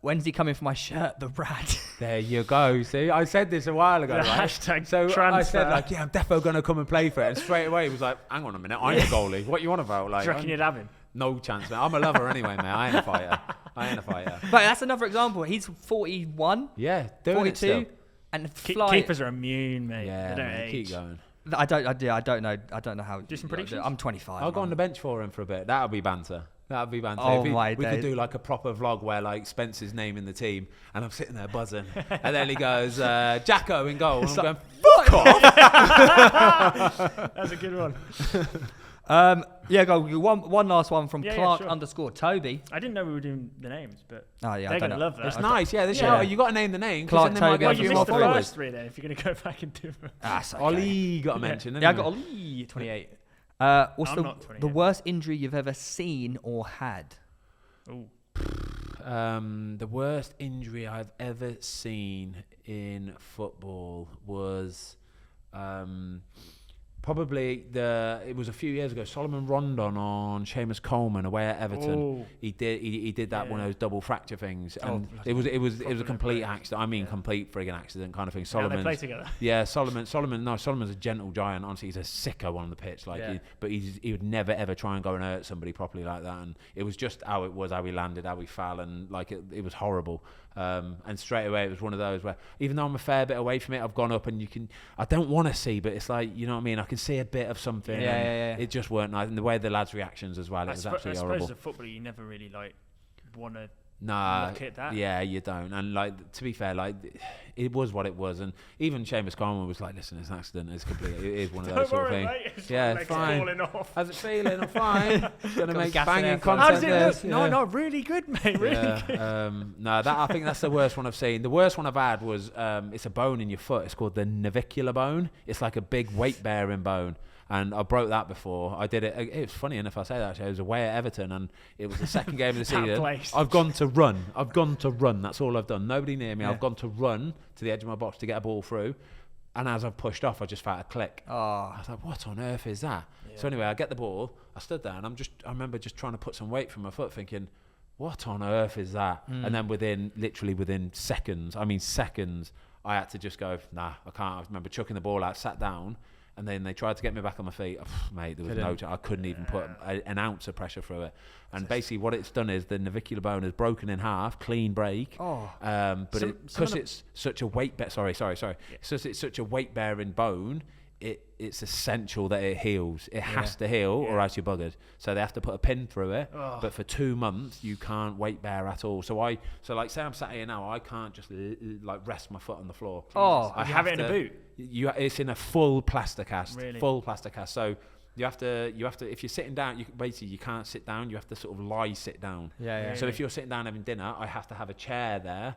when's he coming for my shirt, the rat? There you go. See, I said this a while ago. Right? Hashtag so transfer. I said like, yeah, I'm definitely going to come and play for it. And straight away he was like, hang on a minute, I'm a goalie. What you on about? Like, do you reckon you'd have him? No chance, man. I'm a lover anyway, mate. I ain't a fighter. But that's another example. He's 41. Yeah, doing 42. it still. And keepers are immune, mate. Yeah, they don't mate, age. keep going. I don't know how. Do some predictions? I'm 25. I'll go on the bench for him for a bit. That'll be banter. Oh, we could do like a proper vlog where like Spencer's name in the team and I'm sitting there buzzing and then he goes Jacko in goal and I'm going fuck off. That's a good one. Go one last one from Clark sure. _Toby. I didn't know we were doing the names, but they're gonna love that. It's nice, yeah. You got to name the name. Clark, then they might Toby. get a Well, few you more missed the followers. first three then. If you're going to go back and do them. Okay. Ollie got a mention. Didn't Yeah, I he? got Ollie 28. What's I'm not 28. the worst injury you've ever seen or had? Ooh. The worst injury I've ever seen in football was probably it was a few years ago. Solomon Rondon on Seamus Coleman away at Everton. Ooh. He did that one of those double fracture things, and it was a complete accident. I mean, complete friggin' accident kind of thing. Solomon. They play together. Yeah, Solomon's a gentle giant. Honestly, he's a sicko on the pitch. But he would never ever try and go and hurt somebody properly like that. And it was just how it was, how he landed, how he fell, and like it was horrible. And straight away it was one of those where even though I'm a fair bit away from it, I've gone up and I don't want to see, but it's like, you know what I mean, I can see a bit of something. Yeah. It just weren't nice, and the way the lads' reactions as well, it was absolutely horrible. I suppose as a footballer you never really like want to look at that. Yeah, you don't. And like, to be fair, like it was what it was, and even Seamus Coleman was like, listen, it's an accident, it's complete, it is one of those sort of things. Yeah, legs fine. falling off. How's it feeling? I'm fine. Gonna make banging How content. does it look? No, really good, mate. Really good. I think that's the worst one I've seen. The worst one I've had was it's a bone in your foot. It's called the navicular bone. It's like a big weight bearing bone. And I broke that before. I did it. It was funny enough I say that. Actually, I was away at Everton, and it was the second game of the season. I've gone to run. That's all I've done. Nobody near me. Yeah. I've gone to run to the edge of my box to get a ball through. And as I've pushed off, I just felt a click. Oh. I was like, what on earth is that? Yeah. So anyway, I get the ball. I stood there, and I remember just trying to put some weight from my foot, thinking, what on earth is that? And then within seconds, I had to just go, nah, I can't. I remember chucking the ball out, sat down. And then they tried to get me back on my feet. Mate, there was I couldn't even put an ounce of pressure through it. And basically what it's done is the navicular bone is broken in half, clean break. Oh. But because it's such a weight... Sorry. Because it's such a weight-bearing bone, it's essential that it heals. It has to heal or else you're buggered. So they have to put a pin through it. Oh. But for 2 months, you can't weight bear at all. So like say I'm sat here now, I can't just like rest my foot on the floor. Oh, I have it in a boot. It's in a full plaster cast. Really? Full plaster cast. So you have to if you're sitting down, you can't sit down. You have to sort of sit down. Yeah. So if you're sitting down having dinner, I have to have a chair there.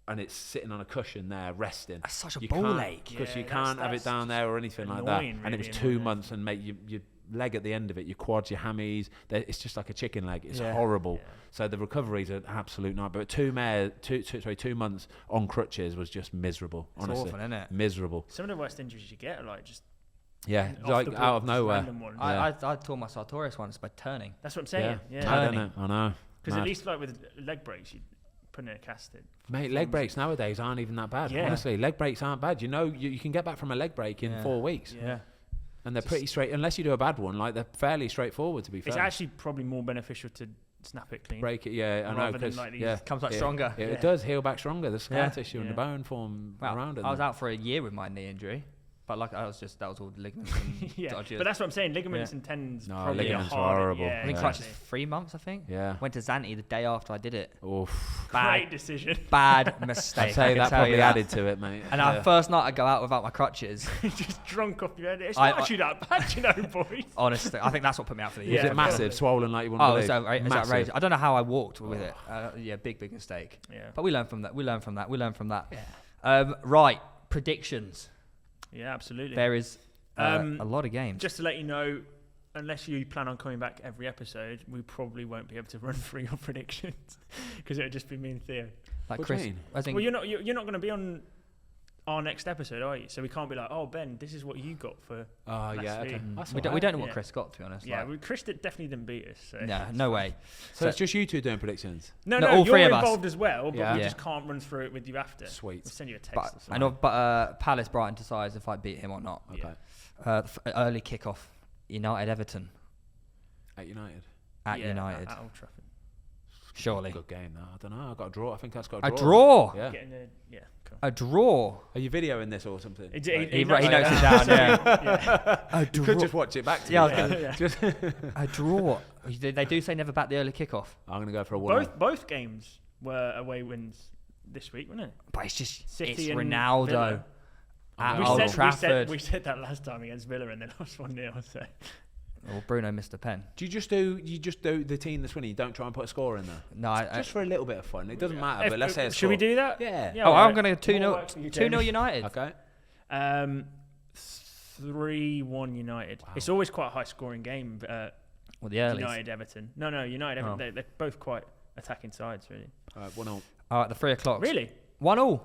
And it's sitting on a cushion there, resting. That's such a ball ache. Because you can't have it down there or anything like that. Really, and it was 2 months, and mate, your leg at the end of it, your quads, your hammies, it's just like a chicken leg. It's horrible. Yeah. So the recovery's an absolute nightmare. But 2 months on crutches was just miserable. It's honestly, awful, isn't it? Miserable. Some of the worst injuries you get are like just like out of nowhere. I tore my sartorius once by turning. That's what I'm saying. Yeah. I know. Because at least like with leg breaks, you put in a cast in. Mate, leg breaks nowadays aren't even that bad. Yeah. Honestly, leg breaks aren't bad. You know, you can get back from a leg break in 4 weeks. Yeah. And they're pretty straight, unless you do a bad one. Like, they're fairly straightforward, to be fair. It's actually probably more beneficial to snap it clean. Break it, I know. Because like comes back stronger. It does heal back stronger. The scar tissue and the bone form around it. I was out for a year with my knee injury. But like that was all ligaments and but that's what I'm saying. Ligaments and tendons. No, probably ligaments are are horrible. I think crutches 3 months. I think. Yeah. Went to Zante the day after I did it. Oof. Great decision. Bad mistake. I'd say that probably added to it, mate. And our first night I go out without my crutches. Just drunk off your head. It's not actually that bad, you know, boys. Honestly, I think that's what put me out for the year. Was it massive, swollen like you wouldn't believe? Oh, it's outrageous. I don't know how I walked with it. Big mistake. Yeah. But we learned from that. Yeah. Right, predictions. Yeah, absolutely. There is a lot of games. Just to let you know, unless you plan on coming back every episode, we probably won't be able to run through your predictions because it would just be me and Theo. Like what Chris, do you mean? I think. Well, you're not going to be on our next episode, are you? So we can't be like, oh Ben, this is what you got for. Oh yeah, last okay. week. We don't know what Chris got, to be honest. Yeah, like. Chris definitely didn't beat us. So No way. So it's just you two doing predictions. No, all you're three of us. involved as well, but Yeah. we just can't run through it with you after. Sweet. We'll send you a text or But something. I know, but Palace Brighton decides if I beat him or not. Okay. Early kickoff, United Everton At United. at United. At Old Trafford. Surely Good game. Though. I don't know. I got a draw. I think that's got a a draw. draw. Yeah. Cool. A draw. Are you videoing this or something? He He notes notes it down. Yeah. A You draw. could just watch it back to Yeah, me. Just a draw. They do say never bat the early kickoff, I'm going to go for a 1-0. Both games were away wins this week, weren't it? but it's just City it's and Ronaldo Villa. at We Old said- Trafford. We said that last time against Villa and they lost 1-0. So Well, Bruno missed a pen. Do you just do the team that's winning? You don't try and put a score in there? No, Just for a little bit of fun. It doesn't matter, but let's say a score. should we do that? Yeah. oh, all I'm right. going to More 2-0 work for you, 2-0 Jamie. United. Okay. 3-1 United. Wow. It's always quite a high scoring game. Well, the early. United Everton. No, United Everton. Oh. They're both quite attacking sides, really. All right, 1-0. All right, the 3 o'clock. Really? 1-1.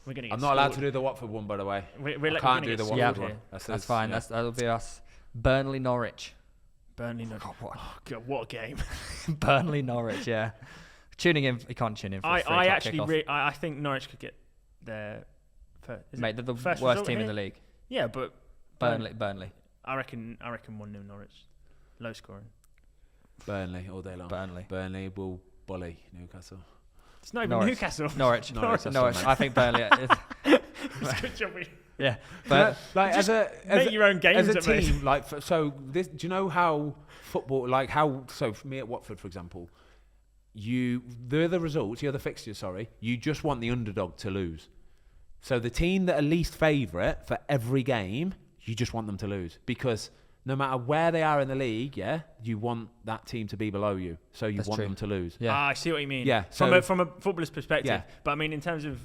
We're gonna get I'm not allowed to scored. do the Watford one, by the way. We're I can't do get the scored Watford here. one. That's fine. Yeah. That'll be us. Burnley Norwich. Burnley. No. God, what? Oh, God, what a game! Burnley Norwich. Yeah. Tuning in. You can't tune in for a 3 I o'clock actually, kickoff. I think Norwich could get their first. Mate, they're the first worst result team in here? the league. Yeah, but Burnley. I reckon 1-0 Norwich. Low scoring. Burnley all day long. Burnley. Burnley will bully Newcastle. It's not even Norwich. Newcastle. Norwich. Norwich, that's Norwich. what I think Burnley. It's good job we Yeah. But Like Just as make your own games as a at least. team, like so. This, do you know how football? Like how? So for me at Watford, for example, they're the results. You're the fixtures. Sorry, you just want the underdog to lose. So the team that are least favourite for every game, you just want them to lose because no matter where they are in the league, yeah, you want that team to be below you. So you That's want true. them to lose. yeah. I see what you mean. Yeah, From so- a footballer's perspective. Yeah. But I mean, in terms of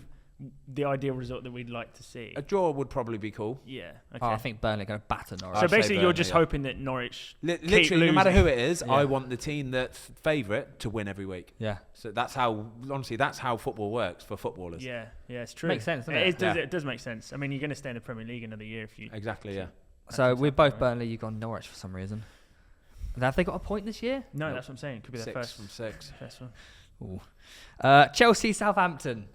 the ideal result that we'd like to see. A draw would probably be cool. Yeah. Okay. Oh, I think Burnley are going to batter Norwich. so I'd say basically, you're Burnley, just yeah. hoping that Norwich Literally, no matter losing. who it is, Yeah. I want the team that's favourite to win every week. Yeah. So that's how, honestly, that's how football works for footballers. Yeah, it's true. Makes sense, doesn't it? Yeah. It does make sense. I mean, you're going to stay in the Premier League another year if you. Exactly, yeah. So we're Right. both Burnley. You've gone Norwich for some reason. And have they got a point this year? No, Nope. that's what I'm saying. Could be their 6 first from 6. first one. Ooh. Chelsea, Southampton.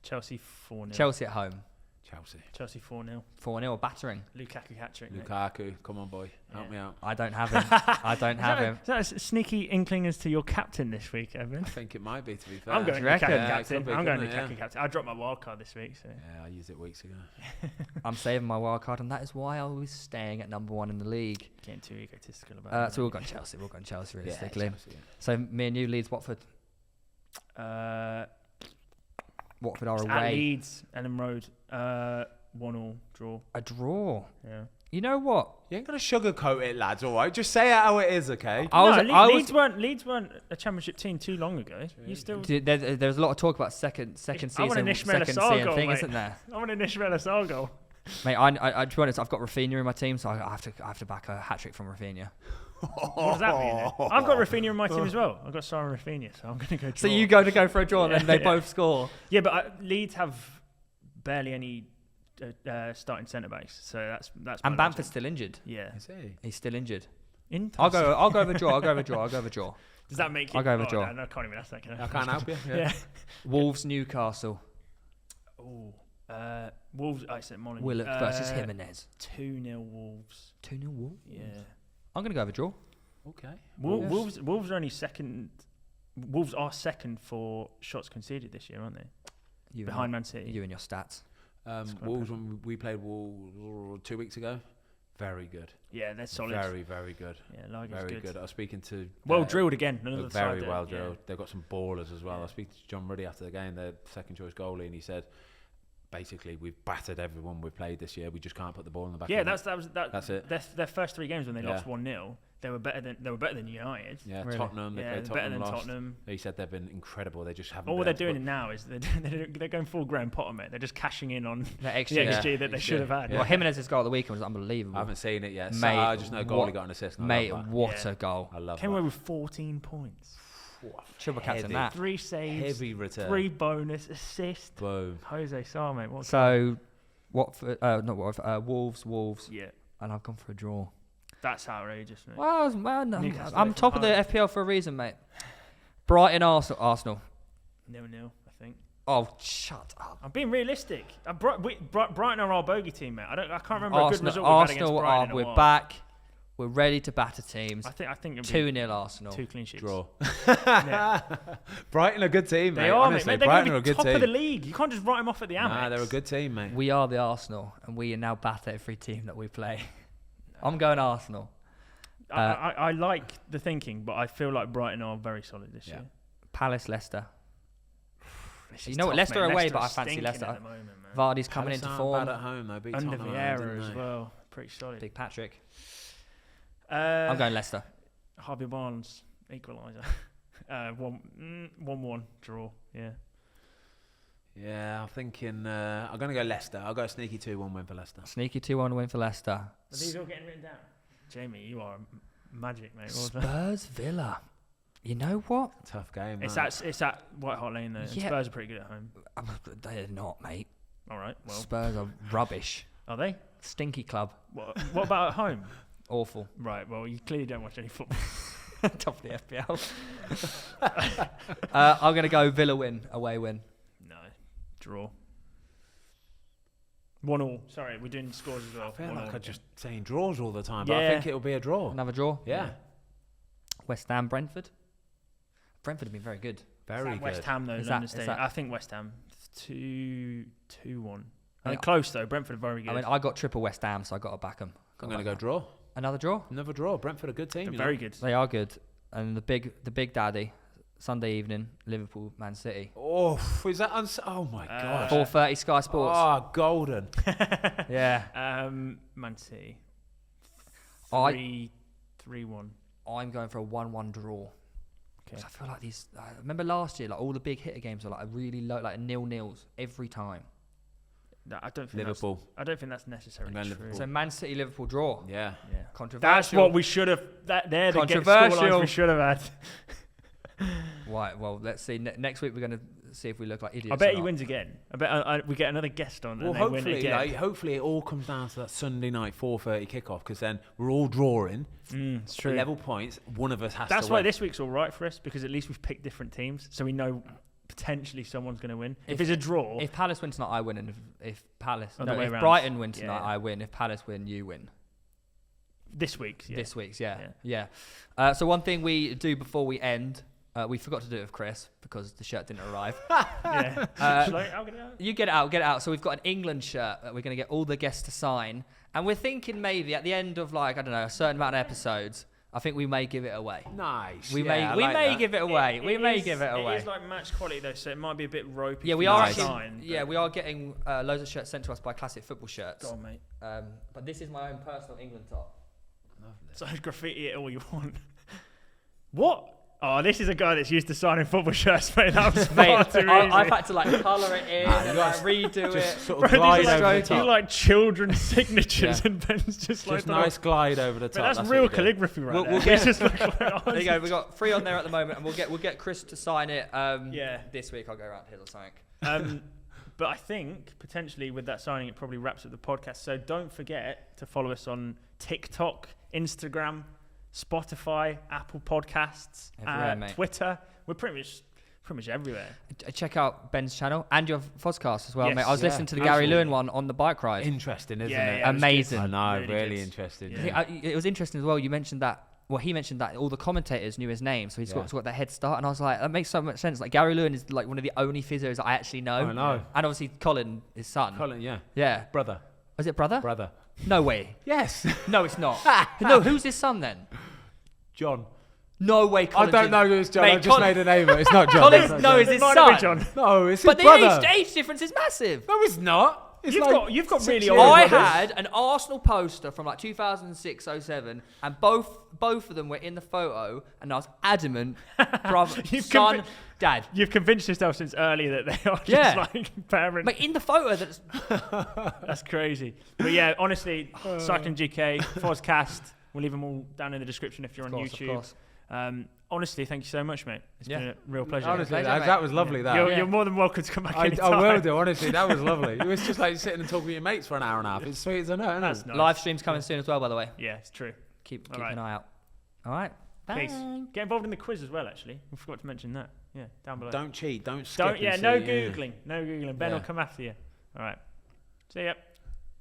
Chelsea 4-0. Chelsea at home. Chelsea. 4-0. 4-0 battering. Lukaku hat-trick. mate. Lukaku, come on, boy. Help Yeah. me out. I don't have him. I don't have him. Is that a sneaky inkling as to your captain this week, Evan? I think it might be, to be fair. I'm going you reckon? Lukaku Yeah, it captain. could be, I'm going couldn't it? Lukaku Yeah. captain. I dropped my wild card this week, so. Yeah, I used it weeks ago. I'm saving my wild card, and that is why I was staying at number 1 in the league. Getting too egotistical about it. So we've gone Chelsea. We've gone Chelsea realistically. Chelsea, yeah. So me and you, Leeds, Watford. Watford are At away. Leeds, Ellen Road, 1-1 draw. A draw. Yeah. You know what? You ain't going to sugarcoat it, lads, all right? Just say it how it is, okay? Leeds weren't a championship team too long ago. You still. There's a lot of talk about second I want season, an Ishmael second Assar season goal, thing, mate. isn't there? I want an Ishmael Assar goal. Mate, I to be honest, I've got Rafinha in my team, so I have to back a hat trick from Rafinha. What does that mean? Then? I've got Rafinha in my team as well. I've got Sarah Rafinha, so I'm going to go draw. So you go for a draw, and then they both score. Yeah, but Leeds have barely any starting centre backs, so that's. And my Bamford's logic. still injured. Yeah. Is he? He's still injured. Interesting. I'll go with draw. I'll go with draw. Does that make you? I'll go with oh, draw. No, I can't even ask that. Can I? I can't help you. Yeah. Wolves, Newcastle. Oh. Wolves. I said Molyneux. Willock versus Jimenez. 2-0 Wolves. 2-0 Wolves. Yeah. I'm gonna go with draw. Okay. Wolves are only second. Wolves are second for shots conceded this year, aren't they? You Behind and Man City. you and your stats. quite Wolves, when we played Wolves 2 weeks ago, very good. Yeah, they're solid. Very, very good. Yeah, Liga's Very good. good. I was speaking to... Well drilled again. Another very side well there. drilled. Yeah. They've got some ballers as well. I Yeah. was speaking to John Ruddy after the game, their second choice goalie, and he said basically we've battered everyone we've played this year. We just can't put the ball in the back. Yeah, of the net. that's it. Their first 3 games when they lost 1-0, they were better than United. Yeah, really? Tottenham. They played Tottenham. Better than lost. Tottenham. He said they've been incredible. They just haven't. All they're doing now is they're going full Graham Potter, mate. They're just cashing in on the XG that they should have had. Well, Jimenez's goal at the weekend was unbelievable. I haven't seen it yet. Mate, I just know Goalie got an assist. Mate, what a goal! I love Came that. away with 14 points. Triple captain that. 3 saves. Heavy return. 3 bonus assists. Boom. Jose Sarr, mate. Wolves. Yeah. And I've gone for a draw. That's outrageous, mate. Well, I'm top of the FPL for a reason, mate. Brighton, Arsenal. 0-0, I think. Oh, shut up. I'm being realistic. Brighton are our bogey team, mate. I can't remember a good result we've had against Arsenal Brighton. we're back. We're ready to batter teams. I think 2-0 Arsenal. 2 clean sheets. Draw. Yeah. Brighton are a good team, mate. They are, honestly, mate. They're Brighton going are to a be good top team. of the league. You can't just write them off at the Amex. Nah, they're a good team, mate. We are the Arsenal, and we now batter every team that we play. I'm going Arsenal. I like the thinking, but I feel like Brighton are very solid this year. Palace, Leicester. This You is know what, tough, Leicester mate. away, Leicester but I are fancy stinking Leicester. at the moment, man. Vardy's coming into Palace form. aren't bad at home. They beat Under Tottenham the at home, era didn't as they? well. Pretty solid. Big Patrick. I'm going Leicester. Harvey Barnes, equaliser. 1-1 draw. Yeah. Yeah, I'm thinking. I'm going to go Leicester. I'll go a sneaky 2-1 win for Leicester. Sneaky 2-1 win for Leicester. Are these all getting written down? Jamie, you are magic, mate. Spurs Villa. You know what? Tough game. It's at White Hart Lane though. And Yeah. Spurs are pretty good at home. They're not, mate. All right. Well, Spurs are rubbish. are they? Stinky club. What about at home? Awful. Right. Well, you clearly don't watch any football. Top of the FPL. I'm going to go Villa win, away win. No. Draw. 1-1. Sorry, we're doing scores as well. I feel 1-1. like I'm just saying draws all the time, but I Yeah. think it'll be a draw. Another draw. Yeah. West Ham, Brentford. Brentford have been very good. Very good. West Ham though. Is London that- Stadium. is that- I think West Ham 2-1. I mean, Close though. Brentford are very good. I mean, I got triple West Ham, so I got to back them. I'm going to go draw. Another draw. Another draw. Brentford a good team. They're very good. They are good. And the big daddy, Sunday evening, Liverpool, Man City. Oh, is that oh my god. 4:30 Sky Sports. Oh, golden. Yeah. Man City. I- 3-1. I'm going for a 1-1 draw. Okay. I feel like these. I remember last year, like all the big hitter games were like a really low, like 0-0s every time. No, I don't think Liverpool. I don't think that's necessarily I'm going true. Liverpool. So Man City, Liverpool draw. Yeah. Yeah. Controversial. That's what we should have. They're the Controversial. scorelines we should have had. Right. Well, let's see. Next week we're going to see if we look like idiots. I bet or he not. wins again. I bet we get another guest on Well, and they win hopefully, again. hopefully it all comes down to that Sunday night 4:30 kickoff because then we're all drawing. It's true. Level points. One of us has That's to why win. this week's all right for us because at least we've picked different teams, so we know potentially someone's going to win. If it's a draw, If Palace win tonight, I win, and if Other way if round. Brighton win tonight, Yeah. I win. If Palace win, you win. this week's, yeah. This week's, yeah. So one thing we do before we end, we forgot to do it with Chris because the shirt didn't arrive. Yeah. I'll get it out. You get it out. So we've got an England shirt that we're going to get all the guests to sign, and we're thinking maybe at the end of like I don't know a certain amount of episodes, I think we may give it away. Nice. We Yeah, I may like that. give it away. It we may is- give it away. It is like match quality though, so it might be a bit ropey. Yeah, for we you are to actually. sign, Yeah, but- we are getting loads of shirts sent to us by Classic Football Shirts. Go on, mate. But this is my own personal England top. So graffiti it all you want. What? Oh, this is a guy that's used to signing football shirts, mate. That was far Mate, too easy. I've had to like colour it in and you like guys redo Just it. sort Bro, of glide these are over the like, you top. like children's signatures, Yeah. and Ben's just like Just nice glide over the But top. that's what real you do. calligraphy right We'll there. get- It just looks like There you go. We've got 3 on there at the moment, and we'll get Chris to sign it. Yeah. This week I'll go around here or something. But I think potentially with that signing, it probably wraps up the podcast. So don't forget to follow us on TikTok, Instagram, Spotify, Apple Podcasts, Everywhere, mate. Twitter. We're pretty much everywhere. Check out Ben's channel and your podcast as well, Yes. mate. I was Yeah, listening to the Gary absolutely. Lewin one on the bike ride. Interesting, isn't Yeah, it? yeah, it was Amazing. I know, Really really good. interesting. Yeah. It was interesting as well. You mentioned that. Well, he mentioned that all the commentators knew his name, so he's got that head start. And I was like, that makes so much sense. Like Gary Lewin is like one of the only physios I actually know. I know. And obviously Colin, his son. Colin, yeah. Yeah. Brother. Was it brother? Brother. No way. Yes. No, it's not. No, who's his son then? John. No way, Collins. I don't know who it's John. Mate, I just made a name. It's not John. Collins, It's not no, John. is his Might have been son. John. No, it's his But brother. the age difference is massive. No, it's not. It's You've got really 6 old years. I brothers. had an Arsenal poster from like 2006-07, and both of them were in the photo, and I was adamant, brother, son, dad. You've convinced yourself since early that they are Yeah. just like parents. But in the photo, that's That's crazy. But yeah, honestly, Cycling GK, Fozcast, we'll leave them all down in the description if you're on YouTube. Of course. Honestly, thank you so much, mate. It's been a real pleasure. Honestly, Pleasure, mate. that was lovely. That. You're more than welcome to come back I anytime. will do. Honestly, that was lovely. It was just like sitting and talking with your mates for an hour and a half. It's sweet as a nut, isn't That's it? nice. Live stream's coming soon as well, by the way. Yeah, it's true. Keep All right. an eye out. All right. Peace. Bye. Get involved in the quiz as well, actually. We forgot to mention that. Yeah, down below. Don't cheat. Don't skip. Yeah, and no see, Googling. No Googling. Ben Yeah. will come after you. All right. See ya.